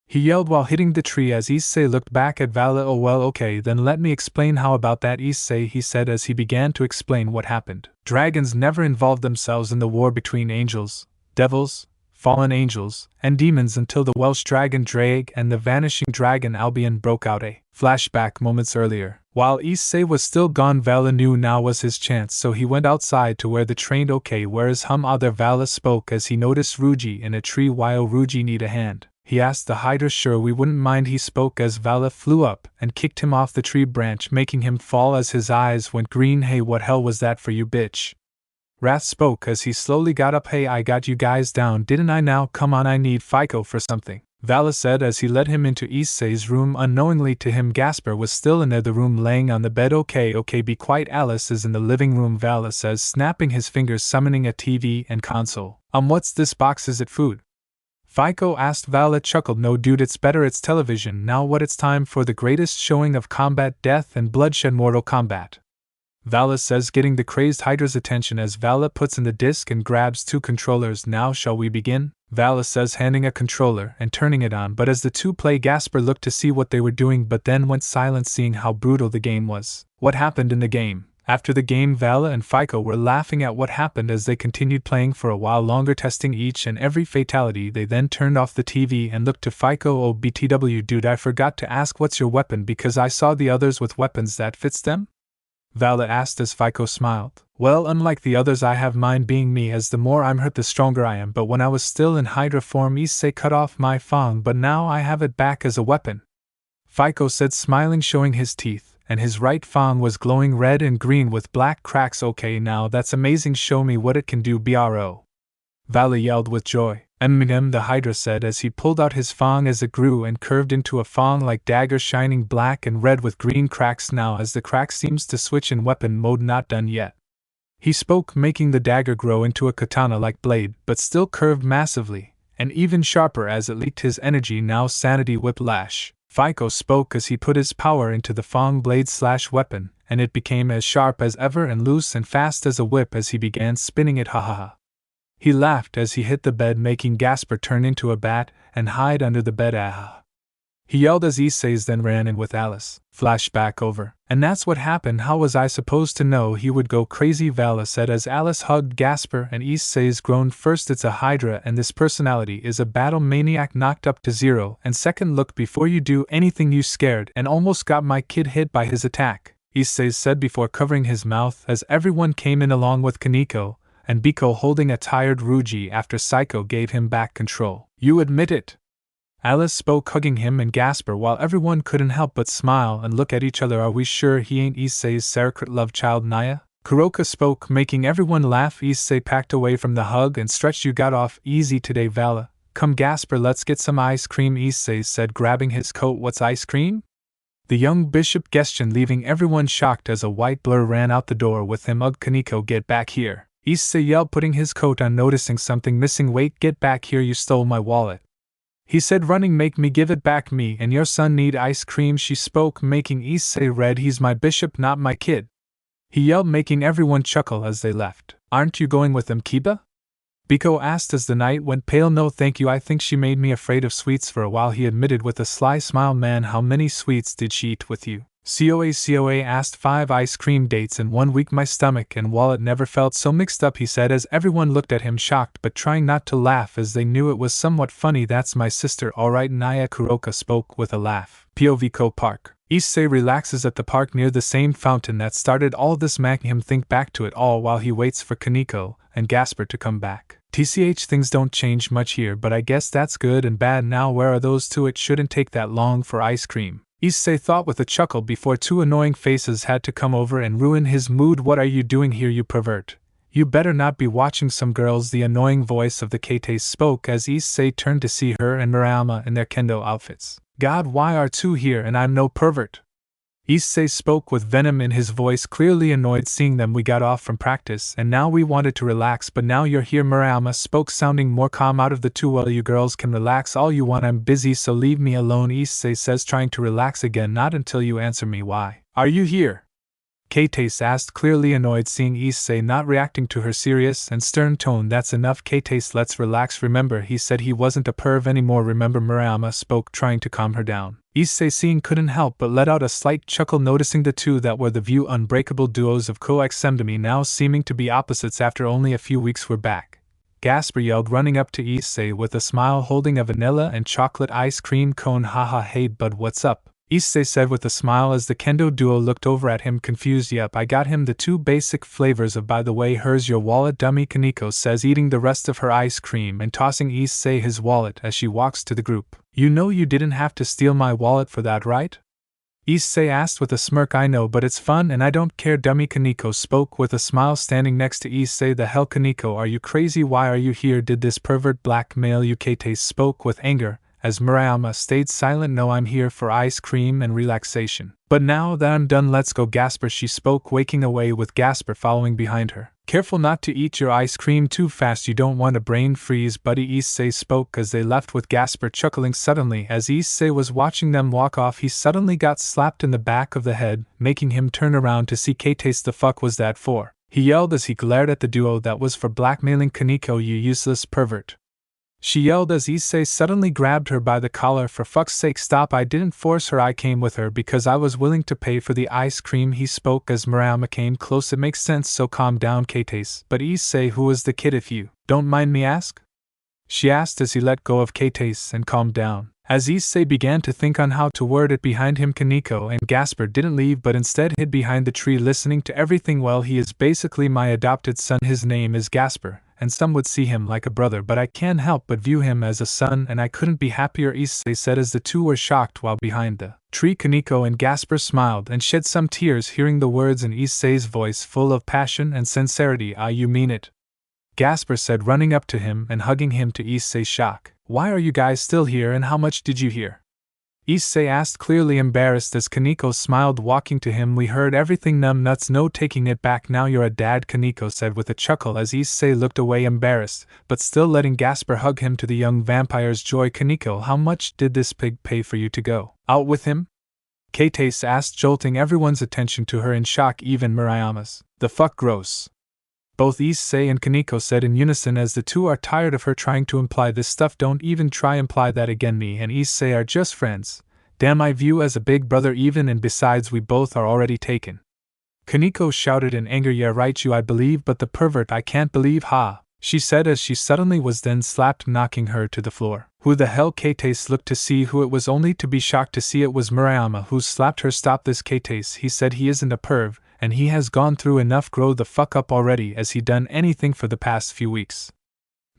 Speaker 1: He yelled while hitting the tree as Issei looked back at Vala. Oh well, okay, then let me explain. How about that, Issei? He said as he began to explain what happened. Dragons never involved themselves in the war between angels, devils, fallen angels, and demons until the Welsh dragon Drake and the vanishing dragon Albion broke out. A flashback moments earlier. While Issei was still gone, Vala knew now was his chance, so he went outside to where the trained. Okay, where is other? Vala spoke as he noticed Ruji in a tree. While Ruji need a hand, he asked the Hydra. Sure, we wouldn't mind, he spoke as Vala flew up and kicked him off the tree branch, making him fall as his eyes went green. Hey, what hell was that for you, bitch? Wrath spoke as he slowly got up. Hey, I got you guys down, didn't I? Now come on, I need Fico for something, Vala said as he led him into Issei's room. Unknowingly to him, Gasper was still in the room laying on the bed. Okay, be quiet, Alice is in the living room, Vala says, snapping his fingers, summoning a TV and console. What's this box, is it food? Fico asked. Vala chuckled, no dude, it's better, it's television. Now what, it's time for the greatest showing of combat, death and bloodshed, Mortal Kombat. Vala says, getting the crazed Hydra's attention as Vala puts in the disc and grabs 2 controllers. Now shall we begin? Vala says, handing a controller and turning it on, but as the two play, Gasper looked to see what they were doing but then went silent, seeing how brutal the game was. What happened in the game? After the game, Vala and Fico were laughing at what happened as they continued playing for a while longer, testing each and every fatality. They then turned off the TV and looked to Fico. Oh, BTW dude, I forgot to ask, what's your weapon, because I saw the others with weapons that fits them? Vala asked as Fico smiled. Well, unlike the others, I have mine, being me, as the more I'm hurt the stronger I am, but when I was still in Hydra form, Issei cut off my fang, but now I have it back as a weapon. Fico said, smiling, showing his teeth, and his right fang was glowing red and green with black cracks. Okay, now that's amazing, show me what it can do, bro. Vala yelled with joy. The Hydra said as he pulled out his fang as it grew and curved into a fang-like dagger shining black and red with green cracks. Now as the crack seems to switch in weapon mode, not done yet. He spoke, making the dagger grow into a katana-like blade, but still curved massively, and even sharper as it leaked his energy. Now sanity whiplash. Fico spoke as he put his power into the fang blade/weapon, and it became as sharp as ever and loose and fast as a whip as he began spinning it. Ha ha ha. He laughed as he hit the bed, making Gasper turn into a bat and hide under the bed. Ah! He yelled as Issei then ran in with Alice. Flashback over. And that's what happened. How was I supposed to know he would go crazy? Vala said as Alice hugged Gasper, and Issei groaned. First it's a Hydra and this personality is a battle maniac knocked up to 0, and second, look, before you do anything you scared and almost got my kid hit by his attack, Issei said before covering his mouth as everyone came in along with Koneko and Biko holding a tired Ruji after Psycho gave him back control. You admit it? Alice spoke, hugging him and Gasper while everyone couldn't help but smile and look at each other. Are we sure he ain't Issei's secret love child, Naya? Kuroka spoke, making everyone laugh. Issei packed away from the hug and stretched. You got off easy today, Vala. Come Gasper, let's get some ice cream, Issei said, grabbing his coat. What's ice cream? The young bishop questioned, leaving everyone shocked as a white blur ran out the door with him. Ugh, Koneko, get back here, Issei yelled, putting his coat on, noticing something missing. Wait, get back here, you stole my wallet, he said, running. Make me give it back. Me and your son need ice cream, she spoke, making Issei red. He's my bishop, not my kid, he yelled, making everyone chuckle as they left. Aren't you going with them, Kiba? Biko asked as the night went pale. No thank you, I think she made me afraid of sweets for a while, he admitted with a sly smile. Man, how many sweets did she eat with you? COA asked. 5 ice cream dates in 1 week. My stomach and wallet never felt so mixed up, he said as everyone looked at him shocked but trying not to laugh as they knew it was somewhat funny. That's my sister, alright, Naya, Kuroka spoke with a laugh. POV Park. Issei relaxes at the park near the same fountain that started all this, making him think back to it all while he waits for Koneko and Gasper to come back. TCH, things don't change much here, but I guess that's good and bad now. Where are those two? It shouldn't take that long for ice cream, Issei thought with a chuckle before 2 annoying faces had to come over and ruin his mood. What are you doing here, you pervert? You better not be watching some girls. The annoying voice of the Kate spoke as Issei turned to see her and Murayama in their kendo outfits. God, why are 2 here and I'm no pervert? Issei spoke with venom in his voice, clearly annoyed seeing them. We got off from practice and now we wanted to relax, but now you're here. Murayama spoke, sounding more calm. Out of the 2, well, you girls can relax all you want, I'm busy, so leave me alone, Issei says, trying to relax again. Not until you answer me. Why are you here? Kate asked, clearly annoyed seeing Issei not reacting to her serious and stern tone. That's enough, Kate, let's relax. Remember, he said he wasn't a perv anymore, remember? Murayama spoke, trying to calm her down. Issei seeing couldn't help but let out a slight chuckle, noticing the 2 that were the view unbreakable duos of coexemdemy now seeming to be opposites after only a few weeks were back. Gasper yelled, running up to Issei with a smile, holding a vanilla and chocolate ice cream cone. Haha, hey bud, what's up? Issei said with a smile as the kendo duo looked over at him confused. Yep, I got him the 2 basic flavors of by the way, here's your wallet, dummy, Koneko says, eating the rest of her ice cream and tossing Issei his wallet as she walks to the group. You know you didn't have to steal my wallet for that, right? Issei asked with a smirk. I know, but it's fun and I don't care, dummy, Koneko spoke with a smile, standing next to Issei. The hell, Koneko, are you crazy? Why are you here? Did this pervert blackmail you? Kate spoke with anger as Murayama stayed silent. No, I'm here for ice cream and relaxation. But now that I'm done, let's go, Gasper, she spoke, waking away with Gasper following behind her. Careful not to eat your ice cream too fast, you don't want a brain freeze, buddy, Issei spoke as they left with Gasper chuckling. Suddenly, as Issei was watching them walk off, he suddenly got slapped in the back of the head, making him turn around to see Kate. The fuck was that for? He yelled as he glared at the duo. That was for blackmailing Koneko, you useless pervert, she yelled as Issei suddenly grabbed her by the collar. For fuck's sake, stop, I didn't force her, I came with her because I was willing to pay for the ice cream, he spoke as Murayama came close. It makes sense, so calm down, Kate. But Issei, who was the kid, if you don't mind me ask? She asked as he let go of Kate and calmed down. As Issei began to think on how to word it behind him, Koneko and Gasper didn't leave but instead hid behind the tree listening to everything. Well, he is basically my adopted son, his name is Gasper, and some would see him like a brother, but I can't help but view him as a son, and I couldn't be happier, Issei said as the two were shocked while behind the tree. Koneko and Gasper smiled and shed some tears hearing the words in Issei's voice full of passion and sincerity. Ah, you mean it? Gasper said, running up to him and hugging him to Issei's shock. Why are you guys still here, and how much did you hear? Issei asked, clearly embarrassed as Koneko smiled, walking to him. We heard everything, numb nuts, no taking it back. Now you're a dad, Koneko said with a chuckle as Issei looked away embarrassed, but still letting Gasper hug him to the young vampire's joy. Koneko, how much did this pig pay for you to go out with him? Kate asked, jolting everyone's attention to her in shock, even Murayama's. The fuck, gross. Both Issei and Koneko said in unison as the two are tired of her trying to imply this stuff. Don't even try imply that again. Me and Issei are just friends. Damn, I view as a big brother even, and besides we both are already taken. Koneko shouted in anger. Yeah right, you I believe, but the pervert I can't believe, ha, she said as she suddenly was then slapped, knocking her to the floor. Who the hell? Kate looked to see who it was, only to be shocked to see it was Murayama who slapped her. Stop this, Kate, he said. He isn't a perv, and he has gone through enough. Grow the fuck up already. Has he done anything for the past few weeks?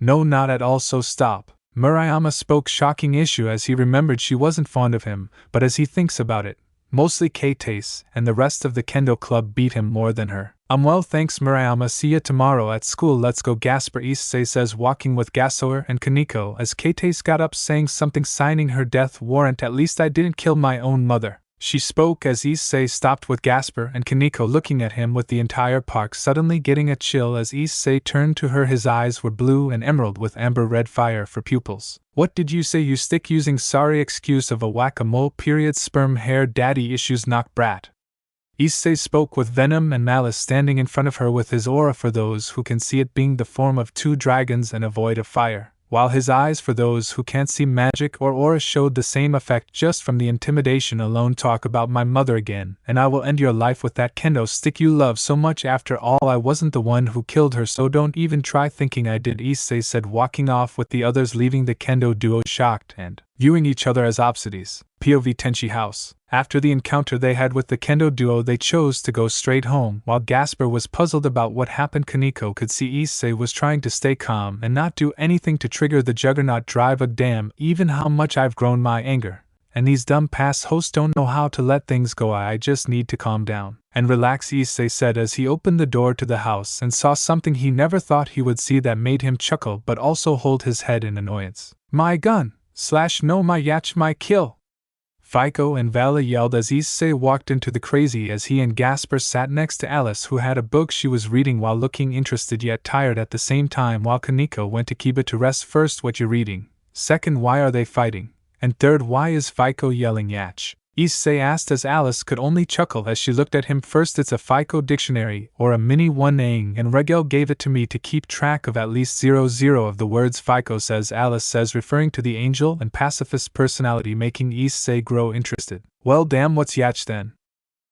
Speaker 1: No, not at all, so stop. Murayama spoke, shocking issue as he remembered she wasn't fond of him, but as he thinks about it, mostly Kate and the rest of the kendo club beat him more than her. Well, thanks Murayama, see ya tomorrow at school. Let's go, Gasper, Issei says, walking with Gasoer and Koneko as Kate got up saying something, signing her death warrant. At least I didn't kill my own mother. She spoke as Issei stopped with Gasper and Koneko looking at him with the entire park suddenly getting a chill as Issei turned to her. His eyes were blue and emerald with amber red fire for pupils. What did you say, you stick using sorry excuse of a whack-a-mole period sperm hair daddy issues knock brat? Issei spoke with venom and malice, standing in front of her with his aura for those who can see it being the form of two dragons and a void of fire, while his eyes for those who can't see magic or aura showed the same effect just from the intimidation alone. Talk about my mother again, and I will end your life with that kendo stick you love so much. After all, I wasn't the one who killed her, so don't even try thinking I did, Issei said, walking off with the others, leaving the kendo duo shocked and viewing each other as opposites. POV Tenchi House. After the encounter they had with the kendo duo, they chose to go straight home. While Gasper was puzzled about what happened, Koneko could see Issei was trying to stay calm and not do anything to trigger the juggernaut drive. Damn, even how much I've grown my anger. And these dumb past hosts don't know how to let things go. I just need to calm down and relax, Issei said as he opened the door to the house and saw something he never thought he would see that made him chuckle but also hold his head in annoyance. My gun! / no, my yatch, my kill! Fico and Vala yelled as Issei walked into the crazy as he and Gasper sat next to Alice, who had a book she was reading while looking interested yet tired at the same time, while Koneko went to Kiba to rest. First, what you reading? Second, why are they fighting? And third, why is Fico yelling yatch? Issei asked as Alice could only chuckle as she looked at him. First, it's a Fico dictionary, or a mini one-ing, and Regel gave it to me to keep track of at least 00 of the words Fico says, Alice says, referring to the angel and pacifist personality, making Issei grow interested. Well damn, what's yatch then?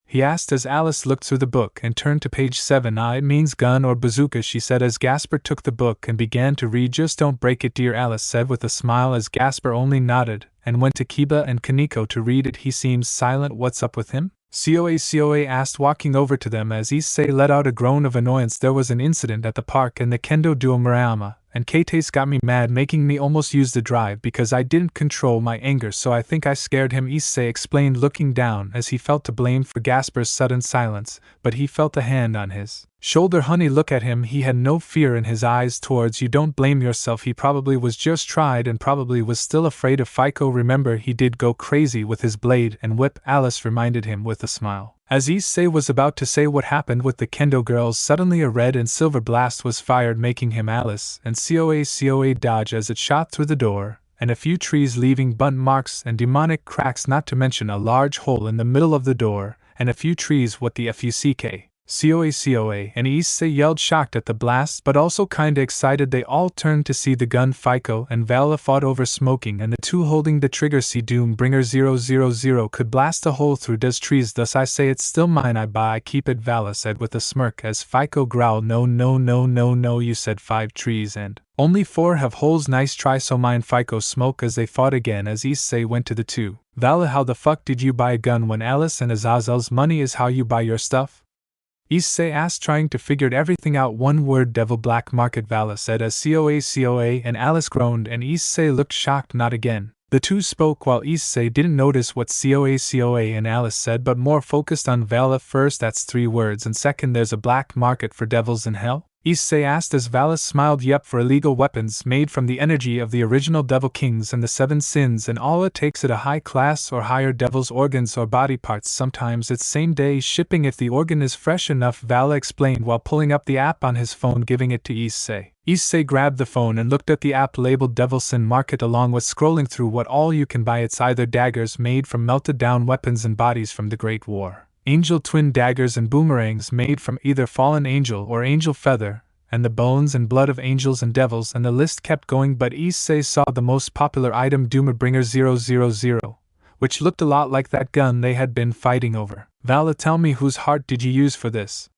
Speaker 1: He asked as Alice looked through the book and turned to page 7. It means gun or bazooka, she said as Gasper took the book and began to read. Just don't break it, dear, Alice said with a smile as Gasper only nodded and went to Kiba and Koneko to read it. He seems silent, what's up with him? Coa asked, walking over to them as Issei let out a groan of annoyance. There was an incident at the park and the kendo duo Murayama and Kate got me mad, making me almost use the drive because I didn't control my anger, so I think I scared him, Issei explained, looking down as he felt to blame for Gasper's sudden silence, but he felt a hand on his shoulder. Honey, look at him, he had no fear in his eyes towards you. Don't blame yourself, he probably was just tried and probably was still afraid of Fico. Remember, he did go crazy with his blade and whip, Alice reminded him with a smile. As Issei was about to say what happened with the kendo girls, suddenly a red and silver blast was fired, making him, Alice, and Coa dodge as it shot through the door, and a few trees leaving burnt marks and demonic cracks, not to mention a large hole in the middle of the door, and a few trees. What the fuck? Coa, and Issei yelled, shocked at the blast but also kinda excited. They all turned to see the gun. Fico and Vala fought over smoking, and the two holding the trigger. See, Doombringer 000 could blast a hole through those trees, thus I say it's still mine, I keep it, Vala said with a smirk as Fico growled, no, you said 5 trees and only 4 have holes, nice try, so mine, Fico smoke as they fought again as Issei went to the two. Vala, how the fuck did you buy a gun when Alice and Azazel's money is how you buy your stuff? Issei asked, trying to figure everything out. One word, devil black market, Vala said as COA, and Alice groaned and Issei looked shocked. Not again. The two spoke while Issei didn't notice what COA and Alice said but more focused on Vala. First, that's 3 words, and second, there's a black market for devils in hell? Issei asked as Vala smiled. Yep, for illegal weapons made from the energy of the original devil kings and the 7 sins, and all it takes at a high class or higher, devil's organs or body parts. Sometimes it's same day shipping if the organ is fresh enough, Vala explained while pulling up the app on his phone, giving it to Issei. Issei grabbed the phone and looked at the app labeled Devil Sin Market along with scrolling through what all you can buy. It's either daggers made from melted down weapons and bodies from the Great War, angel twin daggers and boomerangs made from either fallen angel or angel feather, and the bones and blood of angels and devils, and the list kept going. But Issei saw the most popular item, Doomerbringer 000, which looked a lot like that gun they had been fighting over. Vala, tell me, whose heart did you use for this?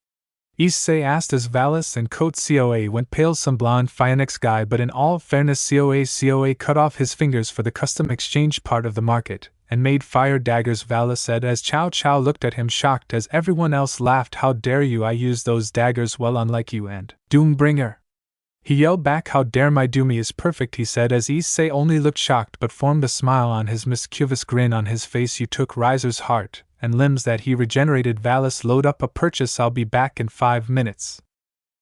Speaker 1: Issei asked as Vala's and coat COA went pale. Some blonde Phoenix guy, but in all fairness COA cut off his fingers for the custom exchange part of the market, and made fire daggers, Vala said as Chow Chow looked at him shocked as everyone else laughed. How dare you, I used those daggers, well unlike you and Doombringer. He yelled back, how dare, my Doomy is perfect, he said as Issei only looked shocked but formed a smile on his mischievous grin on his face. You took Riser's heart and limbs that he regenerated. Valis, load up a purchase, I'll be back in 5 minutes.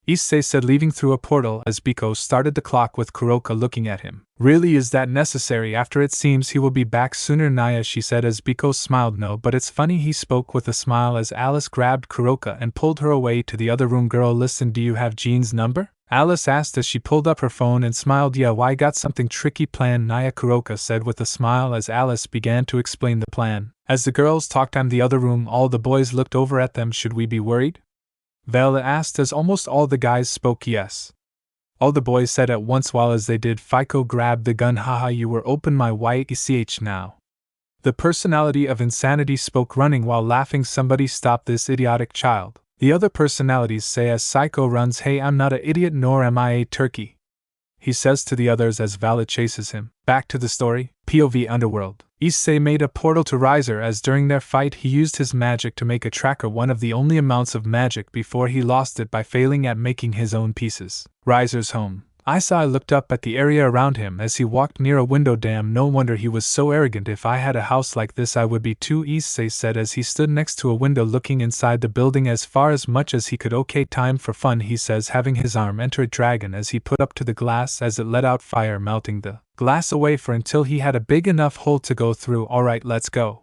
Speaker 1: Issei said, leaving through a portal as Biko started the clock with Kuroka looking at him. Really, is that necessary? After it seems he will be back sooner, Naya, she said as Biko smiled. No, but it's funny, he spoke with a smile as Alice grabbed Kuroka and pulled her away to the other room. Girl, listen, do you have Jean's number? Alice asked as she pulled up her phone and smiled. Yeah, why, got something tricky planned, Naya, Kuroka said with a smile as Alice began to explain the plan. As the girls talked in the other room, all the boys looked over at them. Should we be worried? Vala asked as almost all the guys spoke yes. All the boys said at once, while as they did, Fiko grabbed the gun. Haha, you were open my YECH now. The personality of insanity spoke, running while laughing. Somebody stop this idiotic child. The other personalities say as Psycho runs, hey, I'm not an idiot nor am I a turkey, he says to the others as Vala chases him. Back to the story. POV Underworld. Issei made a portal to Riser as during their fight he used his magic to make a tracker, one of the only amounts of magic before he lost it by failing at making his own pieces. Riser's home. Issei looked up at the area around him as he walked near a window. Damn, no wonder he was so arrogant. If I had a house like this I would be too, Issei said as he stood next to a window looking inside the building as far as much as he could. Okay, time for fun, he says, having his arm enter a dragon as he put up to the glass as it let out fire, melting the glass away for until he had a big enough hole to go through. Alright, let's go,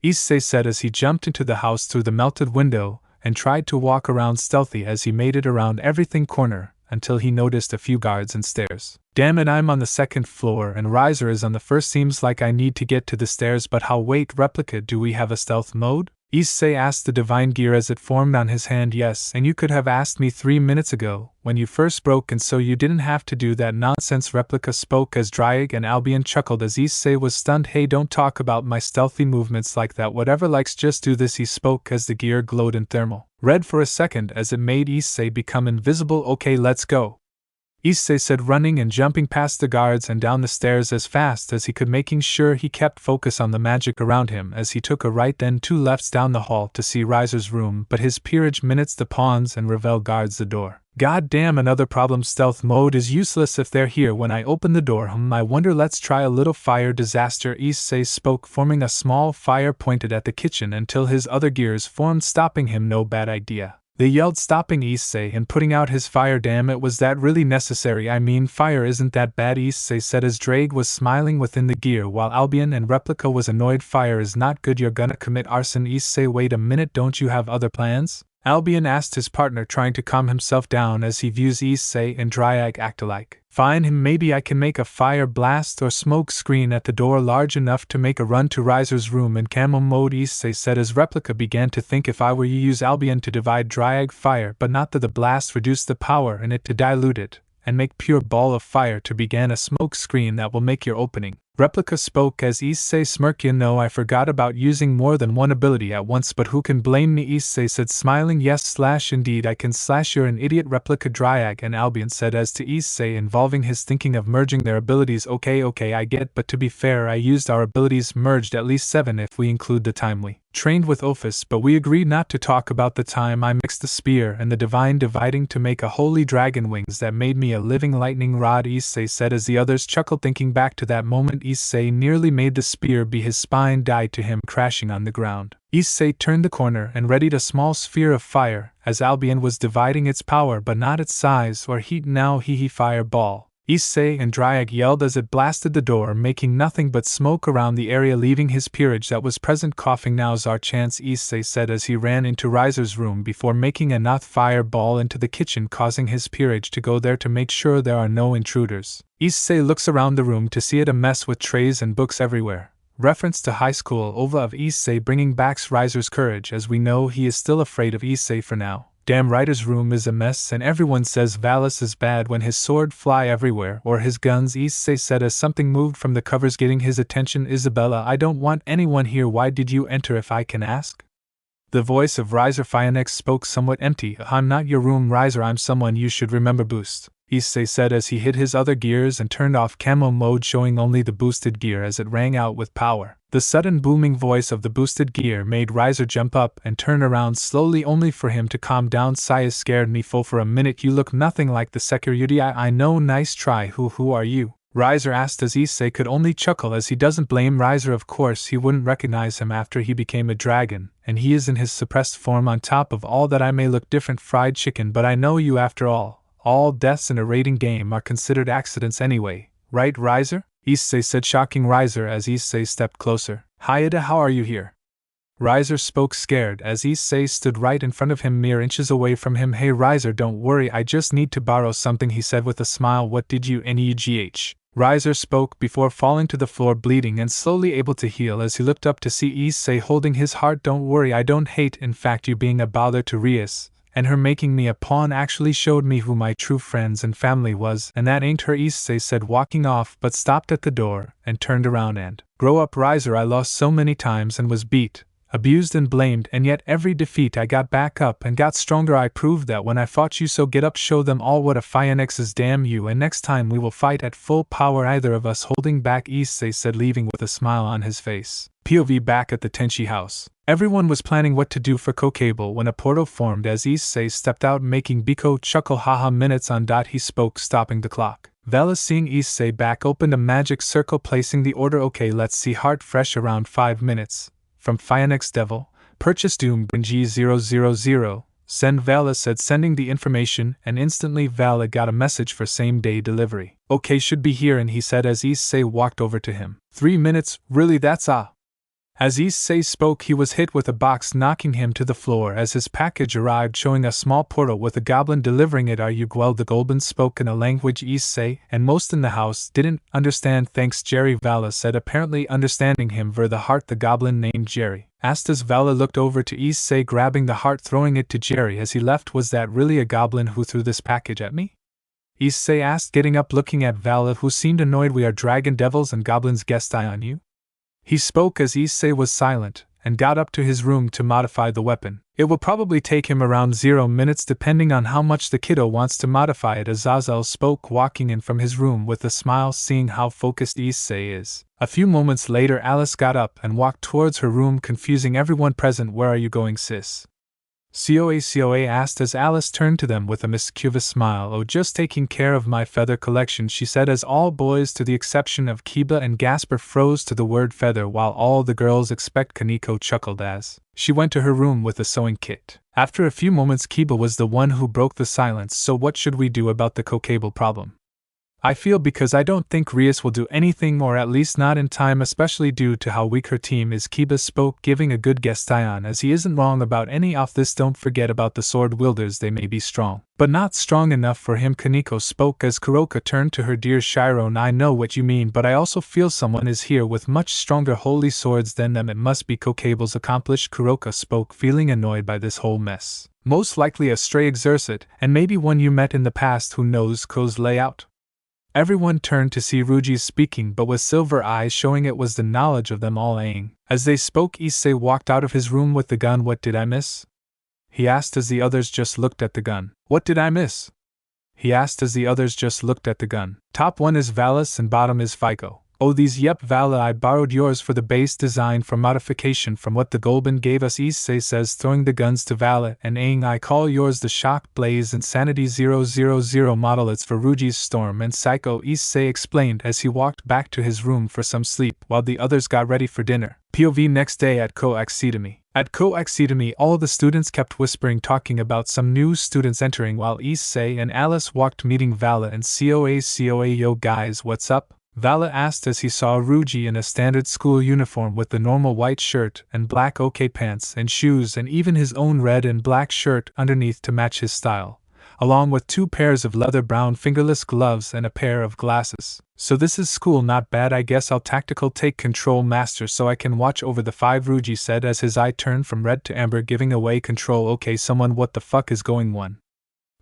Speaker 1: Issei said as he jumped into the house through the melted window and tried to walk around stealthy as he made it around everything corner until he noticed a few guards and stairs. Damn it, I'm on the 2nd floor and Riser is on the 1st. Seems like I need to get to the stairs, but how? Wait, replica, do we have a stealth mode? Issei asked the divine gear as it formed on his hand. Yes, and you could have asked me 3 minutes ago, when you first broke, and so you didn't have to do that nonsense, replica spoke as Dryag and Albion chuckled as Issei was stunned. Hey, don't talk about my stealthy movements like that, whatever likes, just do this, he spoke as the gear glowed in thermal red for a second as it made Issei become invisible. Okay, let's go, Issei said, running and jumping past the guards and down the stairs as fast as he could, making sure he kept focus on the magic around him as he took a right then 2 lefts down the hall to see Riser's room, but his peerage minutes the pawns and Ravel guards the door. God damn, another problem, stealth mode is useless if they're here when I open the door. I wonder, let's try a little fire disaster, Issei spoke, forming a small fire pointed at the kitchen until his other gears formed, stopping him. No bad idea, they yelled, stopping Issei and putting out his fire. Damn it, was that really necessary? I mean, fire isn't that bad, Issei said as Drake was smiling within the gear while Albion and Replica was annoyed. Fire is not good, you're gonna commit arson, Issei. Wait a minute, don't you have other plans? Albion asked his partner, trying to calm himself down as he views Issei and Dryag act alike. Fine, maybe I can make a fire blast or smoke screen at the door large enough to make a run to Riser's room in camo mode, Issei said as Replica began to think, if I were you, use Albion to divide Dryag fire, but not that the blast reduce the power in it to dilute it, and make pure ball of fire to begin a smoke screen that will make your opening. Replica spoke as Issei smirked. You know, I forgot about using more than one ability at once, but who can blame me, Issei said, smiling. Yes, indeed I can, you're an idiot, Replica, Dryag and Albion said as to Issei, involving his thinking of merging their abilities. Okay, I get, but to be fair, I used our abilities merged at least 7 if we include the timely trained with Ophis, but we agreed not to talk about the time I mixed the spear and the divine dividing to make a holy dragon wings that made me a living lightning rod, Issei said as the others chuckled, thinking back to that moment Issei nearly made the spear be his spine died to him crashing on the ground. Issei turned the corner and readied a small sphere of fire, as Albion was dividing its power but not its size or heat. Now he fireball. Issei and Dryag yelled as it blasted the door, making nothing but smoke around the area, leaving his peerage that was present coughing. Now's our chance, Issei said as he ran into Riser's room before making a not fireball into the kitchen, causing his peerage to go there to make sure there are no intruders. Issei looks around the room to see it a mess with trays and books everywhere. Reference to high school OVA of Issei bringing back Riser's courage, as we know he is still afraid of Issei for now. Damn, Ryder's room is a mess and everyone says Valis is bad when his sword fly everywhere or his guns, Issei said as something moved from the covers getting his attention. Isabella, I don't want anyone here. Why did you enter if I can ask? The voice of Riser Phoenix spoke somewhat empty. I'm not your room, Riser, I'm someone you should remember. Boost, Issei said as he hid his other gears and turned off camo mode, showing only the boosted gear as it rang out with power. The sudden booming voice of the boosted gear made Riser jump up and turn around slowly, only for him to calm down. Size scared me for a minute. You look nothing like the security I know. Nice try. Who are you? Riser asked as Issei could only chuckle as he doesn't blame Riser. Of course he wouldn't recognize him after he became a dragon, and he is in his suppressed form. On top of all that, I may look different, fried chicken, but I know you after all. All deaths in a raiding game are considered accidents anyway, right, Riser? Issei said, shocking Riser as Issei stepped closer. Hyda, how are you here? Riser spoke scared as Issei stood right in front of him, mere inches away from him. Hey Riser, don't worry, I just need to borrow something, he said with a smile. What did you need? Riser spoke before falling to the floor bleeding and slowly able to heal as he looked up to see Issei holding his heart. Don't worry, I don't hate, in fact you being a bother to Rias, and her making me a pawn actually showed me who my true friends and family was, and that ain't her, Issei said, walking off, but stopped at the door and turned around and, grow up Riser, I lost so many times and was beat, abused and blamed, and yet every defeat I got back up and got stronger. I proved that when I fought you, so get up, show them all what a Phoenix is, damn you, and next time we will fight at full power, either of us holding back, Issei said, leaving with a smile on his face. POV back at the Tenchi house. Everyone was planning what to do for Kokable when a portal formed as Issei stepped out, making Biko chuckle. Haha, minutes on dot, he spoke, stopping the clock. Vela, seeing Issei back, opened a magic circle, placing the order. Okay, let's see, heart fresh, around 5 minutes. From Phoenix Devil, purchase Doom Brinji 000, send, Vela said, sending the information, and instantly Vela got a message for same-day delivery. Okay, should be here, and he said as Issei walked over to him. 3 minutes, really, that's As Issei spoke, he was hit with a box, knocking him to the floor as his package arrived, showing a small portal with a goblin delivering it. Are you Gwel? The goblin spoke in a language Issei and most in the house didn't understand. Thanks, Jerry, Vala said, apparently understanding him. The heart the goblin named Jerry asked as Vala looked over to Issei, grabbing the heart, throwing it to Jerry as he left. Was that really a goblin who threw this package at me? Issei asked, getting up, looking at Vala, who seemed annoyed. We are dragon devils and goblins guessed eye on you? He spoke as Issei was silent, and got up to his room to modify the weapon. It will probably take him around 0 minutes depending on how much the kiddo wants to modify it. Azazel spoke, walking in from his room with a smile, seeing how focused Issei is. A few moments later, Alice got up and walked towards her room, confusing everyone present. Where are you going, sis? Coa asked as Alice turned to them with a mischievous smile. Oh, just taking care of my feather collection, she said as all boys to the exception of Kiba and Gasper froze to the word feather, while all the girls except Koneko chuckled as she went to her room with a sewing kit. After a few moments, Kiba was the one who broke the silence. So what should we do about the Kokable problem? I feel because I don't think Rias will do anything, or at least not in time, especially due to how weak her team is. Kiba spoke, giving a good guess Tion, as he isn't wrong about any of this. Don't forget about the sword wielders, they may be strong, but not strong enough for him. Koneko spoke as Kuroka turned to her. Dear Chiron, I know what you mean, but I also feel someone is here with much stronger holy swords than them. It must be Kokable's accomplice. Kuroka spoke, feeling annoyed by this whole mess. Most likely a stray exercit, and maybe one you met in the past. Who knows Ko's layout? Everyone turned to see Ruji speaking, but with silver eyes, showing it was the knowledge of them all. As they spoke, Issei walked out of his room with the gun. What did I miss? He asked as the others just looked at the gun. What did I miss? He asked as the others just looked at the gun. Top one is Valis and bottom is Fico. Oh these yep Vala, I borrowed yours for the base design for modification from what the Golban gave us, Issei says, throwing the guns to Vala and Aang. I call yours the Shock Blaze Insanity 000 model, it's for Ruji's Storm and Psycho, Issei explained as he walked back to his room for some sleep while the others got ready for dinner. POV next day at Co-Academy. At Co-Academy, all the students kept whispering, talking about some new students entering while Issei and Alice walked meeting Vala and COA. Yo guys, what's up? Vala asked as he saw Ruji in a standard school uniform with the normal white shirt and black OK pants and shoes and even his own red and black shirt underneath to match his style, along with 2 pairs of leather brown fingerless gloves and a pair of glasses. So this is school, not bad, I guess I'll tactical take control master so I can watch over the 5, Ruji said as his eye turned from red to amber, giving away control. Okay someone, what the fuck is going on?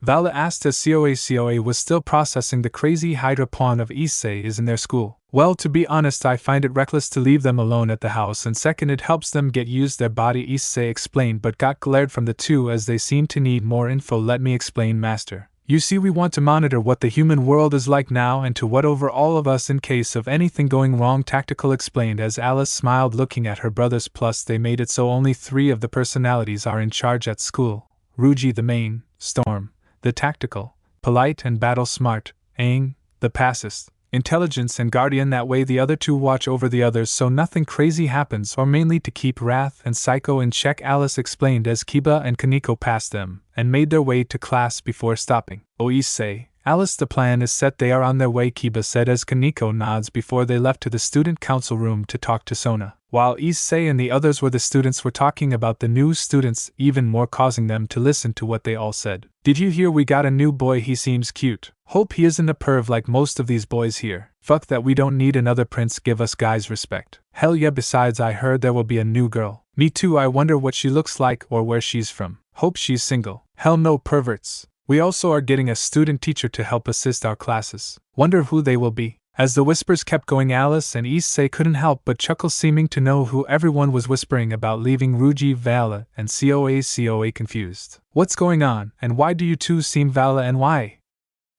Speaker 1: Vala asked as COA was still processing the crazy Hydra pawn of Issei is in their school. Well, to be honest, I find it reckless to leave them alone at the house, and second, it helps them get used their body, Issei explained, but got glared from the two as they seemed to need more info. Let me explain, master. You see, we want to monitor what the human world is like now and to what over all of us in case of anything going wrong, Tactical explained as Alice smiled looking at her brothers. Plus they made it so only 3 of the personalities are in charge at school. Ruji the main, Storm the tactical, polite and battle smart, Aang the pacifist, intelligence and guardian. That way the other 2 watch over the others so nothing crazy happens, or mainly to keep Wrath and Psycho in check, Alice explained as Kiba and Koneko passed them and made their way to class before stopping. Oh Issei, Alice, the plan is set, they are on their way, Kiba said as Koneko nods before they left to the student council room to talk to Sona. While Issei and the others the students were talking about the new students even more, causing them to listen to what they all said. Did you hear we got a new boy? He seems cute. Hope he isn't a perv like most of these boys here. Fuck that, we don't need another prince, give us guys respect. Hell yeah, besides I heard there will be a new girl. Me too, I wonder what she looks like or where she's from. Hope she's single. Hell no, perverts. We also are getting a student teacher to help assist our classes. Wonder who they will be. As the whispers kept going, Alice and Issei couldn't help but chuckle, seeming to know who everyone was whispering about, leaving Ruji, Vala, and COA confused. What's going on, and why do you 2 seem Vala, and why?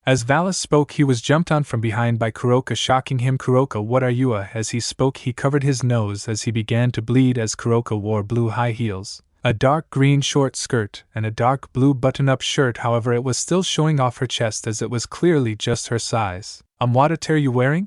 Speaker 1: As Vala spoke, he was jumped on from behind by Kuroka, shocking him. Kuroka, what are you? As he spoke, he covered his nose as he began to bleed, as Kuroka wore blue high heels, a dark green short skirt, and a dark blue button-up shirt. However, it was still showing off her chest as it was clearly just her size. What are you wearing?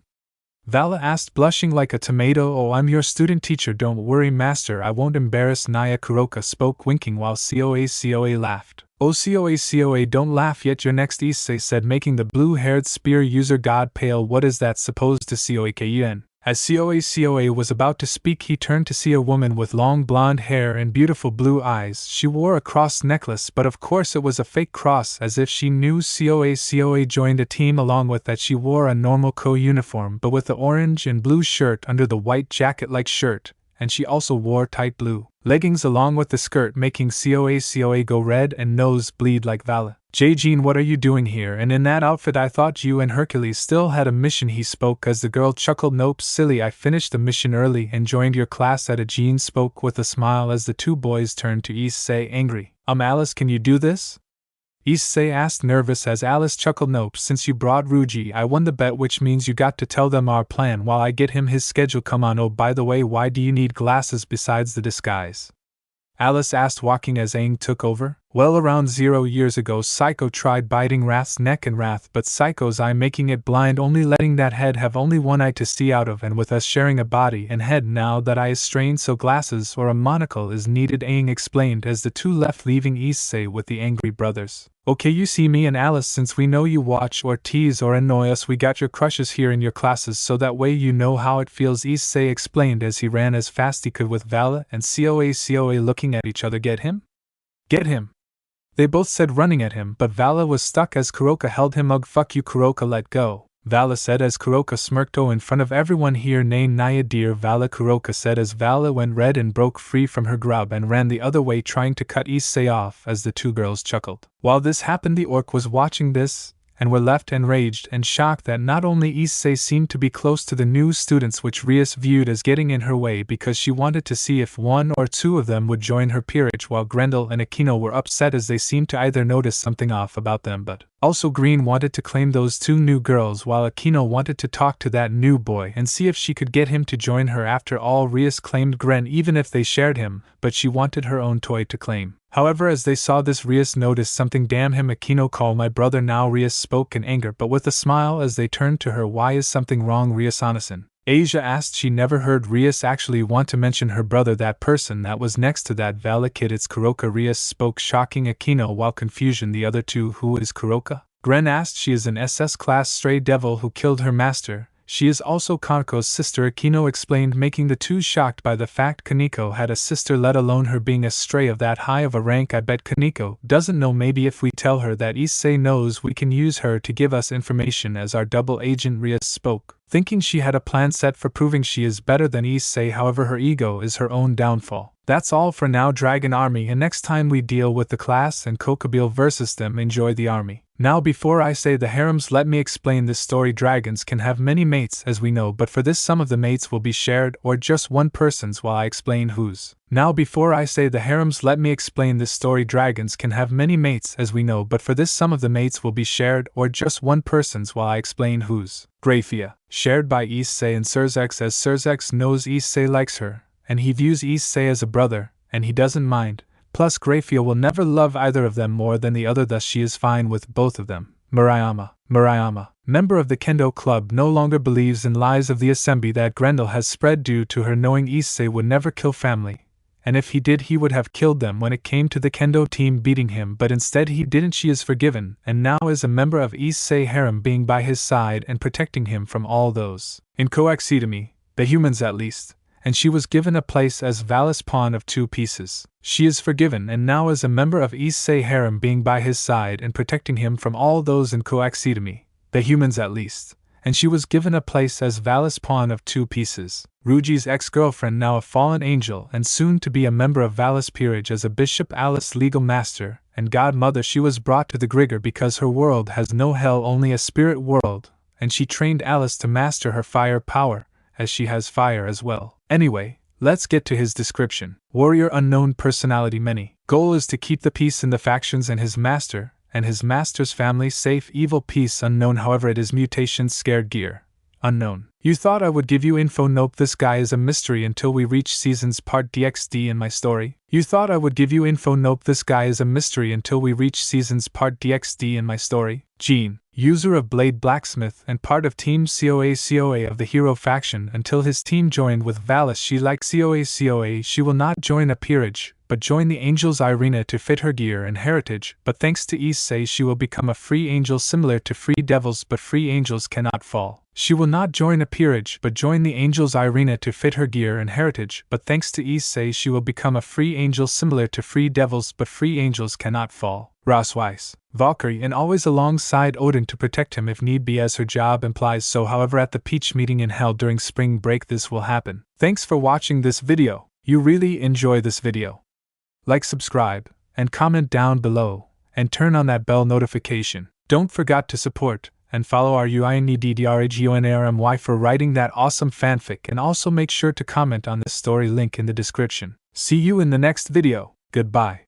Speaker 1: Vala asked, blushing like a tomato. Oh, I'm your student teacher, don't worry master, I won't embarrass Naya. Kuroka spoke, winking while COA laughed. Oh COA, don't laugh yet, you're next, Issei said, making the blue-haired spear user god pale. What is that supposed to COAKUN? As COA was about to speak, he turned to see a woman with long blonde hair and beautiful blue eyes. She wore a cross necklace, but of course it was a fake cross, as if she knew COA joined a team. Along with that, she wore a normal co-uniform, but with the orange and blue shirt under the white jacket-like shirt, and she also wore tight blue leggings along with the skirt, making COA go red and nose bleed like Vala. Jean, what are you doing here, and in that outfit? I thought you and Hercules still had a mission, he spoke as the girl chuckled. Nope, silly, I finished the mission early and joined your class at a. Jean spoke with a smile as the 2 boys turned to Issei, angry. Alice, can you do this? Issei asked, nervous as Alice chuckled. Nope, since you brought Ruji, I won the bet, which means you got to tell them our plan while I get him his schedule. Come on. Oh, by the way, why do you need glasses besides the disguise? Alice asked, walking as Aang took over. Well, around 0 years ago, Psycho tried biting Wrath's neck and Wrath, but Psycho's eye making it blind, only letting that head have only one eye to see out of, and with us sharing a body and head, now that eye is strained, so glasses or a monocle is needed, Aang explained as the 2 left, leaving Issei with the angry brothers. Okay, you see, me and Alice, since we know you watch or tease or annoy us, we got your crushes here in your classes so that way you know how it feels, Issei explained as he ran as fast he could with Vala and COA looking at each other. Get him? Get him! They both said, running at him, but Vala was stuck as Kuroka held him. Ugh, fuck you Kuroka, let go, Vala said as Kuroka smirked. Oh, in front of everyone here, nay Naya dear Vala, Kuroka said as Vala went red and broke free from her grub and ran the other way, trying to cut Issei off as the 2 girls chuckled. While this happened, the orc was watching this, and were left enraged and shocked that not only Issei seemed to be close to the new students, which Rias viewed as getting in her way because she wanted to see if 1 or 2 of them would join her peerage, while Grendel and Aquino were upset as they seemed to either notice something off about them, but Also, Green wanted to claim those 2 new girls, while Akino wanted to talk to that new boy and see if she could get him to join her. After all, Rias claimed Gren even if they shared him, but she wanted her own toy to claim. However, as they saw this, Rias noticed something. Damn him, Akino, call my brother now. Rias spoke in anger but with a smile as they turned to her. Why is something wrong, Rias-san? Asia asked. She never heard Rias actually want to mention her brother, that person that was next to that Vala kid. It's Kuroka. Rias spoke, shocking Akino while confusion. The other 2, who is Kuroka? Gren asked. She is an SS class stray devil who killed her master. She is also Kaneko's sister, Akino explained, making the 2 shocked by the fact Kaneko had a sister, let alone her being a stray of that high of a rank. I bet Kaneko doesn't know. Maybe if we tell her that Issei knows, we can use her to give us information as our double agent. Rias spoke, thinking she had a plan set for proving she is better than Issei. However, her ego is her own downfall. That's all for now, Dragon Army, and next time we deal with the class and Kokobile versus them. Enjoy the army. Now, before I say the harems, let me explain this story. Dragons can have many mates, as we know, but for this some of the mates will be shared or just one person's, while I explain whose. Now, before I say the harems, let me explain this story. Dragons can have many mates, as we know, but for this some of the mates will be shared or just one person's, while I explain whose. Graphia, shared by Issei and Surzex, as Surzex knows Issei likes her, and he views Issei as a brother, and he doesn't mind. Plus, Graphia will never love either of them more than the other, thus she is fine with both of them. Murayama, member of the Kendo Club, no longer believes in lies of the assembly that Grendel has spread due to her knowing Issei would never kill family, and if he did he would have killed them when it came to the Kendo team beating him, but instead he didn't. She is forgiven, and now is a member of Issei harem, being by his side and protecting him from all those in coexitomy, the humans at least, and she was given a place as Valis pawn of 2 pieces. She is forgiven and now is a member of Issei harem, being by his side and protecting him from all those in coexitomy, the humans at least, and she was given a place as Valis pawn of 2 pieces. Ruji's ex-girlfriend, now a fallen angel and soon to be a member of Valis peerage as a bishop, Alice legal master and godmother. She was brought to the Grigor because her world has no hell, only a spirit world, and she trained Alice to master her fire power, as she has fire as well. Anyway, let's get to his description. Warrior unknown, personality many. Goal is to keep the peace in the factions and his master's family safe. Evil peace unknown, however it is mutation scared gear. Unknown. You thought I would give you info? Nope, this guy is a mystery until we reach seasons part DXD in my story. You thought I would give you info? Nope, this guy is a mystery until we reach seasons part DXD in my story. Jean, user of Blade Blacksmith and part of Team COA of the hero faction until his team joined with Valis. She likes COA. She will not join a peerage, but join the Angels Irina to fit her gear and heritage, but thanks to Issei she will become a free angel similar to free devils, but free angels cannot fall. She will not join a peerage but join the Angels Irina to fit her gear and heritage, but thanks to Issei she will become a free angel similar to free devils, but free angels cannot fall. Rossweiss, Valkyrie, and always alongside Odin to protect him if need be, as her job implies so. However, at the Peach meeting in Hell during spring break this will happen. Thanks for watching this video. You really enjoy this video. Like, subscribe, and comment down below, and turn on that bell notification. Don't forget to support and follow our RUINEDDRAGONARMY for writing that awesome fanfic, and also make sure to comment on this story, link in the description. See you in the next video. Goodbye.